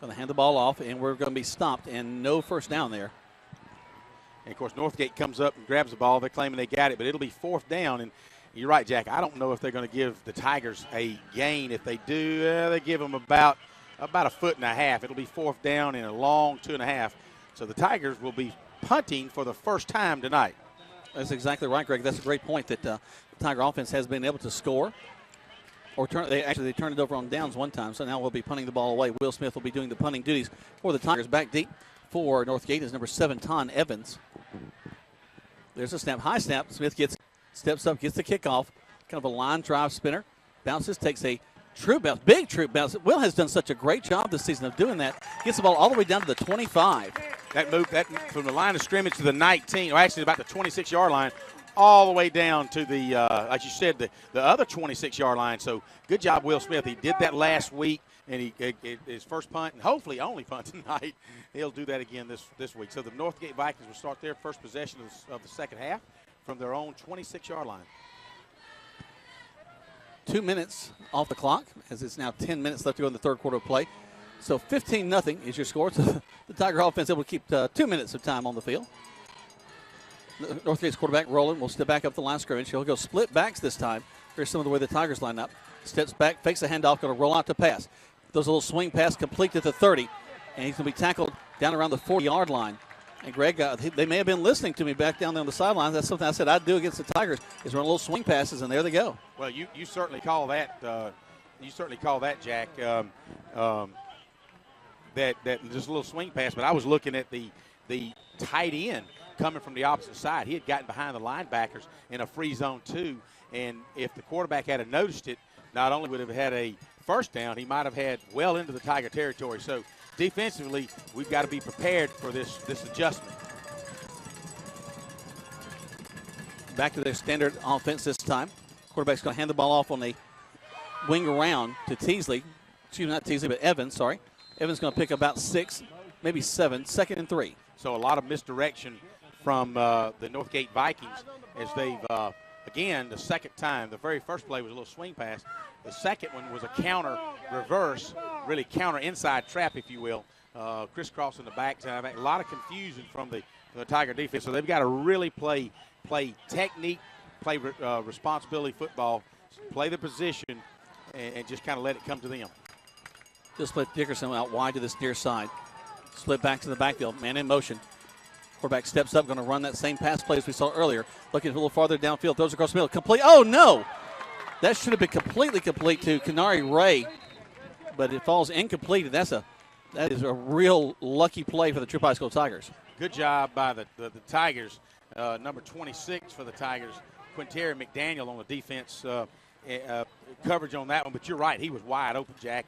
Going to hand the ball off, and we're going to be stopped, and no first down there. And, of course, Northgate comes up and grabs the ball. They're claiming they got it, but it'll be fourth down. And you're right, Jack. I don't know if they're going to give the Tigers a gain. If they do, they give them about a foot and a half. It'll be fourth down and a long 2.5. So the Tigers will be punting for the first time tonight. That's exactly right, Greg. That's a great point that the Tiger offense has been able to score. Or they turned it over on downs one time, so now we'll be punting the ball away. Will Smith will be doing the punting duties for the Tigers. Back deep for Northgate is number 7, Ton Evans. There's a snap, high snap. Smith steps up, gets the kickoff. Kind of a line drive spinner. Bounces, takes a Troup bounce, big Troup bounce. Will has done such a great job this season of doing that. Gets the ball all the way down to the 25. That move from the line of scrimmage to the 19, or actually about the 26-yard line, all the way down to the, like you said, the other 26-yard line. So good job, Will Smith. He did that last week, and his first punt, and hopefully only punt tonight. He'll do that again this week. So the Northgate Vikings will start their first possession of the second half from their own 26-yard line. 2 minutes off the clock, as it's now 10 minutes left to go in the third quarter of play. So 15-0 is your score. So the Tiger offense able to keep 2 minutes of time on the field. Northgate's quarterback, Roland, will step back up the line of scrimmage. He'll go split backs this time. Here's some of the way the Tigers line up. Steps back, fakes a handoff, going to roll out to pass. Those a little swing pass complete to the 30, and he's going to be tackled down around the 40-yard line. And Greg, they may have been listening to me back down there on the sidelines. That's something I said I'd do against the Tigers is run little swing passes, and there they go. Well, you certainly call that. Jack. That just a little swing pass. But I was looking at the tight end coming from the opposite side. He had gotten behind the linebackers in a free zone too, and if the quarterback had noticed it, not only would have had a first down, he might have had well into the Tiger territory. So defensively, we've got to be prepared for this adjustment. Back to their standard offense this time. Quarterback's going to hand the ball off on a wing around to Teasley. Excuse me, not Teasley, but Evans, sorry. Evans going to pick about 6, maybe 7, 2nd and 3. So a lot of misdirection from the Northgate Vikings as they've, again, the second time. The very first play was a little swing pass. The second one was a counter reverse, really counter inside trap, if you will, crisscrossing the backside. A lot of confusion from the Tiger defense. So they've got to really play technique, play responsibility football, play the position, and just kind of let it come to them. He'll split Dickerson out wide to this near side. Split back to the backfield, man in motion. Quarterback steps up, going to run that same pass play as we saw earlier. Looking a little farther downfield, throws across the middle. Complete. Oh, no. That should have been completely complete to Kanari Ray, but it falls incomplete. That is a real lucky play for the Troup High School Tigers. Good job by the Tigers. Number 26 for the Tigers, Quintero McDaniel on the defense coverage on that one. But you're right, he was wide open, Jack,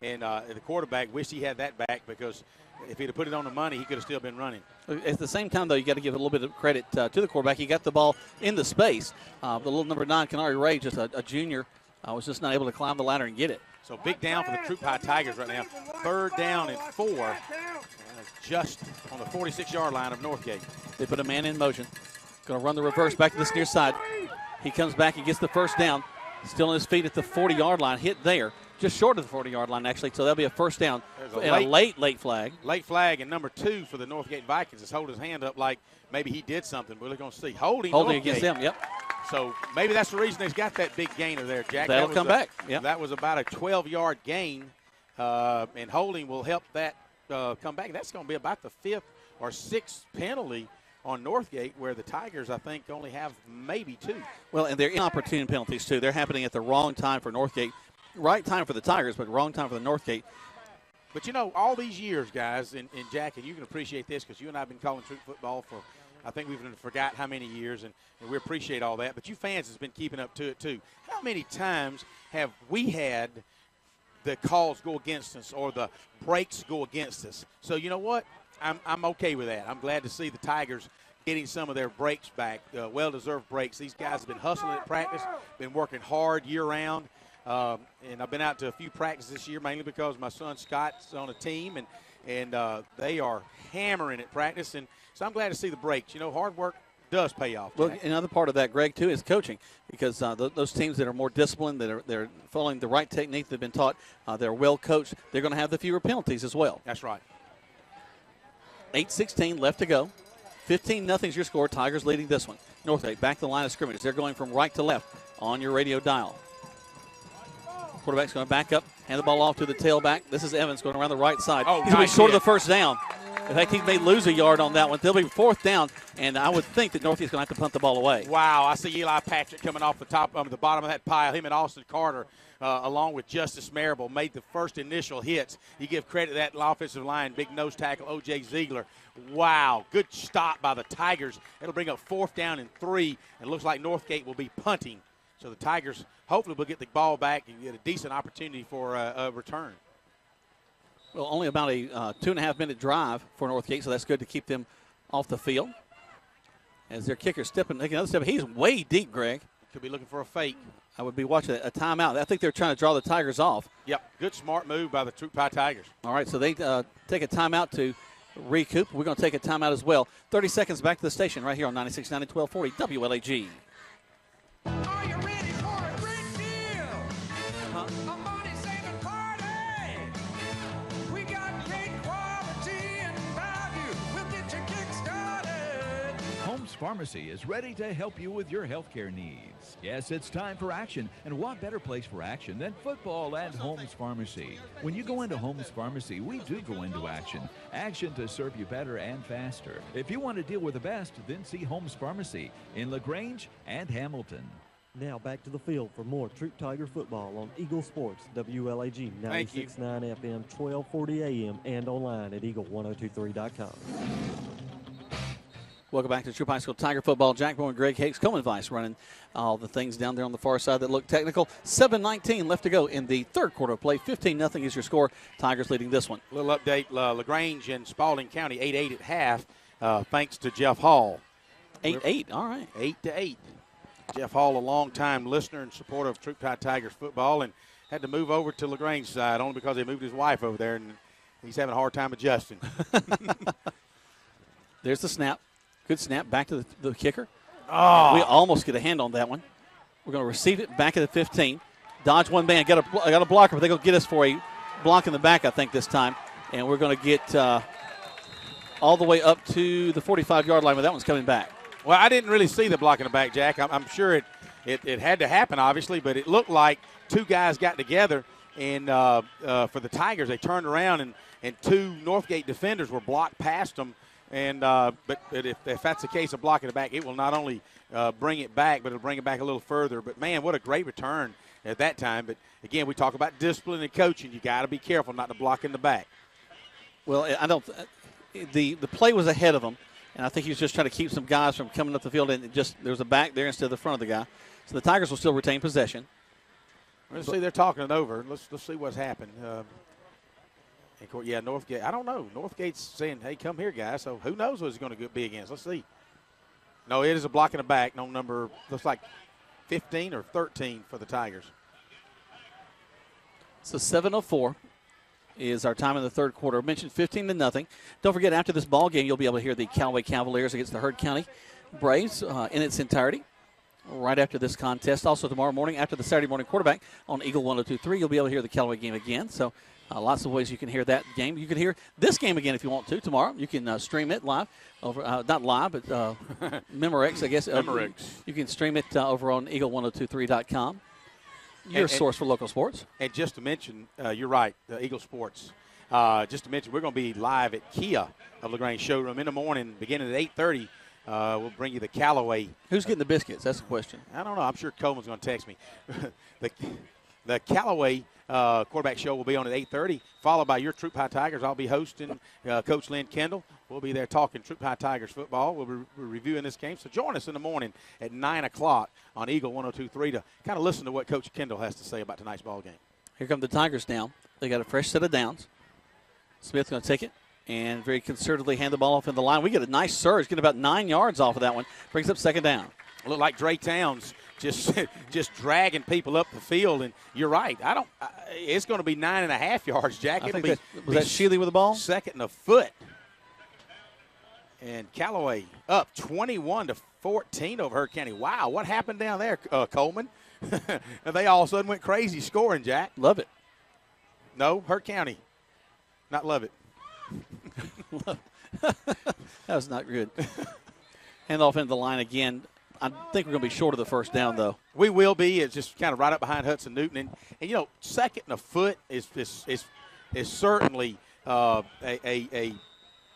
and the quarterback wished he had that back because if he'd have put it on the money, he could have still been running. At the same time, though, you got to give a little bit of credit to the quarterback. He got the ball in the space. The little number 9, Kanari Ray, just a junior, was just not able to climb the ladder and get it. So big down for the Troup High Tigers right now. 3rd down and 4, just on the 46-yard line of Northgate. They put a man in motion. Going to run the reverse back to this near side. He comes back and gets the first down. Still on his feet at the 40-yard line, hit there. Just short of the 40-yard line, actually, so that'll be a first down. And a late flag. Late flag, and number 2 for the Northgate Vikings has held his hand up like maybe he did something. We're going to see. Holding against them, yep. So maybe that's the reason they've got that big gainer there, Jack. That'll come back. Yep. That was about a 12-yard gain, and holding will help that come back. That's going to be about the 5th or 6th penalty on Northgate, where the Tigers, I think, only have maybe 2. Well, and they're inopportune penalties, too. They're happening at the wrong time for Northgate. Right time for the Tigers, but wrong time for the Northgate. But, you know, all these years, guys, and Jack, and you can appreciate this because you and I have been calling Troup football for, I think we've forgot how many years, and we appreciate all that. But you fans has been keeping up to it, too. How many times have we had the calls go against us or the breaks go against us? So, you know what? I'm okay with that. I'm glad to see the Tigers getting some of their breaks back, well-deserved breaks. These guys have been hustling at practice, been working hard year-round. And I've been out to a few practices this year, mainly because my son Scott's on a team, and they are hammering at practice. And so I'm glad to see the breaks. You know, hard work does pay off. Well, Jack. another part of that, Greg, too, is coaching, because those teams that are more disciplined, they're following the right technique they've been taught, they're well coached, they're going to have the fewer penalties as well. That's right. 8:16 left to go. 15-0 is your score. Tigers leading this one. Northgate back to the line of scrimmage. They're going from right to left on your radio dial. Quarterback's going to back up, hand the ball off to the tailback. This is Evans going around the right side. Oh, he's going to be nice short of hit. the first down. In fact, he may lose a yard on that one. They'll be 4th down, and I would think that Northgate's going to have to punt the ball away. Wow, I see Eli Patrick coming off the bottom of that pile. Him and Austin Carter, along with Justice Marable, made the first initial hits. You give credit to that offensive line, big nose tackle O.J. Ziegler. Wow, good stop by the Tigers. It'll bring up 4th down and 3, and it looks like Northgate will be punting. So the Tigers hopefully will get the ball back and get a decent opportunity for a return. Well, only about a 2.5-minute drive for Northgate, so that's good to keep them off the field. As their kicker taking another step, he's way deep, Greg. Could be looking for a fake. I would be watching a timeout. I think they're trying to draw the Tigers off. Yep, good smart move by the Troup Tigers. All right, so they take a timeout to recoup. We're going to take a timeout as well. 30 seconds back to the station right here on 96.9 and 1240 WLAG. Are you ready for a great deal? A money-saving party. We got great quality and value. We'll get your kick started. Holmes Pharmacy is ready to help you with your healthcare needs. Yes, it's time for action, and what better place for action than football and Holmes Pharmacy? When you go into Holmes Pharmacy, we do go into action. Action to serve you better and faster. If you want to deal with the best, then see Holmes Pharmacy in LaGrange and Hamilton. Now back to the field for more Troup Tiger football on Eagle Sports, WLAG 96.9 FM, 1240 AM, and online at eagle1023.com. Welcome back to Troup High School Tiger football. Jack Moore and Greg Hicks, Coleman Vice running all the things down there on the far side that look technical. 7:19 left to go in the third quarter of play. 15-0 is your score. Tigers leading this one. Little update, LaGrange and Spalding County 8-8 at half, thanks to Jeff Hall. 8-8, all right. 8-8. Jeff Hall, a long-time listener and supporter of Troup Tigers football, and had to move over to LaGrange side only because he moved his wife over there, and he's having a hard time adjusting. There's the snap. Good snap back to the kicker. Oh. We almost get a hand on that one. We're going to receive it back at the 15. Dodge one man. Got a blocker, but they're going to get us for a block in the back, I think, this time. And we're going to get all the way up to the 45-yard line, but that one's coming back. Well, I didn't really see the block in the back, Jack. I'm sure it had to happen, obviously, but it looked like two guys got together, and for the Tigers, they turned around, and two Northgate defenders were blocked past them. And but if that's the case of blocking it back, it will not only bring it back, but it'll bring it back a little further. But, man, what a great return at that time. But, again, we talk about discipline and coaching. You got to be careful not to block in the back. Well, I don't the play was ahead of him, and I think he was just trying to keep some guys from coming up the field, and there was a back there instead of the front of the guy. So the Tigers will still retain possession. Let's see, they're talking it over. Let's see what's happened. Yeah, Northgate. I don't know. Northgate's saying, hey, come here, guys. So who knows what it's going to be against. Let's see. No, it is a block in the back. No number, looks like 15 or 13 for the Tigers. So 7:04 is our time in the third quarter. I mentioned 15-0. Don't forget, after this ball game, you'll be able to hear the Callaway Cavaliers against the Heard County Braves in its entirety right after this contest. Also tomorrow morning, after the Saturday morning quarterback on Eagle 102.3, you'll be able to hear the Callaway game again. So lots of ways you can hear that game. You can hear this game again if you want to tomorrow. You can stream it live over, not live, but Memorex, I guess. Memorex. You can stream it over on eagle1023.com. Your source for local sports. And just to mention, you're right, the Eagle Sports. Just to mention, we're going to be live at Kia of LaGrange Showroom in the morning, beginning at 8:30. We'll bring you the Callaway. Who's getting the biscuits? That's the question. I don't know. I'm sure Coleman's going to text me. The Callaway quarterback show will be on at 8:30, followed by your Troup High Tigers. I'll be hosting Coach Lynn Kendall. We'll be there talking Troup High Tigers football. We'll be reviewing this game. So join us in the morning at 9 o'clock on Eagle 102.3 to kind of listen to what Coach Kendall has to say about tonight's ball game. Here come the Tigers now. They got a fresh set of downs. Smith's going to take it and very conservatively hand the ball off in the line. We get a nice surge, get about 9 yards off of that one. Brings up second down. Look like Dre Towns just dragging people up the field, and you're right. It's going to be 9.5 yards, Jack. Was that Shealy with the ball? Second and a foot. And Callaway up 21-14 14 over Hurt County. Wow, what happened down there, Coleman? They all of a sudden went crazy scoring, Jack. Love it. No, Hurt County. Not love it. That was not good. Hand off into the line again. I think we're going to be short of the first down, though. We will be. It's just kind of right up behind Hudson Newton. And you know, second and a foot is certainly a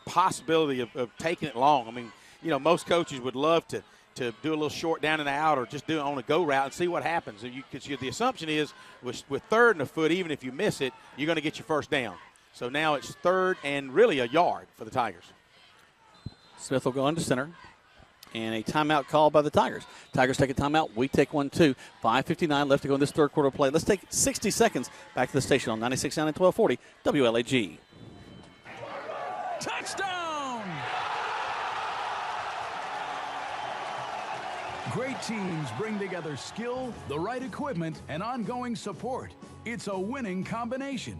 possibility of taking it long. I mean, you know, most coaches would love to do a little short down and out or just do it on a go route and see what happens. Because the assumption is with third and a foot, even if you miss it, you're going to get your first down. So now it's third and really a yard for the Tigers. Smith will go under center. And a timeout call by the Tigers. Tigers take a timeout. We take one, too. 5:59 left to go in this third quarter play. Let's take 60 seconds back to the station on 96.9 and 1240 WLAG. Touchdown! Great teams bring together skill, the right equipment, and ongoing support. It's a winning combination.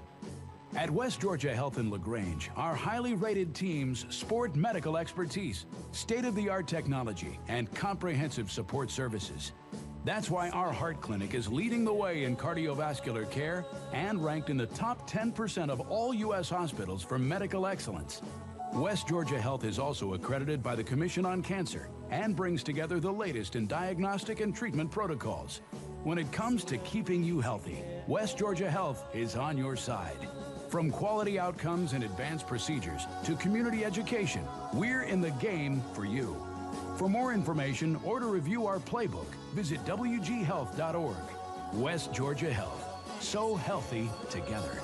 At West Georgia Health in LaGrange, our highly rated teams sport medical expertise, state-of-the-art technology, and comprehensive support services. That's why our heart clinic is leading the way in cardiovascular care and ranked in the top 10% of all U.S. hospitals for medical excellence. West Georgia Health is also accredited by the Commission on Cancer and brings together the latest in diagnostic and treatment protocols. When it comes to keeping you healthy, West Georgia Health is on your side. From quality outcomes and advanced procedures to community education, we're in the game for you. For more information or to review our playbook, visit wghealth.org. West Georgia Health. So healthy together.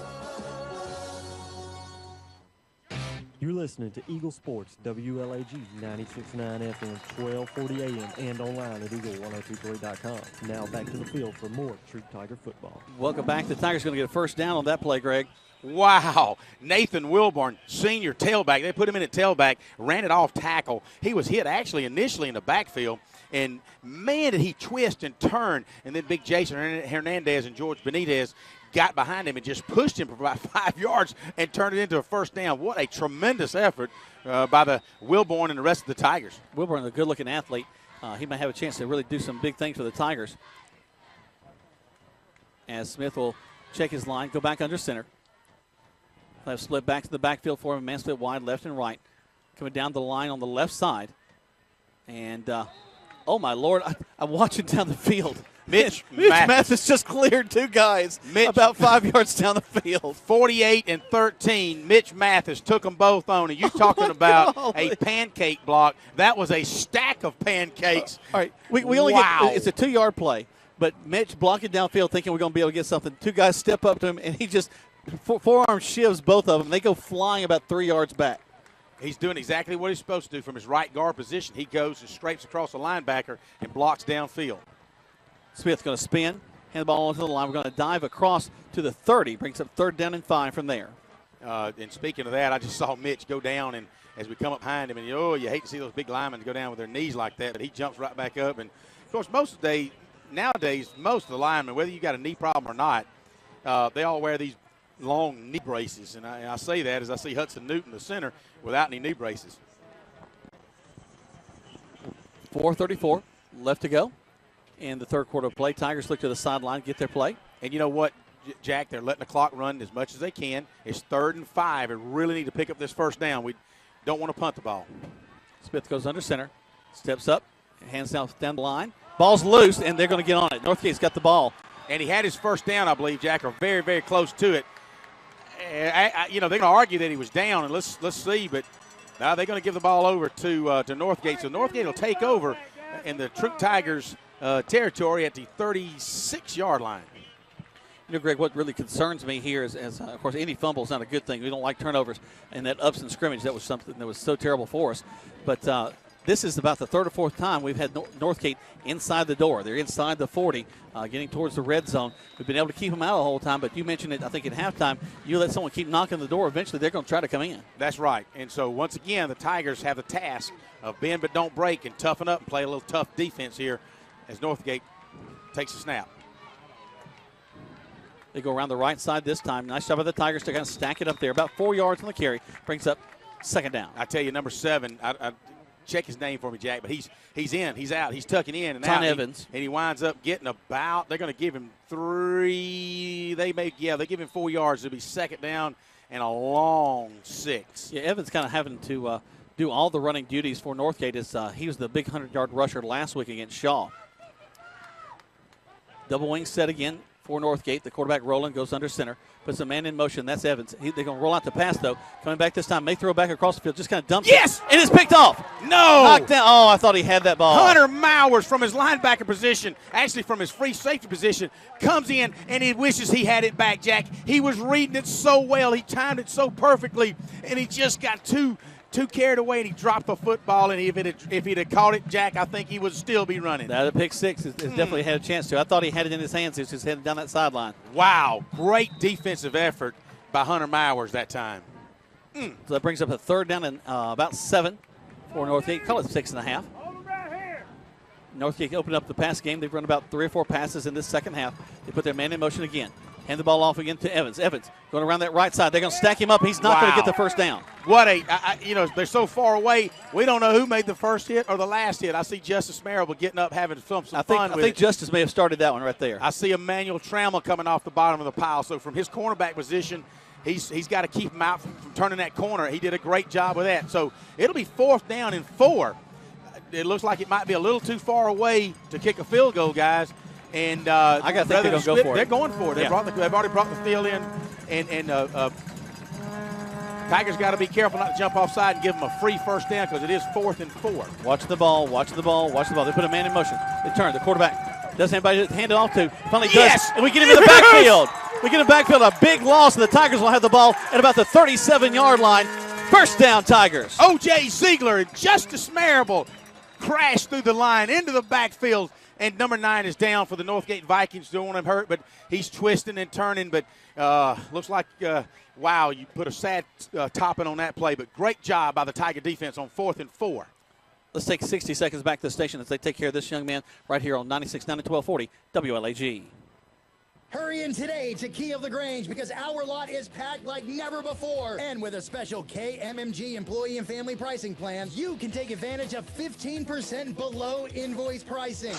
You're listening to Eagle Sports, WLAG 96.9 FM, 1240 AM, and online at eagle1023.com. Now back to the field for more Troup Tiger football. Welcome back. The Tigers going to get a first down on that play, Greg. Wow. Nathan Wilborn, senior tailback. They put him in at tailback, ran it off tackle. He was hit actually initially in the backfield, and man, did he twist and turn. And then big Jason Hernandez and George Benitez got behind him and just pushed him for about 5 yards and turned it into a first down. What a tremendous effort by the Wilborn and the rest of the Tigers. Wilborn, a good-looking athlete. He might have a chance to really do some big things for the Tigers. As Smith will check his line, go back under center. They'll have split back to the backfield for him. Man split wide, left and right. Coming down the line on the left side. And, oh, my Lord, I'm watching down the field. Mitch Mathis just cleared two guys about 5 yards down the field. 48 and 13. Mitch Mathis took them both on. And you're talking about a pancake block. That was a stack of pancakes. All right, we only get it's a 2-yard play. But Mitch blocking downfield thinking we're going to be able to get something. Two guys step up to him, and he just forearm shivs both of them. They go flying about 3 yards back. He's doing exactly what he's supposed to do from his right guard position. He goes and scrapes across the linebacker and blocks downfield. Smith's going to spin, hand the ball onto the line. We're going to dive across to the 30. Brings up 3rd down and 5 from there. And speaking of that, I just saw Mitch go down, and as we come up behind him, and you hate to see those big linemen go down with their knees like that, but he jumps right back up. And, of course, nowadays, most of the linemen, whether you got a knee problem or not, they all wear these long knee braces. And I say that as I see Hudson Newton, the center, without any knee braces. 4:34 left to go in the third quarter of play. Tigers look to the sideline, get their play. And you know what, Jack, they're letting the clock run as much as they can. It's 3rd and 5. They really need to pick up this first down. We don't want to punt the ball. Smith goes under center, steps up, hands down the line. Ball's loose, and they're going to get on it. Northgate's got the ball. And he had his first down, I believe, Jack, or very, very close to it. They're going to argue that he was down, and let's see. But now they're going to give the ball over to Northgate. So Northgate will take over in the Troup Tigers territory at the 36-yard line. You know, Greg, what really concerns me here is, of course, any fumble is not a good thing. We don't like turnovers. And that ups and scrimmage, that was something that was so terrible for us. But this is about the 3rd or 4th time we've had Northgate inside the door. They're inside the 40, getting towards the red zone. We've been able to keep them out the whole time, but you mentioned it, I think, at halftime. You let someone keep knocking the door, eventually they're going to try to come in. That's right. And so, once again, the Tigers have the task of bend but don't break and toughen up and play a little tough defense here as Northgate takes a snap. They go around the right side this time. Nice job by the Tigers to kind of stack it up there. About 4 yards on the carry. Brings up 2nd down. I tell you, number 7, check his name for me, Jack. But he's in, he's out, he's tucking in and Ton out. Evans. And he winds up getting about. They're going to give him 3. They give him 4 yards. It'll be second down and a long 6. Yeah, Evans kind of having to do all the running duties for Northgate. He was the big 100-yard rusher last week against Shaw. Double wing set again for Northgate. The quarterback Roland goes under center, puts a man in motion. That's Evans. They're going to roll out the pass, though. Coming back this time, may throw back across the field. Just kind of dumps Yes! it. And it's picked off. No! Knocked down. Oh, I thought he had that ball. Hunter Mowers from his linebacker position, actually from his free safety position, comes in and he wishes he had it back, Jack. He was reading it so well. He timed it so perfectly, and he just got too carried away, and he dropped the football. And if he'd have caught it, Jack, I think he would still be running. Now, the pick six has definitely had a chance to. I thought he had it in his hands. He was just heading down that sideline. Wow, great defensive effort by Hunter Mowers that time. So that brings up a third down and about 7 for Northgate. Call it 6.5. Northgate opened up the pass game. They've run about 3 or 4 passes in this second half. They put their man in motion again. Hand the ball off again to Evans. Evans going around that right side. They're going to stack him up. He's not going to get the first down. What they're so far away. We don't know who made the first hit or the last hit. I see Justice Marable getting up, having some fun with it. I think Justice may have started that one right there. I see Emmanuel Trammell coming off the bottom of the pile. So from his cornerback position, he's got to keep him out from turning that corner. He did a great job with that. So it'll be 4th down and 4. It looks like it might be a little too far away to kick a field goal, guys. And I got to think they're going to go for it. They're going for it. They've already brought the field in, and Tigers got to be careful not to jump offside and give them a free first down because it is 4th and 4. Watch the ball. Watch the ball. Watch the ball. They put a man in motion. They turn. The quarterback doesn't have anybody to hand it off to. Finally does. And we get him in the backfield. We get him backfield. A big loss, and the Tigers will have the ball at about the 37-yard line. First down, Tigers. O.J. Ziegler and Justice Marable crashed through the line into the backfield. And number 9 is down for the Northgate Vikings. Don't want him hurt, but he's twisting and turning. But looks like, wow, you put a sad topping on that play. But great job by the Tiger defense on 4th and 4. Let's take 60 seconds back to the station as they take care of this young man right here on 96.9 and 1240 WLAG. Hurry in today to Key of the Grange because our lot is packed like never before. And with a special KMMG employee and family pricing plan, you can take advantage of 15% below invoice pricing.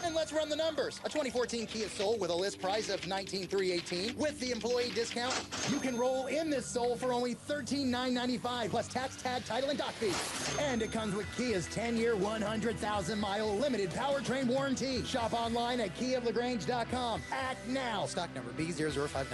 And let's run the numbers. A 2014 Kia Soul with a list price of $19,318. With the employee discount, you can roll in this Soul for only $13,995 plus tax, tag, title, and dock fee. And it comes with Kia's 10-year, 100,000-mile limited powertrain warranty. Shop online at keyoflagrange.com. Act now. Stock number B0059.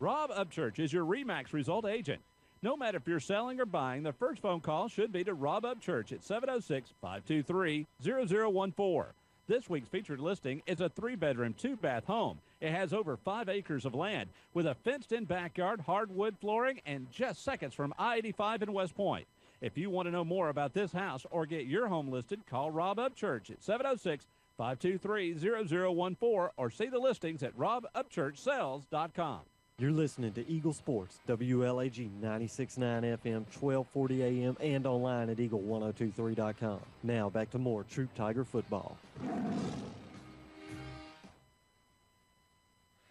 Rob Upchurch is your RE/MAX result agent. No matter if you're selling or buying, the first phone call should be to Rob Upchurch at 706-523-0014. This week's featured listing is a 3-bedroom, 2-bath home. It has over 5 acres of land with a fenced-in backyard, hardwood flooring, and just seconds from I-85 in West Point. If you want to know more about this house or get your home listed, call Rob Upchurch at 706-523-0014 or see the listings at robupchurchsales.com. You're listening to Eagle Sports, WLAG 96.9 FM, 1240 AM, and online at eagle1023.com. Now back to more Troup Tiger football.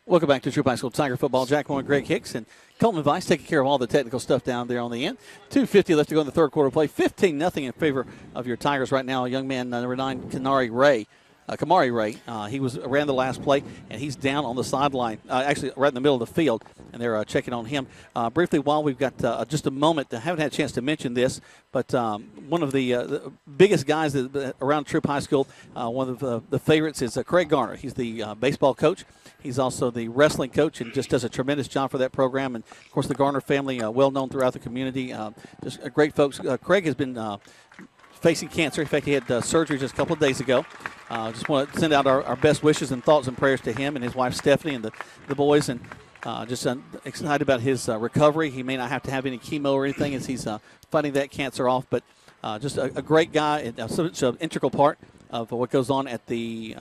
Welcome back to Troup High School Tiger football. Jack Warren, Greg Hicks, and Colton Vice taking care of all the technical stuff down there on the end. 2:50 left to go in the third quarter play. 15-0 in favor of your Tigers right now. A young man, number 9, Kamari Ray. He ran the last play, and he's down on the sideline, actually right in the middle of the field, and they're checking on him. Briefly, while we've got just a moment, I haven't had a chance to mention this, but one of the biggest guys around Troup High School, one of the favorites is Craig Garner. He's the baseball coach. He's also the wrestling coach and just does a tremendous job for that program. And, of course, the Garner family, well-known throughout the community. Just great folks. Craig has been facing cancer. In fact, he had surgery just a couple of days ago. Just want to send out our best wishes and thoughts and prayers to him and his wife Stephanie and the boys, and just excited about his recovery. He may not have to have any chemo or anything as he's fighting that cancer off, but just a great guy and such an integral part of what goes on at the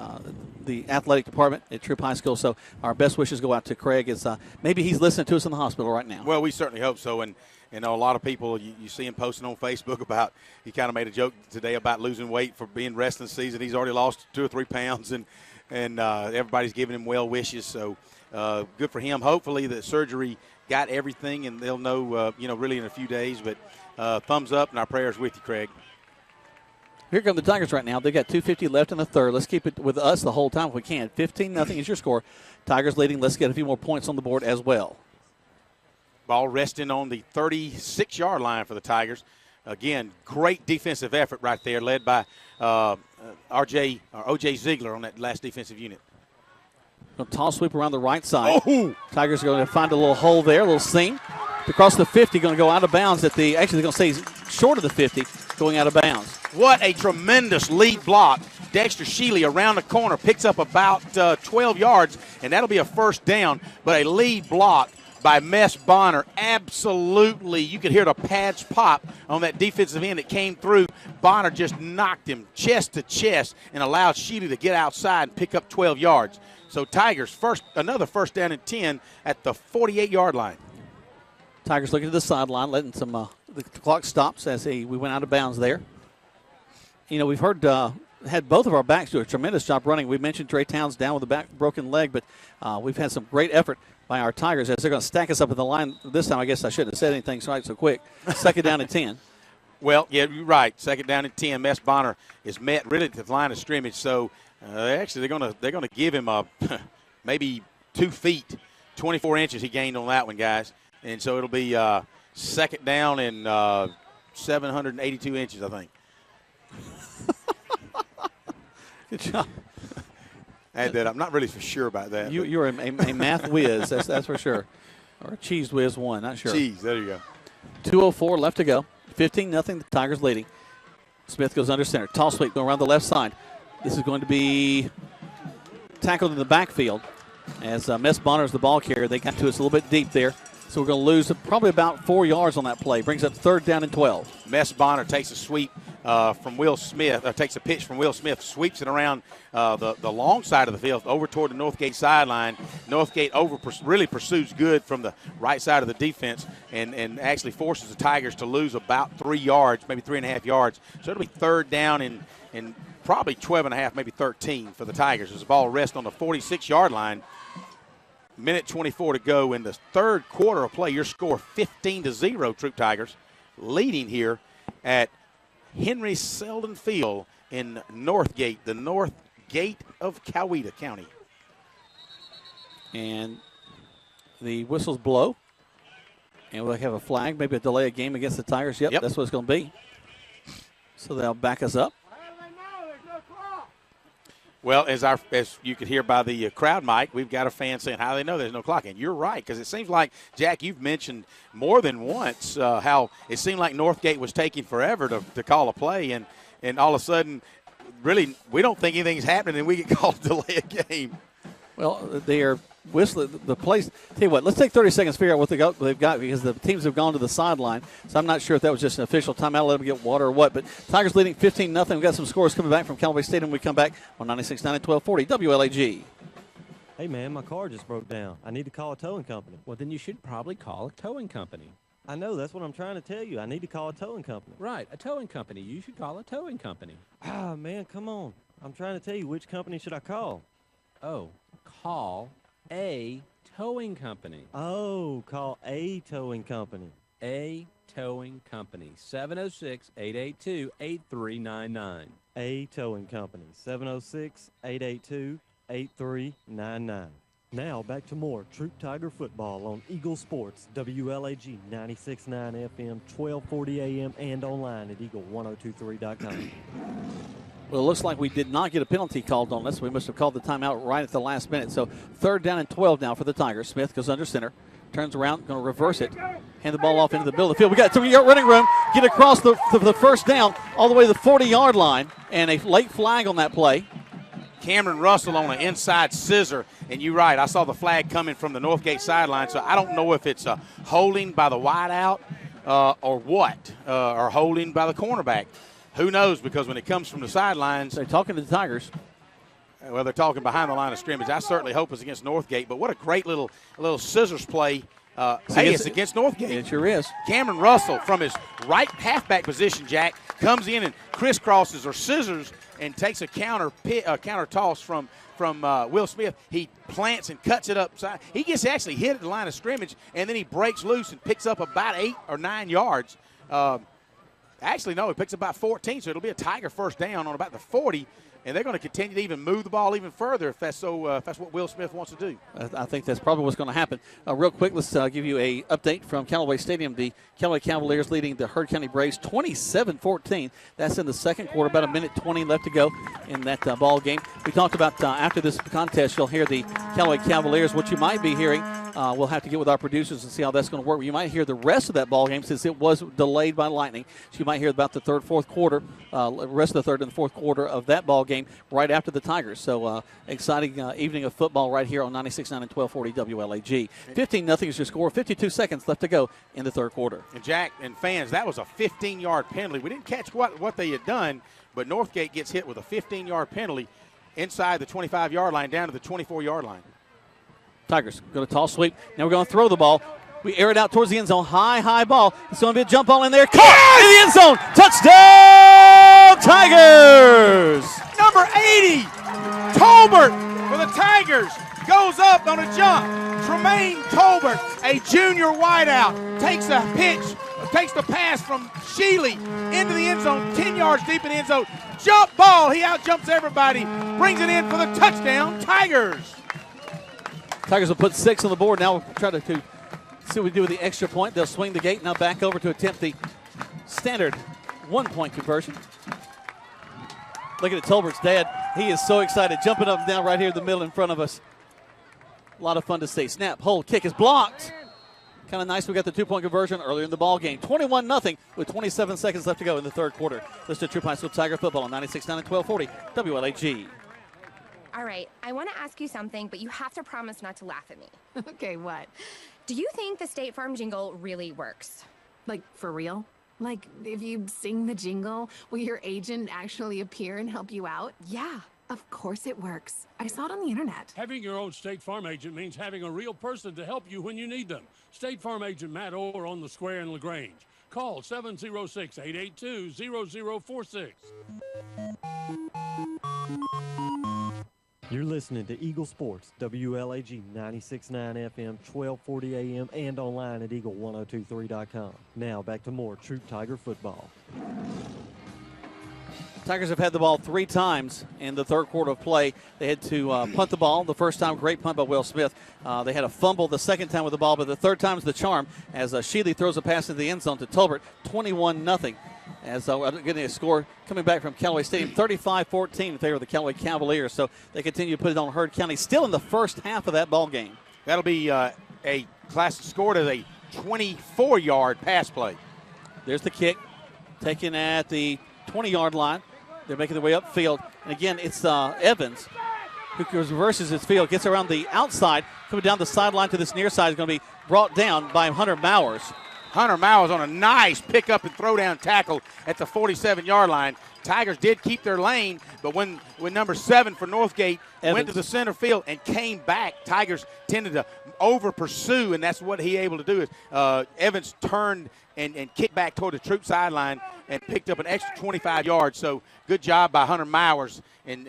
athletic department at Troup High School. So our best wishes go out to Craig as maybe he's listening to us in the hospital right now. Well, we certainly hope so. And you know, a lot of people, you see him posting on Facebook about, he kind of made a joke today about losing weight for being wrestling season. He's already lost 2 or 3 pounds, and everybody's giving him well wishes. So good for him. Hopefully the surgery got everything, and they'll know, really in a few days. But thumbs up, and our prayers with you, Craig. Here come the Tigers right now. They've got 2:50 left in the third. Let's keep it with us the whole time if we can. 15-0 is your score. Tigers leading. Let's get a few more points on the board as well. Ball resting on the 36-yard line for the Tigers. Again, great defensive effort right there, led by O.J. Ziegler on that last defensive unit. A toss sweep around the right side. Oh! Tigers are going to find a little hole there, a little seam. Across the 50, going to go out of bounds at the – actually, they're going to stay short of the 50, going out of bounds. What a tremendous lead block. Dexter Shealy around the corner picks up about 12 yards, and that'll be a first down. But a lead block by Mess Bonner. Absolutely, you could hear the pads pop on that defensive end that came through. Bonner just knocked him chest to chest and allowed Shealy to get outside and pick up 12 yards. So Tigers, another first down and 10 at the 48-yard line. Tigers looking to the sideline, letting some the clock stops as we went out of bounds there. You know, we've had both of our backs do a tremendous job running. We mentioned Trey Towns down with a broken leg, but we've had some great effort by our Tigers as they're going to stack us up at the line. This time, I guess I shouldn't have said anything so quick. Second down and 10. Well, yeah, you're right. Second down and 10. Mess Bonner is met really at the line of scrimmage. So actually, they're gonna give him maybe 2 feet, 24 inches he gained on that one, guys. And so it'll be second down and 782 inches, I think. Good job. I'm not really for sure about that. You're a math whiz, that's for sure. Or a cheese whiz one, not sure. Cheese, there you go. 2:04 left to go. 15-0, the Tigers leading. Smith goes under center. Toss sweep going around the left side. This is going to be tackled in the backfield as Mess Bonner is the ball carrier. They got to us a little bit deep there. So we're going to lose probably about 4 yards on that play. Brings up third down and 12. Mess Bonner takes a sweep from Will Smith, takes a pitch from Will Smith, sweeps it around the long side of the field over toward the Northgate sideline. Northgate really pursues good from the right side of the defense and actually forces the Tigers to lose about 3 yards, maybe 3.5 yards. So it'll be third down and probably 12.5, maybe 13 for the Tigers as the ball rests on the 46-yard line. Minute 24 to go in the third quarter of play. Your score 15-0, Troup Tigers, leading here at Henry Selden Field in Northgate, the Northgate of Coweta County. And the whistles blow. And we'll have a flag, maybe a delay of game against the Tigers. Yep. That's what it's going to be. So they'll back us up. Well, as you could hear by the crowd mic, we've got a fan saying, how do they know there's no clock? And you're right, because it seems like, Jack, you've mentioned more than once how it seemed like Northgate was taking forever to call a play, and all of a sudden, really, we don't think anything's happening, and we get called to delay a game. Well, they are whistling the place. Tell you what, let's take 30 seconds to figure out what they've got because the teams have gone to the sideline. So I'm not sure if that was just an official timeout, let them get water or what. But Tigers leading 15-0. We've got some scores coming back from Callaway Stadium. We come back on 96.9 and 1240 WLAG. Hey, man, my car just broke down. I need to call a towing company. Well, then you should probably call a towing company. I know. That's what I'm trying to tell you. I need to call a towing company. Right, a towing company. You should call a towing company. Ah, man, come on. I'm trying to tell you, which company should I call? Oh, call a towing company. Oh, call a towing company. A towing company. 706-882-8399. A towing company. 706-882-8399. Now back to more Troup Tiger football on Eagle Sports, WLAG 96.9 FM, 1240 AM, and online at eagle1023.com. Well, it looks like we did not get a penalty called on us. We must have called the timeout right at the last minute. So third down and 12 now for the Tigers. Smith goes under center, turns around, going to reverse it, hand the ball off into the middle of the field. We got 3-yard running room, get across the first down all the way to the 40-yard line, and a late flag on that play. Cameron Russell on an inside scissor, and you're right, I saw the flag coming from the Northgate sideline, so I don't know if it's a holding by the wideout or what, or holding by the cornerback. Who knows, because when it comes from the sidelines. They're talking to the Tigers. Well, they're talking behind the line of scrimmage. I certainly hope it's against Northgate, but what a great little scissors play. It's against Northgate. It sure is. Cameron Russell from his right halfback position, Jack, comes in and crisscrosses or scissors and takes a counter toss from Will Smith. He plants and cuts it upside. He gets actually hit at the line of scrimmage, and then he breaks loose and picks up about 8 or 9 yards. Actually, no, he picks up about 14, so it'll be a Tiger first down on about the 40. And they're going to continue to even move the ball even further if that's if that's what Will Smith wants to do. I think that's probably what's going to happen. Real quick, let's give you a update from Callaway Stadium. The Callaway Cavaliers leading the Heard County Braves 27-14. That's in the second quarter. About a minute 20 left to go in that ball game. We talked about after this contest, you'll hear the Callaway Cavaliers. What you might be hearing, we'll have to get with our producers and see how that's going to work. You might hear the rest of that ball game since it was delayed by lightning. So you might hear about the third, fourth quarter, rest of the third and fourth quarter of that ball game right after the Tigers. So exciting evening of football right here on 96.9 and 1240 WLAG. 15-0 is your score. 52 seconds left to go in the third quarter. And Jack and fans, that was a 15-yard penalty. We didn't catch what they had done, but Northgate gets hit with a 15-yard penalty inside the 25-yard line down to the 24-yard line. Tigers going to toss sweep. Now we're going to throw the ball. We air it out towards the end zone. High ball. It's going to be a jump ball in there. Caught in the end zone. Touchdown, Tigers! Number 80, Tolbert for the Tigers, goes up on a jump. Tremaine Tolbert, a junior wideout, takes a pitch, takes the pass from Sheely into the end zone, 10 yards deep in the end zone. Jump ball. He outjumps everybody, brings it in for the touchdown, Tigers. Tigers will put 6 on the board. Now we'll try to see what we do with the extra point. They'll swing the gate. Now back over to attempt the standard 1-point conversion. Looking at Tolbert's dad. He is so excited, jumping up and down right here in the middle in front of us. A lot of fun to see. Snap, hold, kick is blocked. Kind of nice we got the 2-point conversion earlier in the ball game. 21-0 with 27 seconds left to go in the third quarter. Listen to Troup High School Tiger football on 96.9 and 1240 WLAG. All right, I want to ask you something, but you have to promise not to laugh at me. Okay, what? Do you think the State Farm jingle really works? Like, for real? Like, if you sing the jingle, will your agent actually appear and help you out? Yeah. Of course it works. I saw it on the internet. Having your own State Farm agent means having a real person to help you when you need them. State Farm agent Matt Orr on the Square in LaGrange. Call 706-882-0046. You're listening to Eagle Sports, WLAG 96.9 FM, 1240 AM, and online at eagle1023.com. Now back to more Troup Tiger football. Tigers have had the ball 3 times in the third quarter of play. They had to punt the ball. The first time, great punt by Will Smith. They had a fumble the second time with the ball, but the third time is the charm as Sheely throws a pass into the end zone to Tolbert, 21-0. As getting a score coming back from Callaway Stadium, 35-14 in favor of the Callaway Cavaliers. So they continue to put it on Heard County, still in the first half of that ball game. That'll be a class scored as a 24-yard pass play. There's the kick, taken at the 20-yard line. They're making their way upfield. And again, it's Evans who reverses his field, gets around the outside, coming down the sideline to this near side, is going to be brought down by Hunter Mowers. Hunter Mowers on a nice pick-up and throw-down tackle at the 47-yard line. Tigers did keep their lane, but when number 7 for Northgate went to the center field and came back, Tigers tended to over-pursue, and that's what he able to do. Is Evans turned and kicked back toward the Troup sideline and picked up an extra 25 yards. So good job by Hunter Mowers, and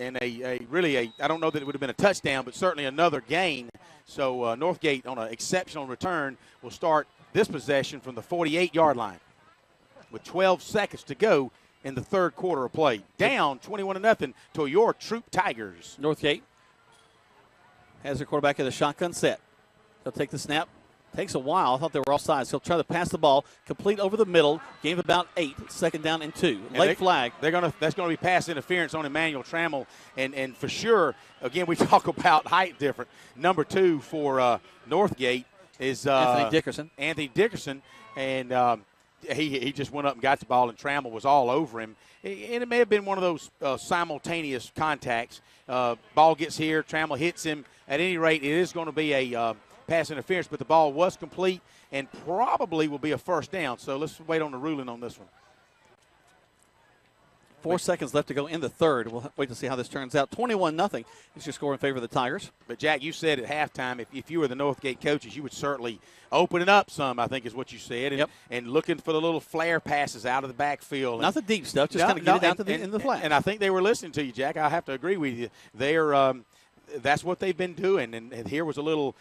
really I don't know that it would have been a touchdown, but certainly another gain. So Northgate on an exceptional return will start this possession from the 48-yard line with 12 seconds to go in the third quarter of play. Down 21-0 to your Troup Tigers. Northgate has their quarterback in the shotgun set. He'll take the snap. Takes a while. I thought they were offsides. He'll try to pass the ball, complete over the middle. Gain of about 8. Second down and 2. Late flag. That's going to be pass interference on Emmanuel Trammell, and for sure. Again, we talk about height different. Number 2 for Northgate is Anthony Dickerson. Anthony Dickerson, and he just went up and got the ball, and Trammell was all over him. And it may have been one of those simultaneous contacts. Ball gets here, Trammell hits him. At any rate, it is going to be a pass interference, but the ball was complete and probably will be a first down. So let's wait on the ruling on this one. 4 seconds left to go in the third. We'll wait to see how this turns out. 21-0 is your score in favor of the Tigers. But, Jack, you said at halftime if you were the Northgate coaches, you would certainly open it up some, I think is what you said, and looking for the little flare passes out of the backfield. Not the deep stuff, just kind of get it out in the flat. And I think they were listening to you, Jack. I have to agree with you. They're that's what they've been doing. And here was a little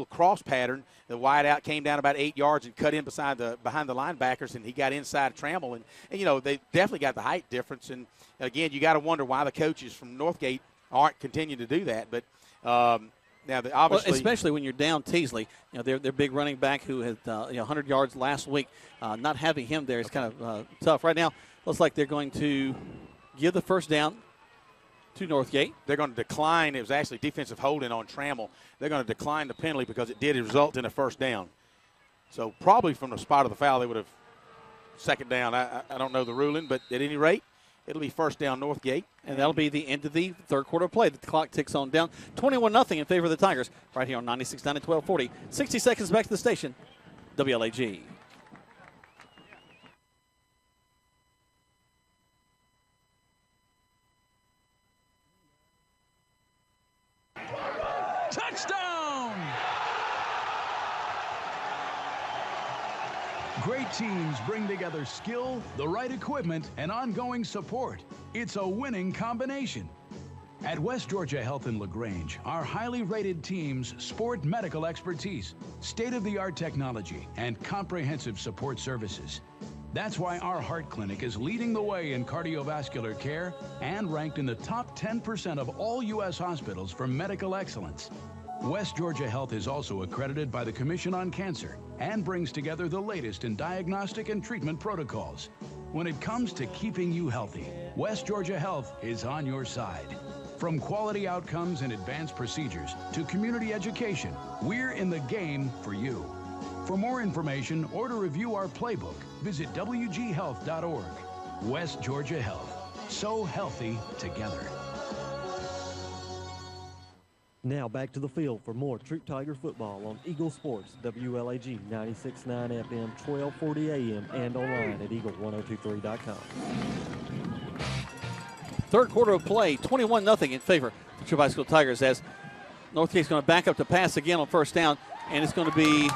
cross pattern. The wide out came down about 8 yards and cut in behind the linebackers, and he got inside Trammell. And you know, they definitely got the height difference. And again, you got to wonder why the coaches from Northgate aren't continuing to do that. But now, obviously, well, especially when you're down Teasley, you know, their big running back who had 100 yards last week. Not having him there is kind of tough. Right now, looks like they're going to give the first down to Northgate. They're going to decline. It was actually defensive holding on Trammell. They're going to decline the penalty because it did result in a first down. So probably from the spot of the foul, they would have second down. I don't know the ruling, but at any rate, it'll be first down Northgate. And that'll be the end of the third quarter play. The clock ticks on down. 21-0 in favor of the Tigers right here on 96.9 at 1240. 60 seconds back to the station. WLAG. Touchdown! Great teams bring together skill, the right equipment, and ongoing support. It's a winning combination. At West Georgia Health in LaGrange, our highly rated teams sport medical expertise, state-of-the-art technology, and comprehensive support services. That's why our heart clinic is leading the way in cardiovascular care and ranked in the top 10% of all U.S. hospitals for medical excellence. West Georgia Health is also accredited by the Commission on Cancer and brings together the latest in diagnostic and treatment protocols. When it comes to keeping you healthy, West Georgia Health is on your side. From quality outcomes and advanced procedures to community education, we're in the game for you. For more information or to review our playbook, visit wghealth.org. West Georgia Health. So healthy together. Now back to the field for more Troup Tiger football on Eagle Sports, WLAG 96.9 FM, 1240 AM, and online at eagle1023.com. Third quarter of play, 21-0 in favor of the Troup High School Tigers as Northgate's going to back up to pass again on first down, and it's going to be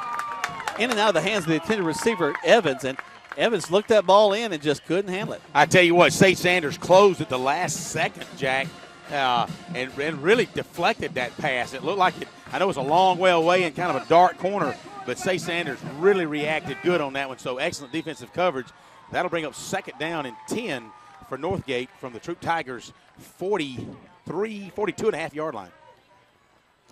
in and out of the hands of the intended receiver, Evans, and Evans looked that ball in and just couldn't handle it. I tell you what, Say Sanders closed at the last second, Jack, and really deflected that pass. It looked like it, I know it was a long way away in kind of a dark corner, but Say Sanders really reacted good on that one, so excellent defensive coverage. That'll bring up second down and 10 for Northgate from the Troup Tigers' 42.5-yard line.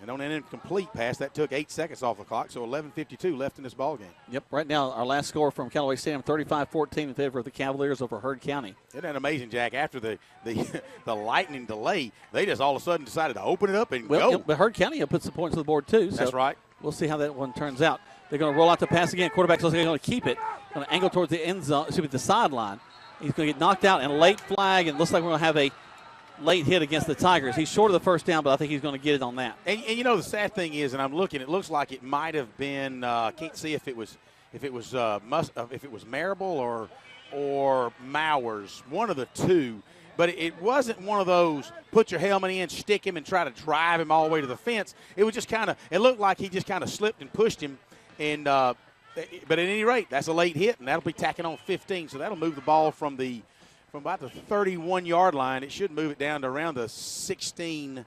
And on an incomplete pass, that took 8 seconds off the clock, so 11:52 left in this ballgame. Yep, right now our last score from Callaway Stadium, 35-14 in favor of the Cavaliers over Heard County. Isn't that amazing, Jack? After the lightning delay, they just all of a sudden decided to open it up and go. Yep, but Heard County put some points on the board too. So that's right. We'll see how that one turns out. They're going to roll out the pass again. Quarterback's going to keep it. Going to angle towards the end zone, the sideline. He's going to get knocked out and a late flag, and it looks like we're going to have a late hit against the Tigers. He's short of the first down, but I think he's going to get it on that. And you know the sad thing is, and I'm looking, it looks like it might have been. Can't see if it was Marable or Mowers, one of the two. But it wasn't one of those put your helmet in, stick him, and try to drive him all the way to the fence. It was just kind of. It looked like he just kind of slipped and pushed him, and. But at any rate, that's a late hit, and that'll be tacking on 15. So that'll move the ball from about the 31-yard line. It should move it down to around the 16-yard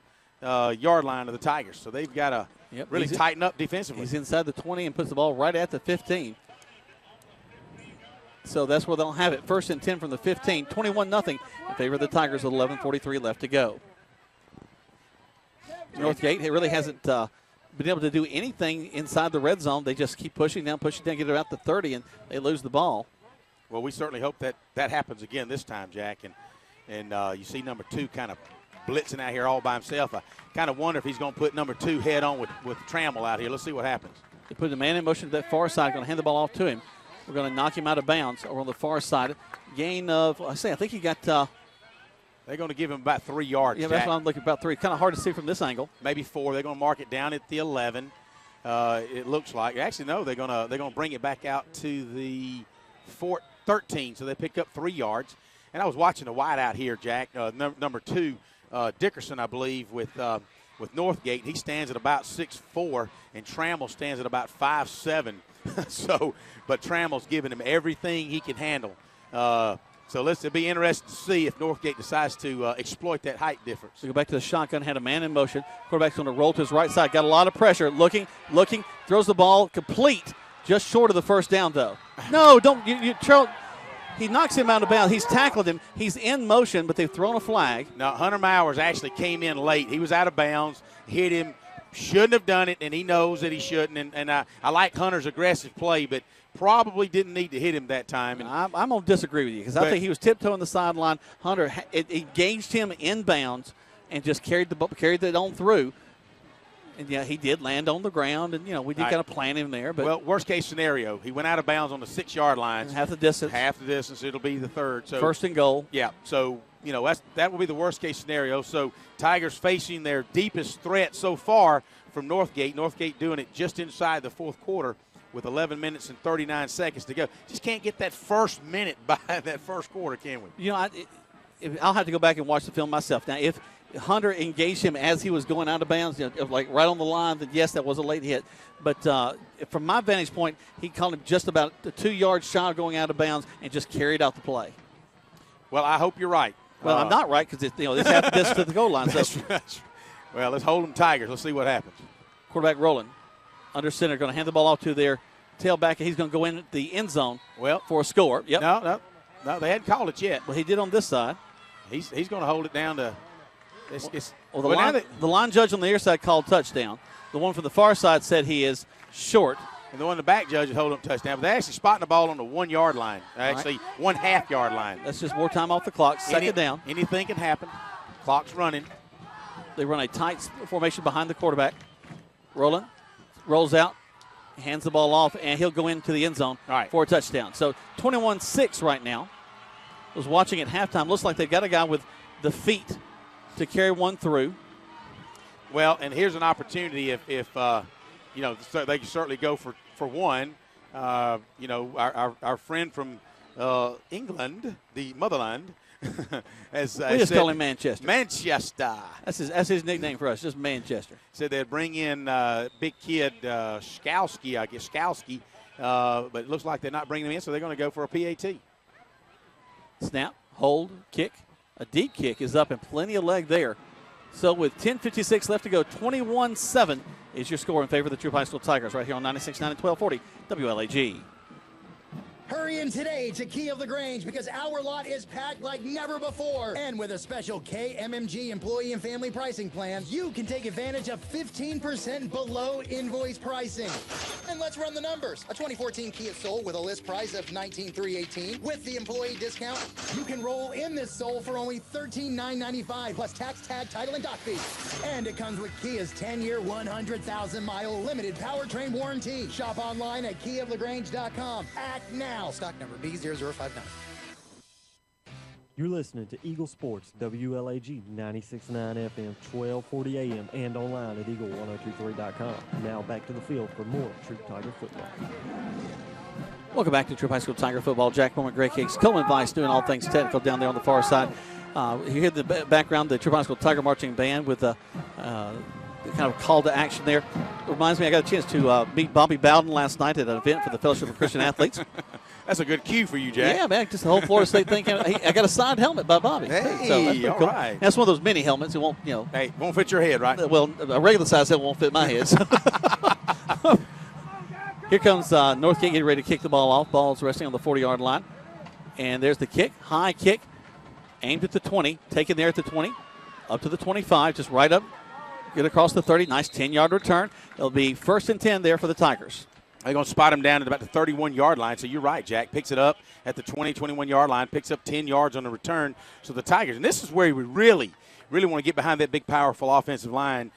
line of the Tigers. So they've got to really tighten up defensively. He's inside the 20 and puts the ball right at the 15. So that's where they'll have it. First and 10 from the 15. 21-0 in favor of the Tigers with 11:43 left to go. Northgate really hasn't been able to do anything inside the red zone. They just keep pushing down, get it about the 30, and they lose the ball. Well, we certainly hope that happens again this time, Jack. And you see number 2 kind of blitzing out here all by himself. I kind of wonder if he's going to put number 2 head on with Trammell out here. Let's see what happens. They put the man in motion to that far side, going to hand the ball off to him. We're going to knock him out of bounds over on the far side. Gain of, I think he got they're going to give him about 3 yards. Yeah, that's what I'm looking about 3. Kind of hard to see from this angle. Maybe 4. They're going to mark it down at the 11. It looks like. Actually, no. They're going to bring it back out to the 13. So they picked up 3 yards. And I was watching the wide out here, Jack. Number 2, Dickerson, I believe, with Northgate. He stands at about 6'4", and Trammell stands at about 5'7". So, but Trammell's giving him everything he can handle. So it'll be interesting to see if Northgate decides to exploit that height difference. So go back to the shotgun, had a man in motion. Quarterback's going to roll to his right side. Got a lot of pressure. Looking, throws the ball complete. Just short of the first down, though. No, don't. He knocks him out of bounds. He's tackled him. He's in motion, but they've thrown a flag. Now, Hunter Mowers actually came in late. He was out of bounds, hit him, shouldn't have done it, and he knows that he shouldn't. And I like Hunter's aggressive play, but probably didn't need to hit him that time. And I'm going to disagree with you because I think he was tiptoeing the sideline. Hunter engaged him in bounds and just carried it on through. And, yeah, he did land on the ground, and, we did kind of plan him there. But well, worst-case scenario, he went out of bounds on the 6-yard line. Half the distance. It'll be the third. So first and goal. Yeah, so, that will be the worst-case scenario. So Tigers facing their deepest threat so far from Northgate. Northgate doing it just inside the fourth quarter with 11 minutes and 39 seconds to go. Just can't get that first minute by that first quarter, can we? I'll have to go back and watch the film myself. Now, if Hunter engaged him as he was going out of bounds, like right on the line, then yes, that was a late hit. But from my vantage point, he caught him just about 2 yards shy of going out of bounds and just carried out the play. Well, I hope you're right. Well, I'm not right because it's half the distance to the goal line. Well, let's hold them Tigers. Let's see what happens. Quarterback rolling. Under center, going to hand the ball off to their tailback. He's going to go in the end zone for a score. Yep. No, they hadn't called it yet. Well, he did on this side. He's going to hold it down to the line judge on the near side called touchdown. The one from the far side said he is short. And the one in the back judge is holding up touchdown. But they're actually spotting the ball on the 1 yard line. Actually, 1/2 yard line. That's just more time off the clock. Second down. Anything can happen. Clock's running. They run a tight formation behind the quarterback. Rolls out, hands the ball off, and he'll go into the end zone for a touchdown. So 21-6 right now. I was watching at halftime. Looks like they've got a guy with the feet to carry one through. Well, and here's an opportunity if they can certainly go for one. Our friend from England, the motherland, we just call him Manchester. Manchester. That's his nickname for us, just Manchester. Said they'd bring in big kid Skalski, I guess Skalski, but it looks like they're not bringing him in, so they're going to go for a PAT. Snap, hold, kick. A deep kick is up and plenty of leg there. So with 10:56 left to go, 21-7 is your score in favor of the Troup High School Tigers right here on 96.9 and 1240 WLAG. Hurry in today to Key of the Grange because our lot is packed like never before. And with a special KMMG employee and family pricing plan, you can take advantage of 15% below invoice pricing. And let's run the numbers. A 2014 Kia Soul with a list price of $19,318 with the employee discount, you can roll in this Soul for only $13,995 plus tax, tag, title, and dock fee. And it comes with Kia's 10-year, 100,000-mile limited powertrain warranty. Shop online at keyoflagrange.com. Act now. Stock number B0059. You're listening to Eagle Sports, WLAG 96.9 FM, 1240 AM, and online at eagle1023.com. Now back to the field for more Troup Tiger football. Welcome back to Troup High School Tiger football. Jack Bowman, Greg Hicks, Coleman Vice doing all things technical down there on the far side. You hear the background, the Troup High School Tiger marching band with the kind of call to action there. It reminds me, I got a chance to meet Bobby Bowden last night at an event for the Fellowship of Christian Athletes. That's a good cue for you, Jack. Yeah, man, just the whole Florida State thing. I got a signed helmet by Bobby. Hey, so that's all cool. right. That's one of those mini helmets. It won't, Hey, won't fit your head, right? Well, a regular size helmet won't fit my head. So. Here comes Northgate getting ready to kick the ball off. Ball's resting on the 40-yard line. And there's the kick. High kick. Aimed at the 20. Taken there at the 20. Up to the 25. Just right up. Get across the 30. Nice 10-yard return. It'll be 1st and 10 there for the Tigers. They're going to spot him down at about the 31-yard line. So you're right, Jack. Picks it up at the 20, 21-yard line. Picks up 10 yards on the return. So the Tigers, and this is where we really want to get behind that big, powerful offensive line,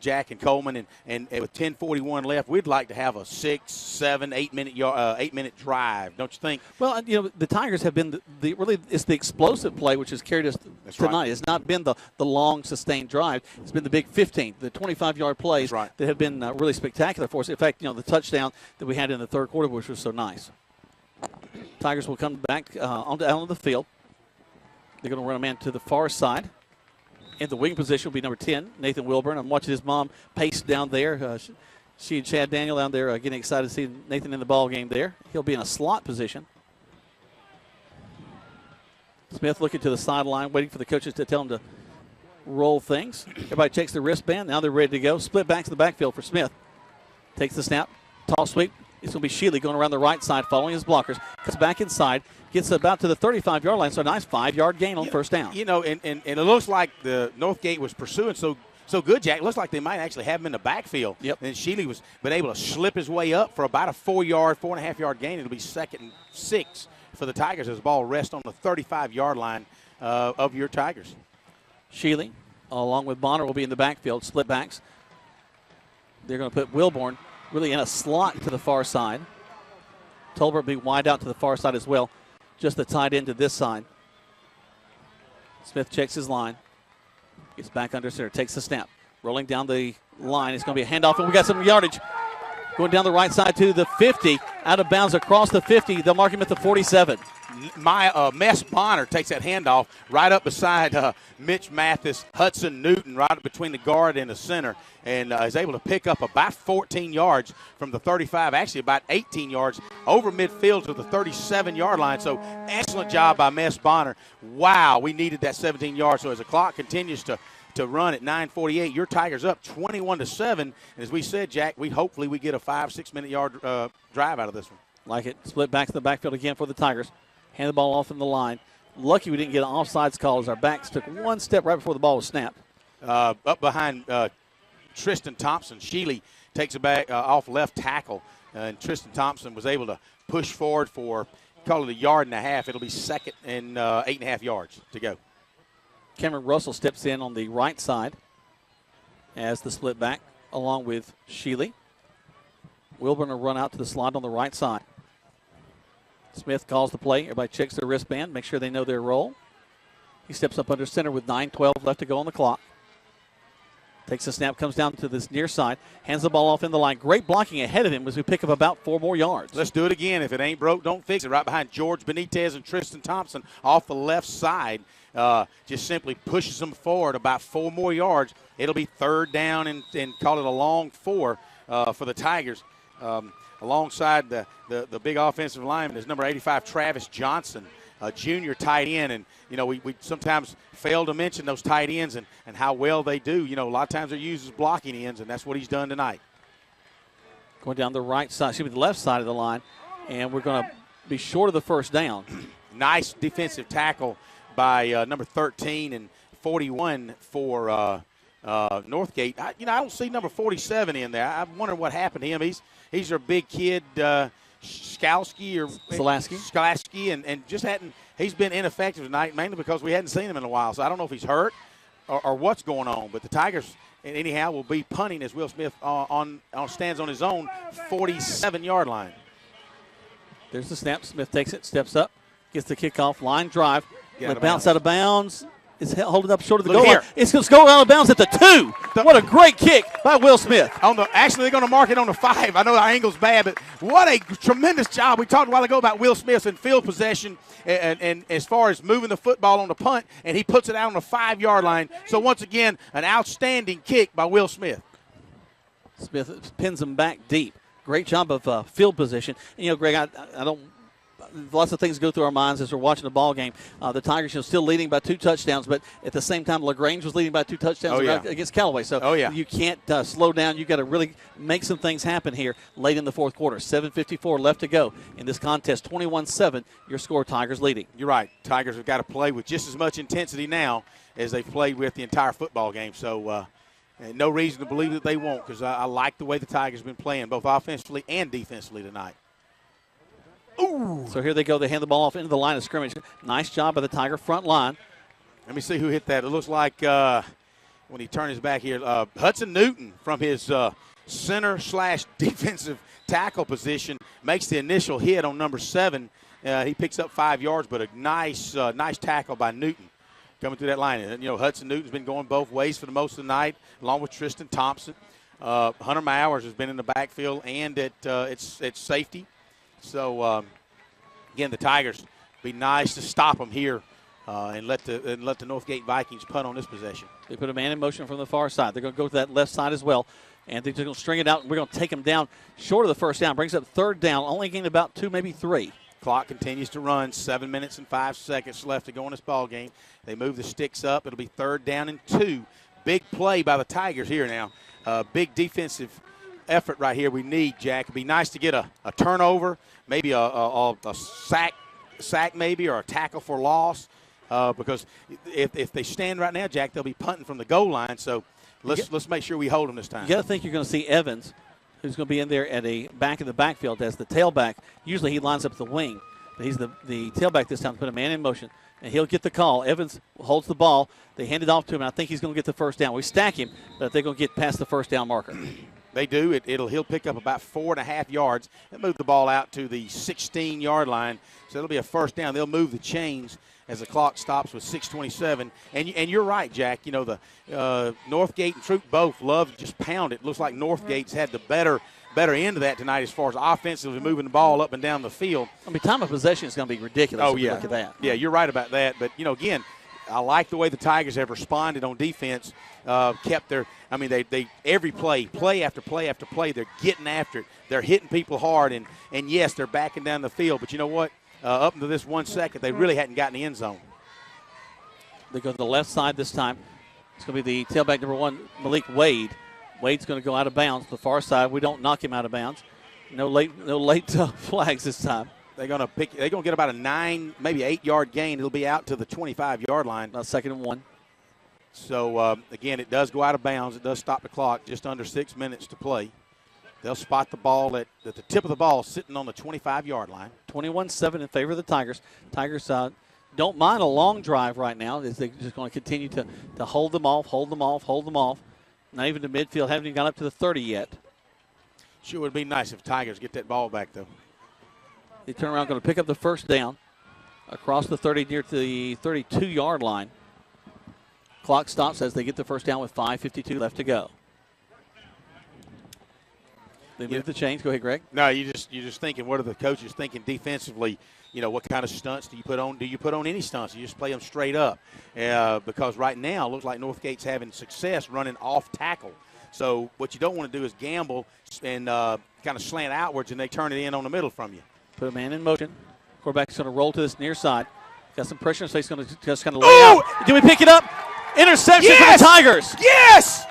Jack and Coleman. And with 10:41 left, we'd like to have a 6, 7, 8-minute drive, don't you think? Well, the Tigers have been really it's the explosive play which has carried us tonight. Right. It's not been the long, sustained drive. It's been the big 15, the 25-yard plays that have been really spectacular for us. In fact, the touchdown that we had in the third quarter, which was so nice. Tigers will come back onto the field. They're going to run a man to the far side. In the wing position will be number 10, Nathan Wilburn. I'm watching his mom pace down there. She and Chad Daniel down there getting excited to see Nathan in the ball game there. He'll be in a slot position. Smith looking to the sideline, waiting for the coaches to tell him to roll things. Everybody checks their wristband. Now they're ready to go. Split back to the backfield for Smith. Takes the snap. Tall sweep. It's going to be Shealy going around the right side, following his blockers. Cuts back inside. Gets about to the 35-yard line. So a nice 5-yard gain on first down. You know, and it looks like the Northgate was pursuing so good, Jack. It looks like they might actually have him in the backfield. Yep. And Shealy was been able to slip his way up for about a 4.5-yard gain. It'll be 2nd and 6 for the Tigers as the ball rests on the 35-yard line of your Tigers. Shealy, along with Bonner, will be in the backfield. Split backs. They're going to put Wilborn really in a slot to the far side. Tolbert will be wide out to the far side as well. Just the tight end to this side. Smith checks his line. Gets back under center. Takes the snap. Rolling down the line. It's going to be a handoff, and we got some yardage. Going down the right side to the 50. Out of bounds across the 50. They'll mark him at the 47. Mess Bonner takes that handoff right up beside Mitch Mathis, Hudson Newton, right between the guard and the center, and is able to pick up about 14 yards from the 35, actually about 18 yards over midfield to the 37-yard line. So excellent job by Mess Bonner. Wow, we needed that 17 yards. So as the clock continues to run at 9:48, your Tigers up 21-7. And as we said, Jack, hopefully we get a 5-6 minute yard drive out of this one. Like it. Split back to the backfield again for the Tigers. Hand the ball off in the line. Lucky we didn't get an offsides call as our backs took one step right before the ball was snapped. Up behind Tristan Thompson, Shealy takes it back off left tackle, and Tristan Thompson was able to push forward for, call it 1.5 yards. It'll be 2nd and 8.5 yards to go. Cameron Russell steps in on the right side as the split back along with Shealy. Wilburn will run out to the slot on the right side. Smith calls the play. Everybody checks their wristband, make sure they know their role. He steps up under center with 9:12 left to go on the clock. Takes the snap, comes down to this near side, hands the ball off in the line. Great blocking ahead of him as we pick up about 4 more yards. Let's do it again. If it ain't broke, don't fix it. Right behind George Benitez and Tristan Thompson off the left side. Just simply pushes them forward about 4 more yards. It'll be 3rd down and call it a long 4 for the Tigers. Alongside the big offensive lineman is number 85, Travis Johnson, a junior tight end. And, you know, we sometimes fail to mention those tight ends and how well they do. You know, a lot of times they're used as blocking ends, and that's what he's done tonight. Going down the right side, excuse me, the left side of the line, and we're going to be short of the first down. Nice defensive tackle by number 13 and 41 for Northgate. I don't see number 47 in there. I wonder what happened to him. He's our big kid, Skalski and just he's been ineffective tonight, mainly because we hadn't seen him in a while. So I don't know if he's hurt or what's going on. But the Tigers, anyhow, will be punting as Will Smith stands on his own 47-yard line. There's the snap. Smith takes it, steps up, gets the kickoff, line drive. Bounce out of bounds. It's holding up short of the goal line. It's going to go out of bounds at the 2. What a great kick by Will Smith. Actually, they're going to mark it on the 5. I know our angle's bad, but what a tremendous job. We talked a while ago about Will Smith and field possession and as far as moving the football on the punt, and he puts it out on the 5-yard line. So, once again, an outstanding kick by Will Smith. Smith pins him back deep. Great job of field position. And, you know, Greg, I don't – lots of things go through our minds as we're watching the ball game. The Tigers are still leading by 2 touchdowns, but at the same time, LaGrange was leading by 2 touchdowns against Callaway. So you can't slow down. You've got to really make some things happen here late in the fourth quarter. 7:54 left to go in this contest. 21-7, your score, Tigers leading. You're right. Tigers have got to play with just as much intensity now as they've played with the entire football game. So no reason to believe that they won't, because I like the way the Tigers have been playing, both offensively and defensively tonight. Ooh. So here they go. They hand the ball off into the line of scrimmage. Nice job by the Tiger front line. Let me see who hit that. It looks like when he turned his back here, Hudson Newton from his center/defensive tackle position makes the initial hit on number 7. He picks up 5 yards, but a nice tackle by Newton coming through that line. And, you know, Hudson Newton's been going both ways for the most of the night, along with Tristan Thompson. Hunter Mowers has been in the backfield and at safety. So, again, the Tigers be nice to stop them here and let the Northgate Vikings punt on this possession. They put a man in motion from the far side. They're going to go to that left side as well. And they're going to string it out, and we're going to take them down short of the first down. Brings up 3rd down, only gained about 2, maybe 3. Clock continues to run. 7 minutes and 5 seconds left to go in this ball game. They move the sticks up. It'll be 3rd down and 2. Big play by the Tigers here now. Big defensive effort right here we need, Jack. It'd be nice to get a turnover, maybe a sack maybe, or a tackle for loss, because if they stand right now, Jack, they'll be punting from the goal line. So let's make sure we hold them this time. You got to think you're going to see Evans, who's going to be in there at a back in the backfield as the tailback. Usually he lines up at the wing, but he's the tailback this time to put a man in motion, and he'll get the call. Evans holds the ball. They hand it off to him, and I think he's going to get the first down. We stack him, but they're going to get past the first down marker. They do. He'll pick up about 4.5 yards and move the ball out to the 16-yard line. So it'll be a first down. They'll move the chains as the clock stops with 6:27. And you're right, Jack. You know, the Northgate and Troup both love to just pound it. Looks like Northgate's had the better end of that tonight as far as offensively moving the ball up and down the field. I mean, time of possession is going to be ridiculous. Oh, yeah. Look at that. Yeah, you're right about that. But, you know, again, I like the way the Tigers have responded on defense. Kept their – I mean, they every play after play after play, they're getting after it. They're hitting people hard, and yes, they're backing down the field. But you know what? Up until this 1 second, they really hadn't gotten the end zone. They go to the left side this time. It's going to be the tailback number 1, Malik Wade. Wade's going to go out of bounds to the far side. We don't knock him out of bounds. No late flags this time. They're going to get about a 9, maybe 8-yard gain. It'll be out to the 25-yard line. About 2nd and 1. So, again, it does go out of bounds. It does stop the clock. Just under 6 minutes to play. They'll spot the ball at the tip of the ball sitting on the 25-yard line. 21-7 in favor of the Tigers. Tigers don't mind a long drive right now. They're just going to continue to hold them off. Not even to midfield. Haven't even got up to the 30 yet. Sure would be nice if Tigers get that ball back, though. They turn around, going to pick up the first down across the 30 near to the 32-yard line. Clock stops as they get the first down with 5:52 left to go. They move the chains. Go ahead, Greg. No, you're just thinking, what are the coaches thinking defensively? You know, what kind of stunts do you put on? Do you put on any stunts? You just play them straight up? Because right now it looks like Northgate's having success running off tackle. So what you don't want to do is gamble and kind of slant outwards, and they turn it in on the middle from you. Put a man in motion. Quarterback's going to roll to this near side. Got some pressure, so he's going to just kind of lay it out. Do we pick it up? Interception for the Tigers. Yes!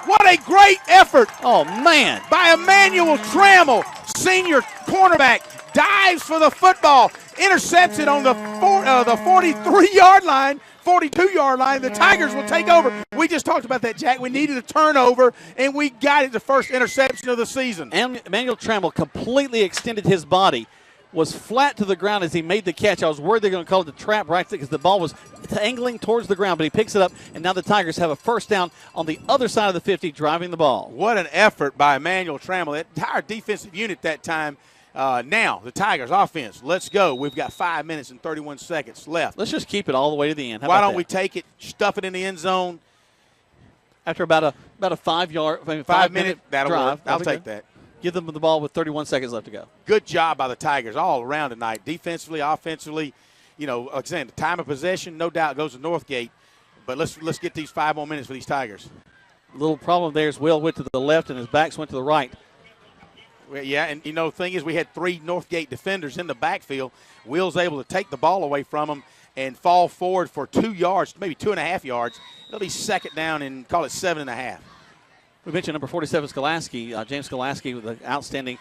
What a great effort. Oh, man. By Emmanuel Trammell, senior cornerback, dives for the football, intercepts it on the 43-yard line, 42-yard line. The Tigers will take over. We just talked about that, Jack. We needed a turnover, and we got it, the first interception of the season. And Emmanuel Trammell completely extended his body, was flat to the ground as he made the catch. I was worried they're going to call it the trap right because the ball was angling towards the ground, but he picks it up, and now the Tigers have a first down on the other side of the 50 driving the ball. What an effort by Emmanuel Trammell. That entire defensive unit that time. Now, the Tigers offense, let's go. We've got 5 minutes and 31 seconds left. Let's just keep it all the way to the end. Why don't we take it, stuff it in the end zone? After about a 5-minute that'll drive. work. I'll take that. Give them the ball with 31 seconds left to go. Good job by the Tigers all around tonight. Defensively, offensively, you know, like I said, the time of possession, no doubt, goes to Northgate. But let's get these 5 more minutes for these Tigers. Little problem there is Will went to the left and his backs went to the right. Well, yeah, and, you know, the thing is we had 3 Northgate defenders in the backfield. Will's able to take the ball away from them and fall forward for 2 yards, maybe 2.5 yards. It'll be second down and call it 7.5. We mentioned number 47, Skolaski, James Skolaski, the outstanding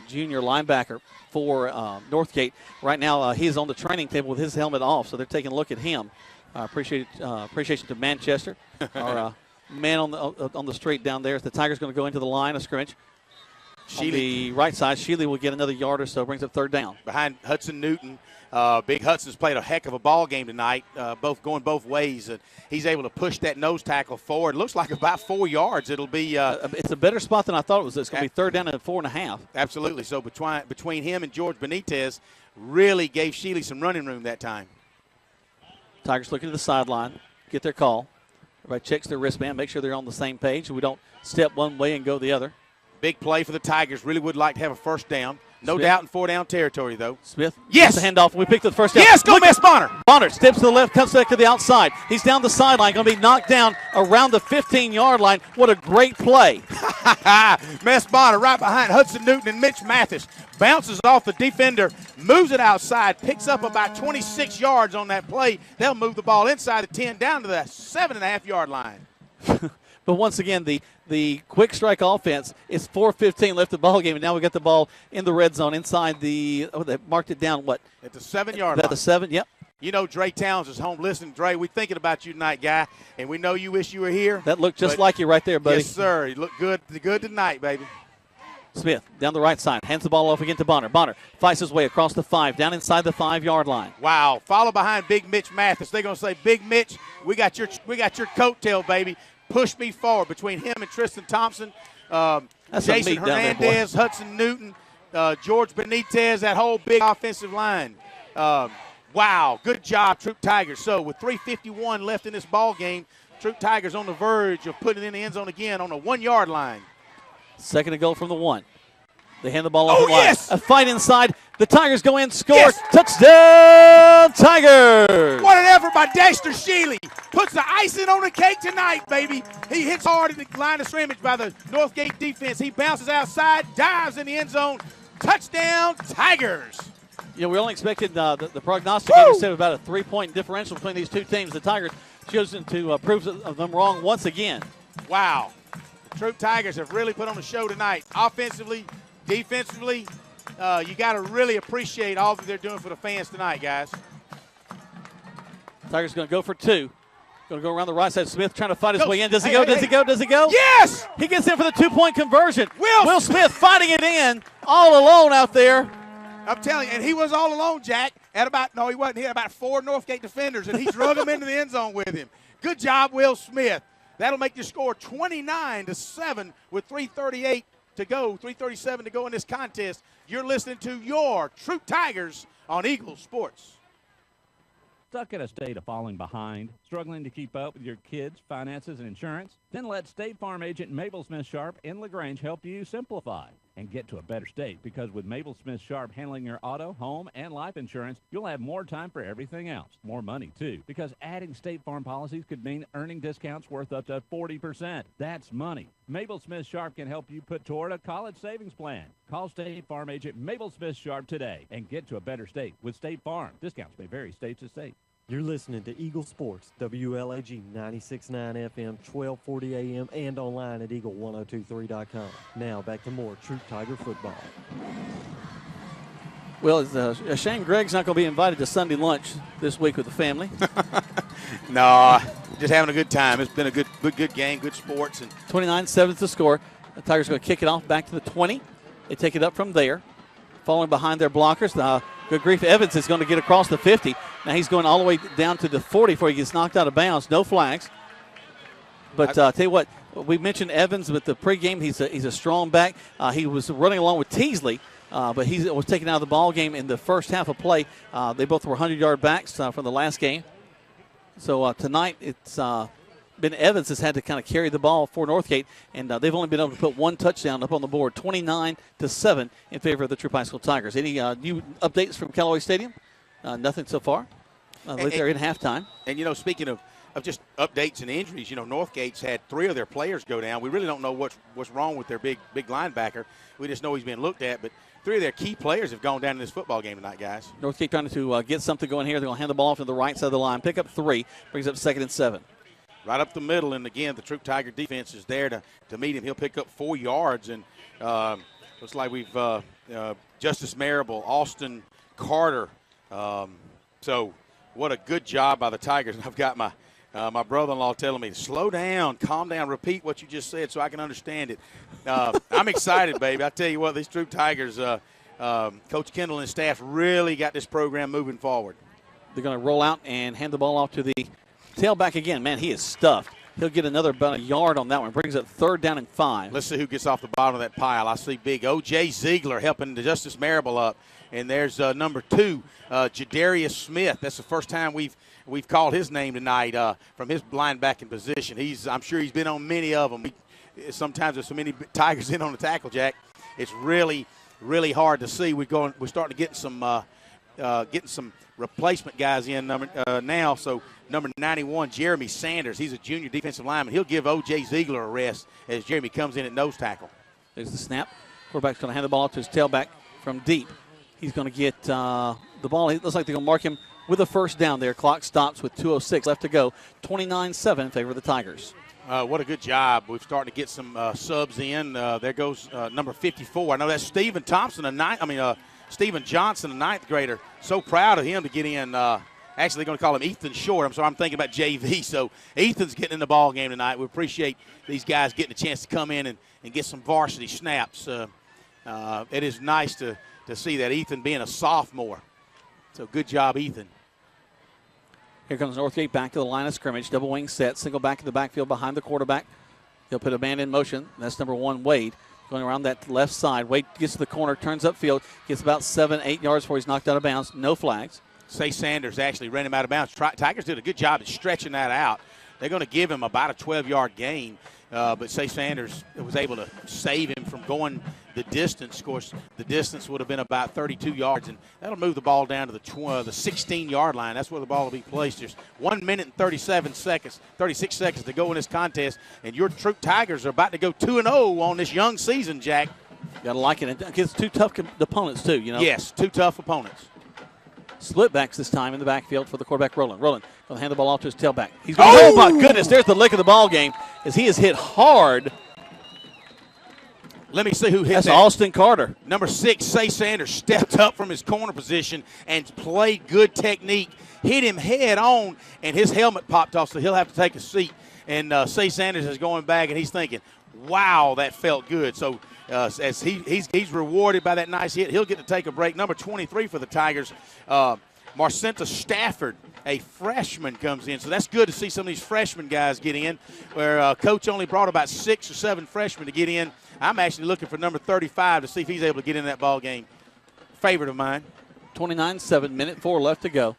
junior linebacker for Northgate. Right now, he's on the training table with his helmet off, so they're taking a look at him. Appreciation to Manchester, our man on the street down there. The Tigers going to go into the line of scrimmage. On the right side, Shealy will get another yard or so, brings up third down. Behind Hudson Newton. Big Hudson's played a heck of a ball game tonight, going both ways. And he's able to push that nose tackle forward. Looks like about 4 yards. It'll be it's a better spot than I thought it was. It's going to be third down and 4.5. Absolutely. So between him and George Benitez, really gave Shealy some running room that time. Tigers looking to the sideline, get their call. Everybody checks their wristband, make sure they're on the same page so we don't step one way and go the other. Big play for the Tigers. Really would like to have a first down. No doubt in 4-down territory, though. Smith. Yes. The handoff. We picked the first down. Yes, go Miss Bonner. Bonner steps to the left, comes back to the outside. He's down the sideline, going to be knocked down around the 15-yard line. What a great play. Mess Bonner right behind Hudson Newton and Mitch Mathis. Bounces off the defender, moves it outside, picks up about 26 yards on that play. They'll move the ball inside the 10 down to the 7.5-yard line. But once again, the quick strike offense is 4:15 left the ball game, and now we got the ball in the red zone inside the – they marked it down, what? At the 7-yard line. At the 7, yep. You know Dre Towns is home listening. Dre, we're thinking about you tonight, guy, and we know you wish you were here. That looked just like you right there, buddy. Yes, sir. You look good tonight, baby. Smith down the right side, hands the ball off again to Bonner. Bonner fights his way across the 5, down inside the 5-yard line. Wow. Follow behind Big Mitch Mathis. They're going to say, Big Mitch, we got your coattail, baby. Push me forward between him and Tristan Thompson, Jason Hernandez, Hudson Newton, George Benitez, that whole big offensive line. Wow, good job, Troup Tigers. So with 3:51 left in this ball game, Troup Tigers on the verge of putting it in the end zone again on the 1-yard line. Second and goal from the 1. They hand the ball off Oh, the line. yes! A fight inside. The Tigers go in, score. Yes! Touchdown, Tigers! What an effort by Dexter Shealy. Puts the icing on the cake tonight, baby. He hits hard in the line of scrimmage by the Northgate defense. He bounces outside, dives in the end zone. Touchdown, Tigers. You know, we only expected the prognosticators said about a 3-point differential between these two teams. The Tigers chosen to prove them wrong once again. Wow. The Troup Tigers have really put on a show tonight. Offensively, defensively, you got to really appreciate all that they're doing for the fans tonight, guys. Tigers going to go for 2. Going to go around the right side. Smith trying to fight his way in. Does he Hey, go? hey, Does he go? Does he go? Yes! He gets in for the 2-point conversion. Will Smith fighting it in all alone out there. I'm telling you, and he was all alone, Jack, at he wasn't. He had about 4 Northgate defenders, and he drug them into the end zone with him. Good job, Will Smith. That'll make the score 29-7 with 3:38 to go, 3:37 to go in this contest. You're listening to your Troup Tigers on Eagle Sports. Stuck in a state of falling behind, struggling to keep up with your kids' finances and insurance? Then let State Farm agent Mabel Smith Sharp in LaGrange help you simplify and get to a better state, because with Mabel Smith Sharp handling your auto, home, and life insurance, you'll have more time for everything else. More money, too, because adding State Farm policies could mean earning discounts worth up to 40%. That's money. Mabel Smith Sharp can help you put toward a college savings plan. Call State Farm agent Mabel Smith Sharp today and get to a better state with State Farm. Discounts may vary state to state. You're listening to Eagle Sports, WLAG 96.9 FM, 1240 AM, and online at eagle1023.com. Now back to more Troup Tiger football. Well, Shane Gregg's not going to be invited to Sunday lunch this week with the family. No, just having a good time. It's been a good game, good sports. And 29-7 the score. The Tigers are going to kick it off back to the 20. They take it up from there, falling behind their blockers. Good grief, Evans is going to get across the 50. Now he's going all the way down to the 40 before he gets knocked out of bounds. No flags. But tell you what, we mentioned Evans with the pregame. He's a strong back. He was running along with Teasley, but he was taken out of the ball game in the first half of play. They both were 100-yard backs from the last game. So tonight it's been Evans has had to kind of carry the ball for Northgate, and they've only been able to put 1 touchdown up on the board, 29-7 in favor of the Troup High School Tigers. Any new updates from Callaway Stadium? Nothing so far. They're in halftime. And, you know, speaking of just updates and injuries, you know, Northgate's had 3 of their players go down. We really don't know what's wrong with their big linebacker. We just know he's being looked at. But 3 of their key players have gone down in this football game tonight, guys. Northgate trying to get something going here. They're going to hand the ball off to the right side of the line. Pick up 3. Brings up 2nd and 7. Right up the middle, and again, the Troup Tiger defense is there to meet him. He'll pick up 4 yards, and looks like we've Justice Marable, Austin Carter. So what a good job by the Tigers. And I've got my brother-in-law telling me, slow down, calm down, repeat what you just said so I can understand it. I'm excited, baby. I tell you what, these Troup Tigers, Coach Kendall and staff really got this program moving forward. They're going to roll out and hand the ball off to the tailback again. Man, he is stuffed. He'll get about a yard on that one. Brings up 3rd down and 5. Let's see who gets off the bottom of that pile. I see big O.J. Ziegler helping the Justice Marable up. And there's number 2, Jadarius Smith. That's the first time we've called his name tonight from his linebacking position. I'm sure he's been on many of them. Sometimes there's so many Tigers in on the tackle, Jack. It's really really hard to see. We're starting to get some replacement guys in now. So number 91, Jeremy Sanders, he's a junior defensive lineman. He'll give O.J. Ziegler a rest as Jeremy comes in at nose tackle. There's the snap. Quarterback's going to hand the ball off to his tailback from deep. He's going to get the ball. It looks like they're going to mark him with a first down there. Clock stops with 2:06 left to go. 29-7 in favor of the Tigers. What a good job. We've started to get some subs in. There goes number 54. I know that's Stephen Johnson, a ninth grader. So proud of him to get in. Actually, they're going to call him Ethan Short. I'm thinking about JV. So Ethan's getting in the ball game tonight. We appreciate these guys getting a chance to come in and get some varsity snaps. It is nice to see that Ethan being a sophomore. So good job, Ethan. Here comes Northgate back to the line of scrimmage. Double wing set. Single back in the backfield behind the quarterback. He'll put a man in motion. That's number 1, Wade. Going around that left side. Wade gets to the corner, turns upfield, gets about 7-8 yards before he's knocked out of bounds. No flags. Say Sanders actually ran him out of bounds. Tigers did a good job at stretching that out. They're going to give him about a 12-yard gain, but Say Sanders was able to save him from going the distance. Of course, the distance would have been about 32 yards, and that'll move the ball down to the 16-yard line. That's where the ball will be placed. There's 1 minute and 36 seconds to go in this contest, and your Troup Tigers are about to go 2-0 on this young season, Jack. Got to like it. Against two tough opponents, too, you know. Yes, two tough opponents. Split backs this time in the backfield for the quarterback, Roland. Roland going to hand the ball off to his tailback. He's going oh, my goodness, there's the lick of the ball game as he is hit hard. Let me see who hit That's that. Austin Carter. Number 6, Say Sanders, stepped up from his corner position and played good technique. Hit him head on, and his helmet popped off, so he'll have to take a seat. And Say Sanders is going back, and he's thinking, wow, that felt good. So as he's rewarded by that nice hit, he'll get to take a break. Number 23 for the Tigers, Marcenta Stafford, a freshman, comes in. So that's good to see some of these freshman guys get in, where Coach only brought about 6 or 7 freshmen to get in. I'm actually looking for number 35 to see if he's able to get in that ball game. Favorite of mine. 29-7, minute 4 left to go.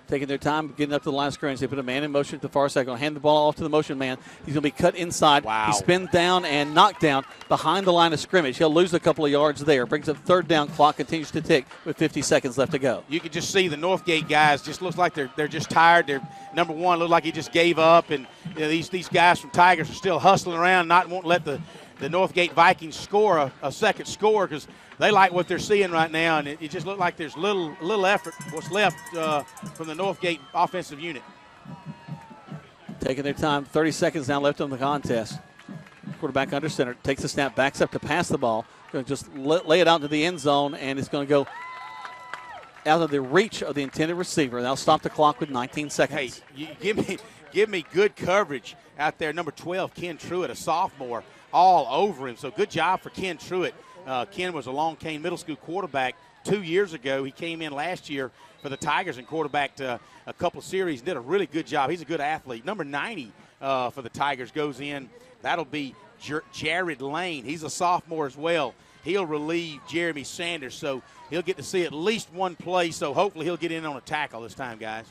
Taking their time, getting up to the line of scrimmage. They put a man in motion at the far side. Going to hand the ball off to the motion man. He's going to be cut inside. Wow. He spins down and knocked down behind the line of scrimmage. He'll lose a couple of yards there. Brings up third down. Clock continues to tick with 50 seconds left to go. You can just see the Northgate guys just looks like they're just tired. They're number 1 looked like he just gave up, and you know, these guys from Tigers are still hustling around, won't let the Northgate Vikings score a second score because they like what they're seeing right now, and it just looked like there's little effort what's left from the Northgate offensive unit. Taking their time, 30 seconds now left on the contest. Quarterback under center, takes the snap, backs up to pass the ball. Going to just lay it out into the end zone, and it's going to go out of the reach of the intended receiver. They'll stop the clock with 19 seconds. Hey, give me good coverage out there. Number 12, Ken Truitt, a sophomore, all over him. So good job for Ken Truitt. Ken was a Long Cane Middle School quarterback 2 years ago. He came in last year for the Tigers and quarterbacked a couple of series. Did a really good job. He's a good athlete. Number 90 for the Tigers goes in. That'll be Jared Lane. He's a sophomore as well. He'll relieve Jeremy Sanders, so he'll get to see at least one play, so hopefully he'll get in on a tackle this time, guys.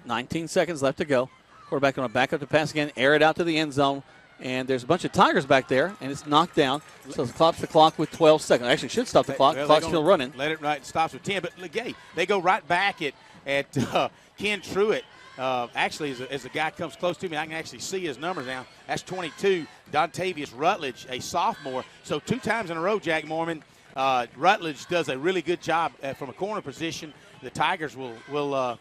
19 seconds left to go. Quarterback going to back up to pass again, air it out to the end zone. And there's a bunch of Tigers back there, and it's knocked down. So it stops the clock with 12 seconds. Actually, should stop the clock. Well, Clock's still running. Let it right. Stops with 10. But again, they go right back at Ken Truitt. Actually, as the guy comes close to me, I can actually see his numbers now. That's 22. Dontavius Rutledge, a sophomore. So 2 times in a row, Jack Mormon, Rutledge does a really good job from a corner position. The Tigers will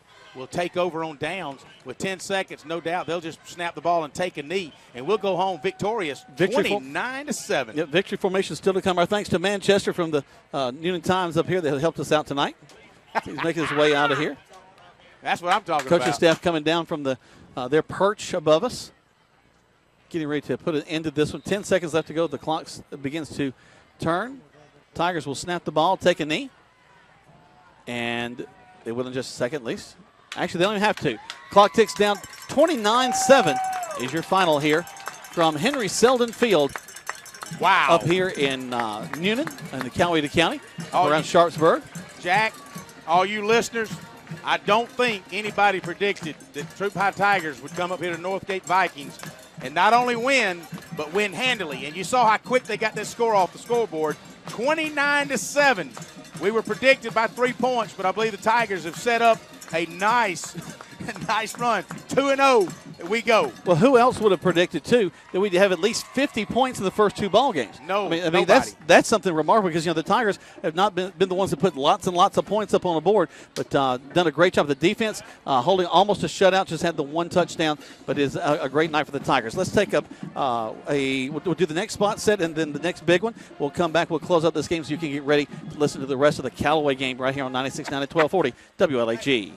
take over on downs with 10 seconds. No doubt they'll just snap the ball and take a knee, and we'll go home victorious, 29-7. Yep, victory formation still to come. Our thanks to Manchester from the Noonan Times up here that helped us out tonight. He's making his way out of here. That's what I'm talking about. Coaching staff coming down from their perch above us, getting ready to put an end to this one. 10 seconds left to go. The clock begins to turn. Tigers will snap the ball, take a knee, and they will in just a second at least. Actually, they don't even have to. Clock ticks down. 29-7 is your final here from Henry Selden Field. Wow. Up here in Noonan in the Coweta County, around Sharpsburg. Jack, all you listeners, I don't think anybody predicted that Troup High Tigers would come up here to Northgate Vikings and not only win, but win handily. And you saw how quick they got that score off the scoreboard. 29-7. We were predicted by 3 points, but I believe the Tigers have set up a nice run. 2-0. We go. Well, who else would have predicted, too, that we'd have at least 50 points in the first 2 ball games? No, I mean that's something remarkable because, the Tigers have not been the ones that put lots and lots of points up on the board, but done a great job. The defense holding almost a shutout, just had the 1 touchdown, but is a great night for the Tigers. Let's take up we'll do the next spot set and then the next big one. We'll come back. We'll close out this game so you can get ready to listen to the rest of the Callaway game right here on 96.9 at 1240 WLAG.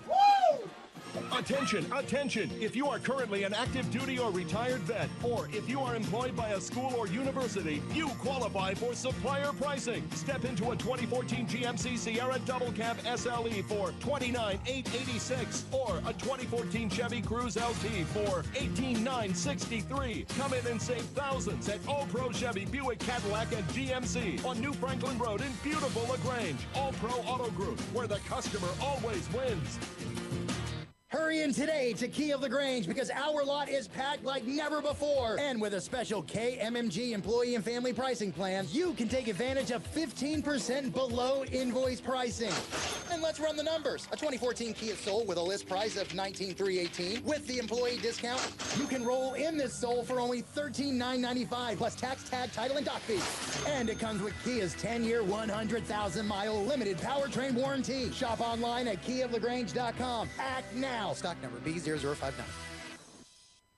Attention, attention. If you are currently an active duty or retired vet, or if you are employed by a school or university, you qualify for supplier pricing. Step into a 2014 GMC Sierra Double Cab SLE for $29,886 or a 2014 Chevy Cruze LT for $18,963. Come in and save thousands at All Pro Chevy, Buick, Cadillac, and GMC on New Franklin Road in beautiful LaGrange. All Pro Auto Group, where the customer always wins. Hurry in today to Key of LaGrange because our lot is packed like never before. And with a special KMMG employee and family pricing plan, you can take advantage of 15% below invoice pricing. And let's run the numbers. A 2014 Kia Soul with a list price of $19,318 with the employee discount, you can roll in this Soul for only $13,995 plus tax, tag, title, and dock fee. And it comes with Kia's 10-year, 100,000-mile limited powertrain warranty. Shop online at KeyofLaGrange.com. Act now. Stock number B0059.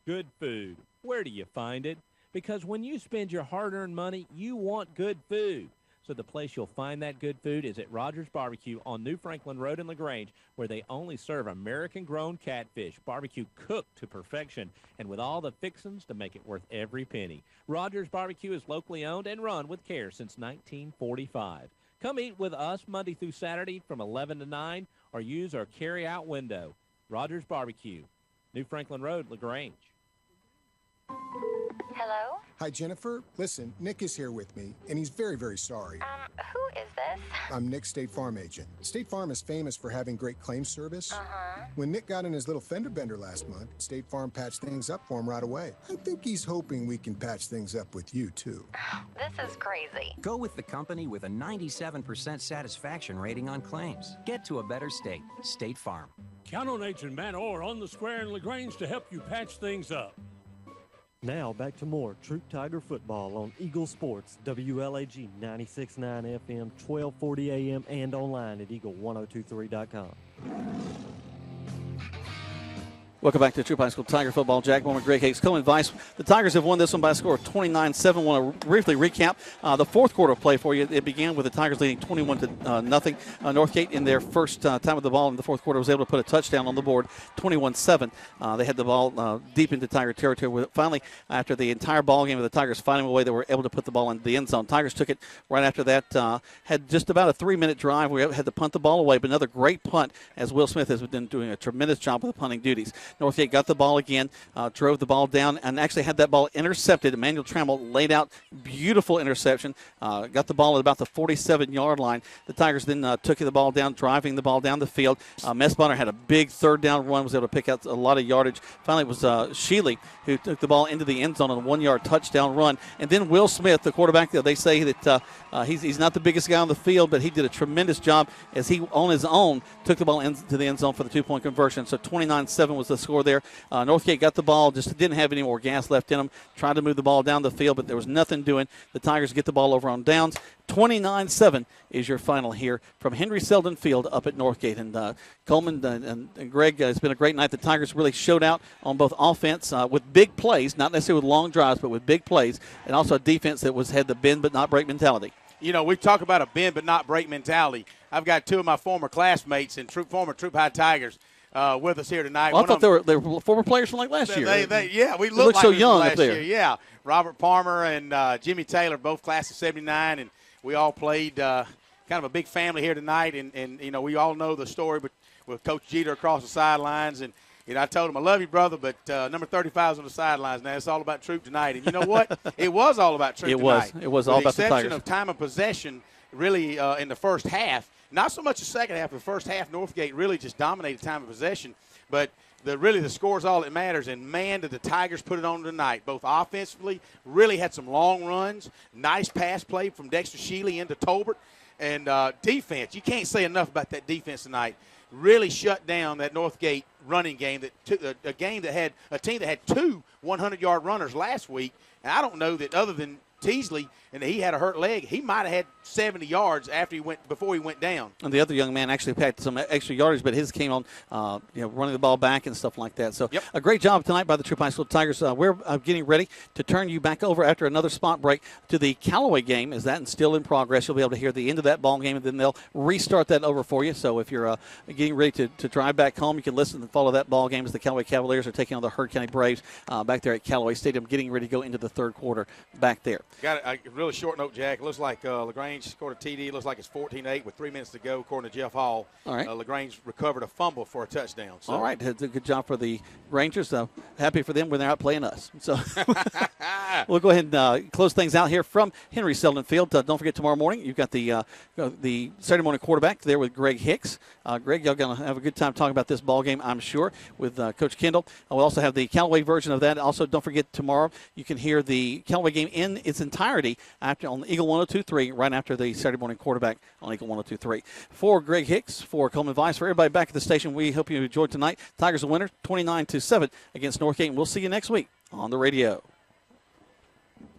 Good food. Where do you find it? Because when you spend your hard-earned money, you want good food. So the place you'll find that good food is at Rogers Barbecue on New Franklin Road in LaGrange, where they only serve American-grown catfish, barbecue cooked to perfection, and with all the fixings to make it worth every penny. Rogers Barbecue is locally owned and run with care since 1945. Come eat with us Monday through Saturday from 11 to 9 or use our carry-out window. Rogers Barbecue, New Franklin Road, LaGrange. Hello? Hi, Jennifer. Listen, Nick is here with me, and he's very, very sorry. Who is this? I'm Nick's State Farm agent. State Farm is famous for having great claim service. When Nick got in his little fender bender last month, State Farm patched things up for him right away. I think he's hoping we can patch things up with you, too. This is crazy. Go with the company with a 97% satisfaction rating on claims. Get to a better state. State Farm. Count on Agent Matt Orr on the square in LaGrange to help you patch things up. Now back to more Troup Tiger football on Eagle Sports, WLAG 96.9 FM, 1240 AM, and online at eagle1023.com. Welcome back to Troup High School Tiger football. Jack Mormon, Greg Hicks, Coleman Vice. The Tigers have won this one by a score of 29-7. Want to briefly recap the fourth quarter of play for you. It began with the Tigers leading 21-0. Northgate in their first time with the ball in the fourth quarter was able to put a touchdown on the board, 21-7. They had the ball deep into Tiger territory. Finally, after the entire ball game of the Tigers finding a way, they were able to put the ball in the end zone. Tigers took it right after that. Had just about a 3-minute drive. We had to punt the ball away, but another great punt as Will Smith has been doing a tremendous job with the punting duties. Northgate got the ball again, drove the ball down, and actually had that ball intercepted. Emmanuel Trammell laid out beautiful interception, got the ball at about the 47-yard line. The Tigers then took the ball down, driving the ball down the field. Messbonner had a big third down run, was able to pick out a lot of yardage. Finally, it was Sheely who took the ball into the end zone on a 1-yard touchdown run. And then Will Smith, the quarterback, they say that he's not the biggest guy on the field, but he did a tremendous job as he, on his own, took the ball into the end zone for the 2-point conversion. So 29-7 was the score there. Northgate got the ball, just didn't have any more gas left in them. Tried to move the ball down the field, but there was nothing doing. The Tigers get the ball over on downs. 29-7 is your final here from Henry Selden Field up at Northgate. And Coleman and Greg, it's been a great night. The Tigers really showed out on both offense with big plays, not necessarily with long drives, but with big plays, and also a defense that had the bend but not break mentality. You know, we talk about a bend but not break mentality. I've got two of my former classmates and former Troup High Tigers with us here tonight. Well, I thought they were former players from like last year. Yeah, we look like so we young last up there. year. Yeah, Robert Palmer and Jimmy Taylor, both class of '79, and we all played kind of a big family here tonight. And you know, we all know the story, but with Coach Jeter across the sidelines. And you know, I told him, I love you, brother, but number 35 is on the sidelines now. It's all about Troup tonight. And you know what? It was all about Troup tonight. It was all about the Tigers. With the exception of time of possession, really in the first half. Not so much the second half. The first half, Northgate really just dominated time of possession. But the score is all that matters. And, man, did the Tigers put it on tonight. Both offensively, really had some long runs, nice pass play from Dexter Shealy into Tolbert. And defense, you can't say enough about that defense tonight. Really shut down that Northgate running game, a team that had two 100-yard runners last week. And I don't know that other than Teasley, and he had a hurt leg, he might have had 70 yards before he went down. And the other young man actually packed some extra yardage, but his came on running the ball back and stuff like that. So a great job tonight by the Troup High School Tigers. We're getting ready to turn you back over after another spot break to the Callaway game. Is that still in progress? You'll be able to hear the end of that ball game, and then they'll restart that over for you. So if you're getting ready to drive back home, you can listen and follow that ball game as the Callaway Cavaliers are taking on the Heard County Braves back there at Callaway Stadium, getting ready to go into the third quarter back there. Got a really short note, Jack. It looks like LaGrange scored a TD. It looks like it's 14-8 with 3 minutes to go, according to Jeff Hall. All right. LaGrange recovered a fumble for a touchdown. So. All right. It's a good job for the Rangers. Happy for them when they're out playing us. So we'll go ahead and close things out here from Henry Selden Field. Don't forget, tomorrow morning, you've got the Saturday morning quarterback there with Greg Hicks. Greg, y'all going to have a good time talking about this ball game, I'm sure, with Coach Kendall. We'll also have the Callaway version of that. Also, don't forget, tomorrow you can hear the Callaway game in its entirety on Eagle 102.3, right after the Saturday morning quarterback on Eagle 102.3. For Greg Hicks, for Coleman Vice, for everybody back at the station, we hope you enjoyed tonight. Tigers a winner, 29-7 against Northgate. And we'll see you next week on the radio.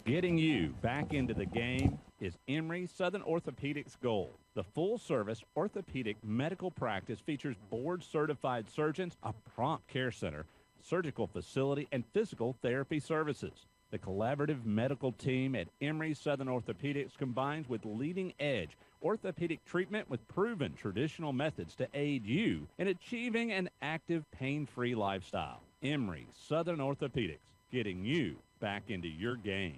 Getting you back into the game is Emory Southern Orthopedics' goal. The full-service orthopedic medical practice features board-certified surgeons, a prompt care center, surgical facility, and physical therapy services. The collaborative medical team at Emory Southern Orthopedics combines with leading-edge orthopedic treatment with proven traditional methods to aid you in achieving an active, pain-free lifestyle. Emory Southern Orthopedics, getting you back into your game.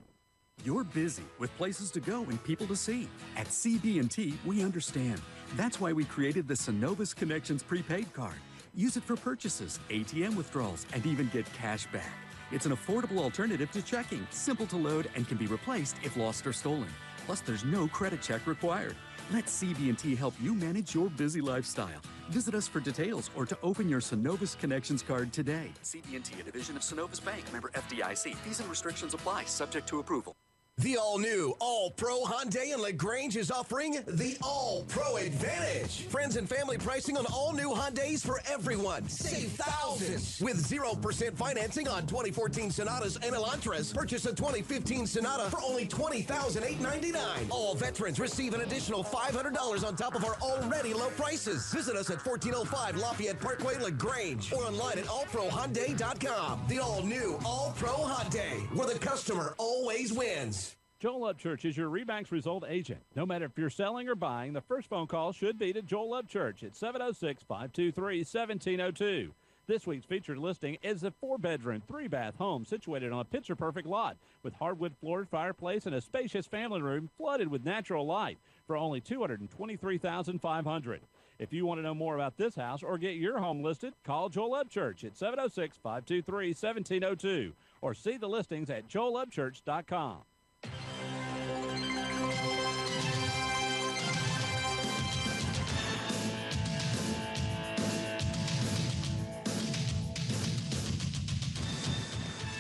You're busy with places to go and people to see. At CB&T, we understand. That's why we created the Synovus Connections prepaid card. Use it for purchases, ATM withdrawals, and even get cash back. It's an affordable alternative to checking, simple to load, and can be replaced if lost or stolen. Plus, there's no credit check required. Let CB&T help you manage your busy lifestyle. Visit us for details or to open your Synovus Connections card today. CB&T, a division of Synovus Bank, member FDIC. Fees and restrictions apply, subject to approval. The all-new, all-pro Hyundai in LaGrange is offering the All-Pro Advantage. Friends and family pricing on all-new Hyundais for everyone. Save thousands with 0% financing on 2014 Sonatas and Elantras. Purchase a 2015 Sonata for only $20,899. All veterans receive an additional $500 on top of our already low prices. Visit us at 1405 Lafayette Parkway, LaGrange, or online at allprohyundai.com. The all-new, all-pro Hyundai, where the customer always wins. Joel Upchurch is your RE/MAX result agent. No matter if you're selling or buying, the first phone call should be to Joel Upchurch at 706-523-1702. This week's featured listing is a 4-bedroom, 3-bath home situated on a picture-perfect lot with hardwood floored fireplace and a spacious family room flooded with natural light for only $223,500. If you want to know more about this house or get your home listed, call Joel Upchurch at 706-523-1702 or see the listings at joelupchurch.com.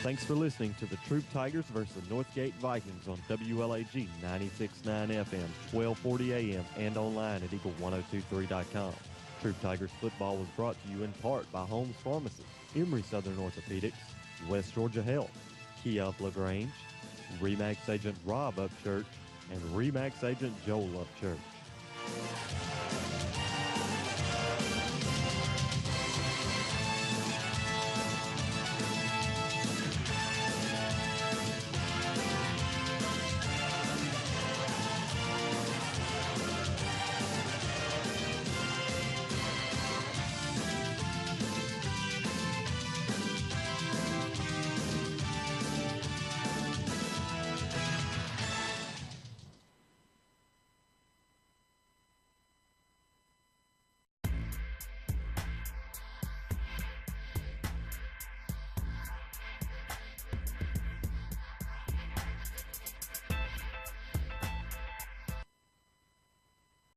Thanks for listening to the Troup Tigers versus the Northgate Vikings on WLAG 96.9 FM, 1240 AM, and online at eagle1023.com. Troup Tigers football was brought to you in part by Holmes Pharmacy, Emory Southern Orthopedics, West Georgia Health, Kia of LaGrange, RE/MAX agent Rob Upchurch, and RE/MAX agent Joel Upchurch.